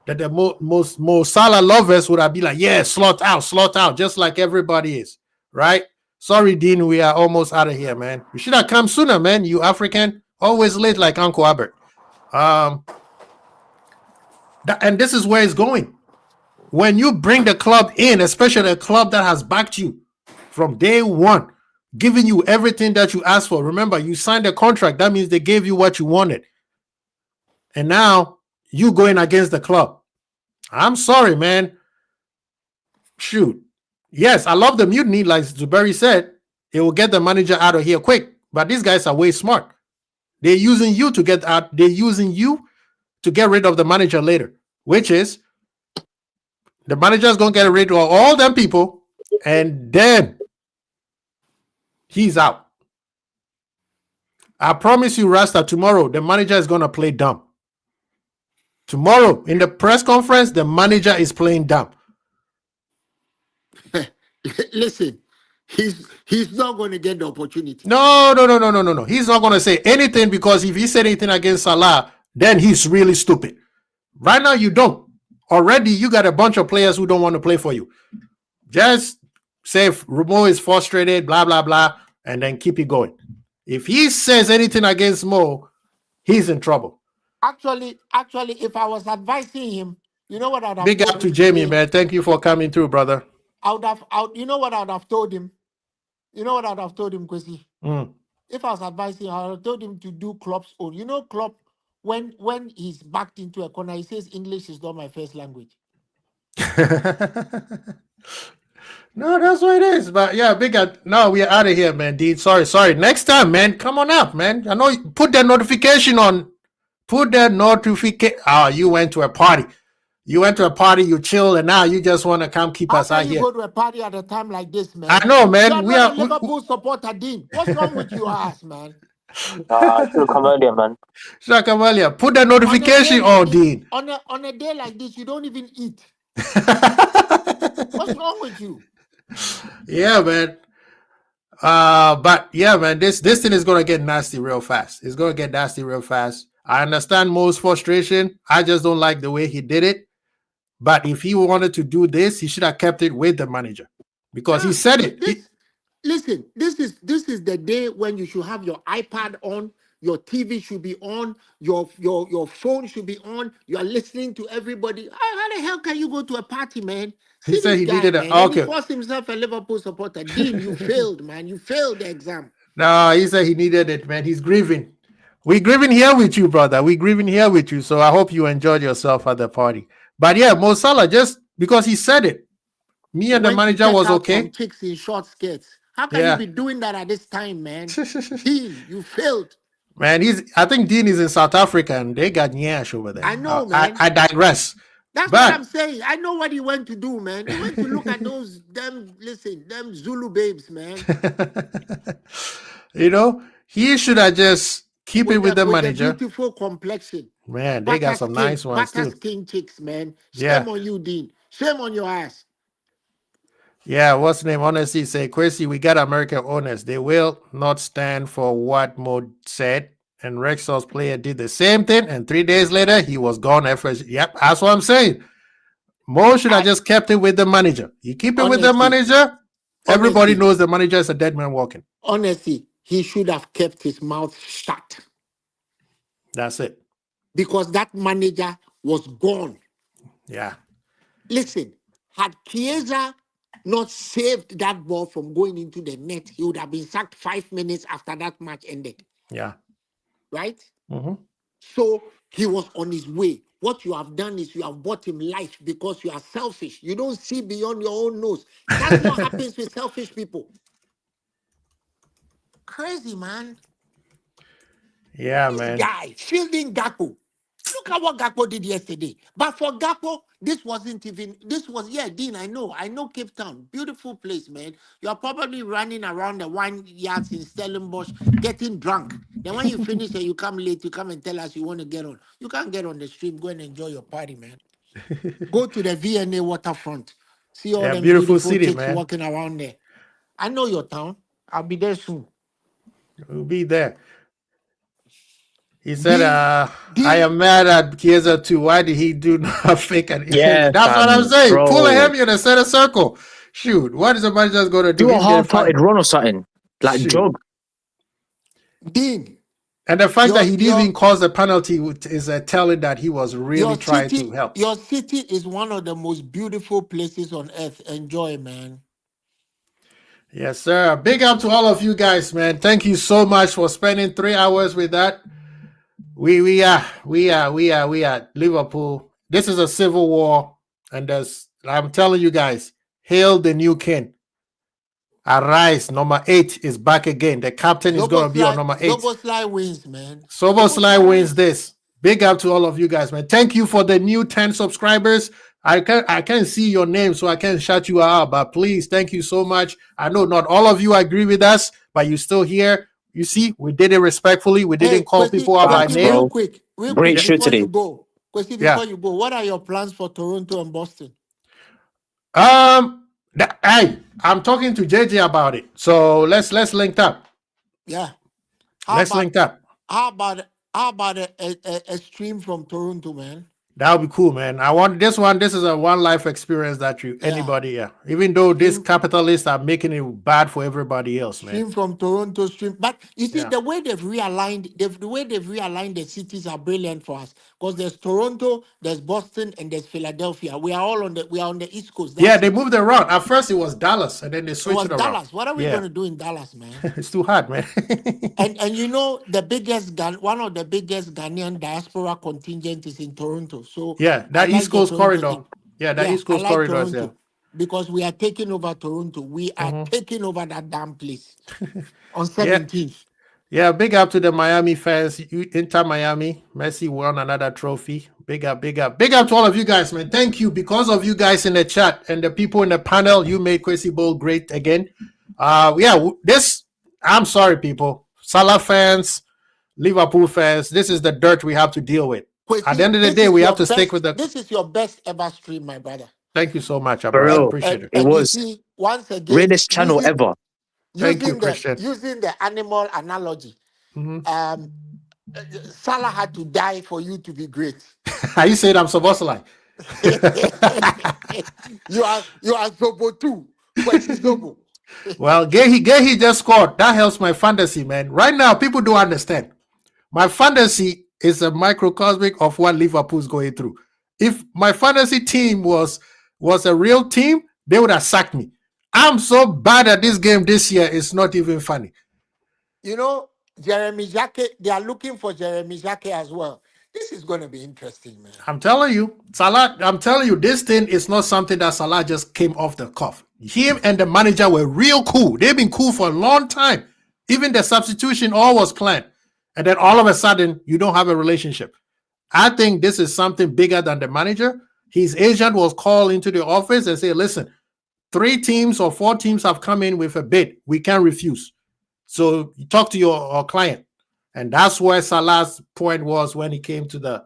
the most Mo Salah lovers would have been like, yeah, slot out, just like everybody is, right? Sorry, Dean, we are almost out of here, man. You should have come sooner, man. You African, always late like Uncle Albert. And this is where it's going. When you bring the club in, especially a club that has backed you from day one, giving you everything that you asked for. Remember, you signed a contract. That means they gave you what you wanted. And now you going against the club. I'm sorry, man. Shoot. Yes, I love the mutiny, like Zuberi said. It will get the manager out of here quick. But these guys are way smart. They're using you to get out. They're using you to get rid of the manager later, which is the manager is going to get rid of all them people, and then he's out. I promise you, Rasta, tomorrow the manager is going to play dumb. Tomorrow in the press conference, the manager is playing dumb. Listen, he's not going to get the opportunity. No. He's not going to say anything, because if he said anything against Salah, then he's really stupid. Right now, you don't. Already, you got a bunch of players who don't want to play for you. Just say Mo is frustrated, blah, blah, blah, and then keep it going. If he says anything against Mo, he's in trouble. Actually, if I was advising him, you know what I'd have Big up to Jamie, man. Thank you for coming through, brother. You know what I'd have told him? You know what I'd have told him, Kwesi? If I was advising him, I would have told him to do Klopp's own. You know, Klopp, when he's backed into a corner, he says English is not my first language. No, that's what it is. But yeah, big up. No, we are out of here, man. Dean, sorry. Next time, man, come on up, man. I know. Put that notification on. Put that notification. Oh, you went to a party. You chill, and now you just want to come keep us out here. You go to a party at a time like this, man. I know, man. We are Liverpool supporter, Dean. What's wrong with your ass, man? I should come earlier, man. Should come earlier. Put that notification on, Dean. On a day like this, you don't even eat. What's wrong with you? Yeah, man. But yeah, man, this thing is gonna get nasty real fast. It's gonna get nasty real fast. I understand Mo's frustration. I just don't like the way he did it. But if he wanted to do this, he should have kept it with the manager, because he said it. Listen, this is the day when you should have your iPad on, your TV should be on, your phone should be on. You are listening to everybody. How the hell can you go to a party, man? He said he needed a okay. He forced himself a Liverpool supporter. Dean, you failed, man. You failed the exam. No, he said he needed it, man. He's grieving. We're grieving here with you, brother. We're grieving here with you. So I hope you enjoyed yourself at the party. But yeah, Mo Salah, just because he said it, me and the manager was okay. Chicks in short skirts. How can you be doing that at this time, man? Dean, you failed. Man, I think Dean is in South Africa and they got nyash over there. I know, man. I digress. What I'm saying. I know what he went to do, man. He went to look at them Zulu babes, man. You know, he should have just keep it with the manager. Beautiful complexion. Man, they got some nice ones too. Skin chicks, man. Shame on you, Dean. Shame on your ass. Yeah, what's the name? Honestly, say, Kwesi, we got American owners. They will not stand for what Mo said. And Rexall's player did the same thing. And 3 days later, he was gone. Yep, that's what I'm saying. Mo should have just kept it with the manager. You keep it with the manager, everybody knows the manager is a dead man walking. Honestly, he should have kept his mouth shut. That's it. Because that manager was gone. Yeah. Listen, had Chiesa not saved that ball from going into the net, he would have been sacked 5 minutes after that match ended. Yeah. Right? Mm-hmm. So he was on his way. What you have done is you have bought him life because you are selfish. You don't see beyond your own nose. That's what happens with selfish people. Crazy, man. Yeah, This man. guy, fielding Gakpo. Look at what Gakpo did yesterday. But for Gakpo, this was, Dean, I know Cape Town. Beautiful place, man. You're probably running around the wine yards in Stellenbosch, getting drunk. Then when you finish and you come late, you come and tell us you want to get on. You can't get on the stream. Go and enjoy your party, man. Go to the VNA waterfront. See all them beautiful beautiful city, chicks man. walking around there. I know your town. I'll be there soon. We'll be there. He said, I am mad at Chiesa too. Why did he do not fake it? Yeah, that's what I'm saying. bro. Pull him in the center circle. Shoot, what is the manager going to do? Do a half-hearted run or something. Like jog. Dean. And the fact that he didn't even cause the penalty is a telling that he was really trying to help. Your city is one of the most beautiful places on earth. Enjoy, man. Yes, sir. Big up to all of you guys, man. Thank you so much for spending 3 hours with that. We are Liverpool. This is a civil war, and I'm telling you guys, hail the new king. Arise, number 8 is back again. The captain is going to be on number 8. Soboslai wins, man. Soboslai wins this. Big up to all of you guys, man. Thank you for the new 10 subscribers. I can't see your name, so I can't shout you out, but please, thank you so much. I know not all of you agree with us, but you're still here. You see, we did it respectfully. We didn't call people out by name. Real quick, before you go, before you go, what are your plans for Toronto and Boston? I'm talking to JJ about it. So let's link up. Yeah. Link up. How about a stream from Toronto, man? That would be cool, man. I want this one. This is a one life experience that anybody, even though these capitalists are making it bad for everybody else, man. Stream from Toronto, stream. But you see, the way they've realigned the cities are brilliant for us. Because there's Toronto, there's Boston, and there's Philadelphia. We are on the East Coast. They moved it around. At first it was Dallas, and then they switched it around. Dallas. What are we going to do in Dallas, man? It's too hard, man. and you know, one of the biggest Ghanaian diaspora contingent is in Toronto. So that East Coast corridor. East Coast corridor is there. Because we are taking over Toronto. We are taking over that damn place on 17th. Yeah, big up to the Miami fans. Inter Miami. Messi won another trophy. Big up to all of you guys, man. Thank you. Because of you guys in the chat and the people in the panel, you made Crazy Bowl great again. I'm sorry, people. Salah fans, Liverpool fans, this is the dirt we have to deal with. At the end of the day, we have to stick with the... This is your best ever stream, my brother. Thank you so much, bro. I appreciate it. It was once again, greatest channel ever. Thank you, Christian. Using the animal analogy, Salah had to die for you to be great. Are you saying I'm Soboslai? You are Zobo too. Zobo. Well, Gehi just scored. That helps my fantasy, man. Right now, people don't understand. My fantasy is a microcosmic of what Liverpool's going through. If my fantasy team was a real team, they would have sacked me. I'm so bad at this game this year, it's not even funny. You know, Jeremy Jacquet, they are looking for Jeremy Jacquet as well. This is going to be interesting, man. I'm telling you, Salah, this thing is not something that Salah just came off the cuff. Him and the manager were real cool. They've been cool for a long time. Even the substitution all was planned. And then all of a sudden, you don't have a relationship. I think this is something bigger than the manager. His agent was called into the office and said, listen, 3 teams or 4 teams have come in with a bid. We can't refuse. So you talk to your client. And that's where Salah's point was when he came to the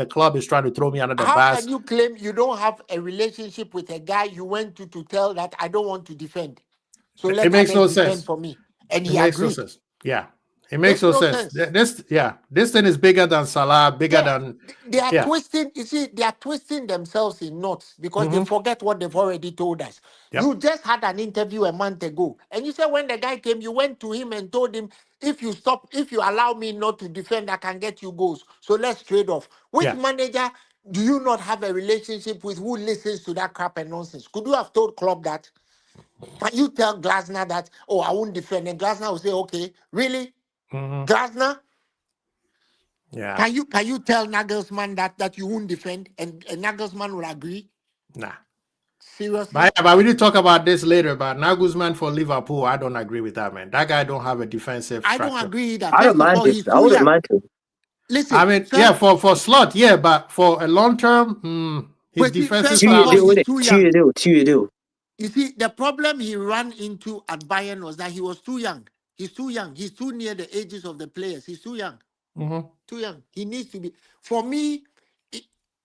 club is trying to throw me under the bus. How can you claim you don't have a relationship with a guy you went to tell that I don't want to defend? So it makes no sense for me. And he agreed. Yeah. It makes no sense. This thing is bigger than Salah, than... They are twisting, you see, they are twisting themselves in knots because they forget what they've already told us. Yep. You just had an interview a month ago, and you said when the guy came, you went to him and told him, if you allow me not to defend, I can get you goals. So let's trade off. Which manager do you not have a relationship with who listens to that crap and nonsense? Could you have told Klopp that? Can you tell Glasner that, I won't defend? And Glasner will say, okay, really? Glasner? Yeah. Can you tell Nagelsmann that you won't defend and Nagelsmann will agree? Nah. Seriously? But we need to talk about this later. But Nagelsmann for Liverpool, I don't agree with that, man. That guy don't have a defensive I structure. don't agree either. I don't First of mind all, it. he's I too wouldn't young. mind it. Listen, I mean, yeah, for slot, yeah, but for a long term, his defensive first of Two-year all, deal, he's innit? too Two-year young. deal. Two-year deal. You see, the problem he ran into at Bayern was that he was too young. He's too young. He's too near the ages of the players. He's too young. Too young. He needs to be. For me,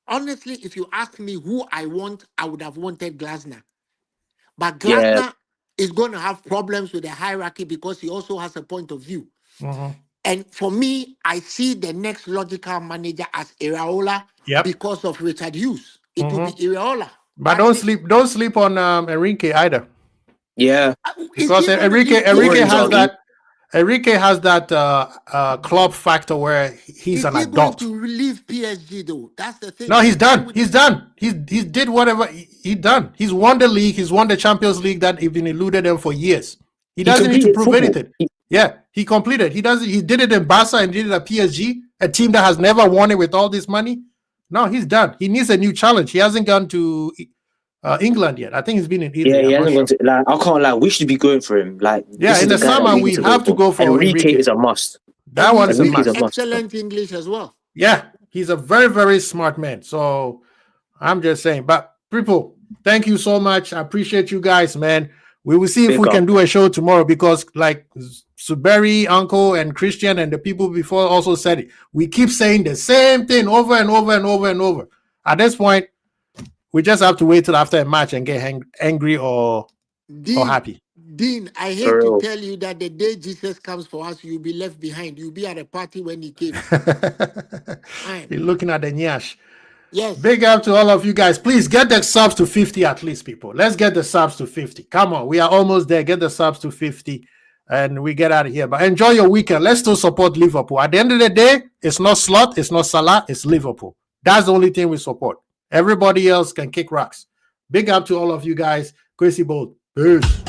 honestly, if you ask me who I want, I would have wanted Glasner. But Yeah. Glasner is going to have problems with the hierarchy because he also has a point of view. And for me, I see the next logical manager as Iraola because of Richard Hughes. It will be Iraola. But don't sleep on Enrique either. Yeah. Because Enrique has that club factor where he's an adult. To relieve PSG though? That's the thing. No, he's done. He's done. He did whatever he done. He's won the league. He's won the Champions League that even eluded them for years. He doesn't need to prove anything. Yeah, he completed. He doesn't. He did it in Barca and did it at PSG, a team that has never won it with all this money. No, he's done. He needs a new challenge. He hasn't gone to England yet. I think he's been in Italy. Yeah, he hasn't gone to. Like, I can't lie. We should be going for him. Like, yeah, in the summer we have to go for Enrique. Is a must. That one is a must. Excellent English as well. Yeah, he's a very, very smart man. So I'm just saying. But people, thank you so much. I appreciate you guys, man. We will see if we can do a show tomorrow because, like Suberi, Uncle, and Christian, and the people before also said it. We keep saying the same thing over and over and over and over. At this point, we just have to wait till after a match and get angry or happy. Dean, I hate to tell you that the day Jesus comes for us, you'll be left behind. You'll be at a party when he came. You're looking at the nyash. Yes. Big up to all of you guys. Please get the subs to 50 at least, people. Let's get the subs to 50. Come on. We are almost there. Get the subs to 50 and we get out of here. But enjoy your weekend. Let's still support Liverpool. At the end of the day, it's not Slot, it's not Salah, it's Liverpool. That's the only thing we support. Everybody else can kick rocks. Big up to all of you guys. Crazy Bold. Peace.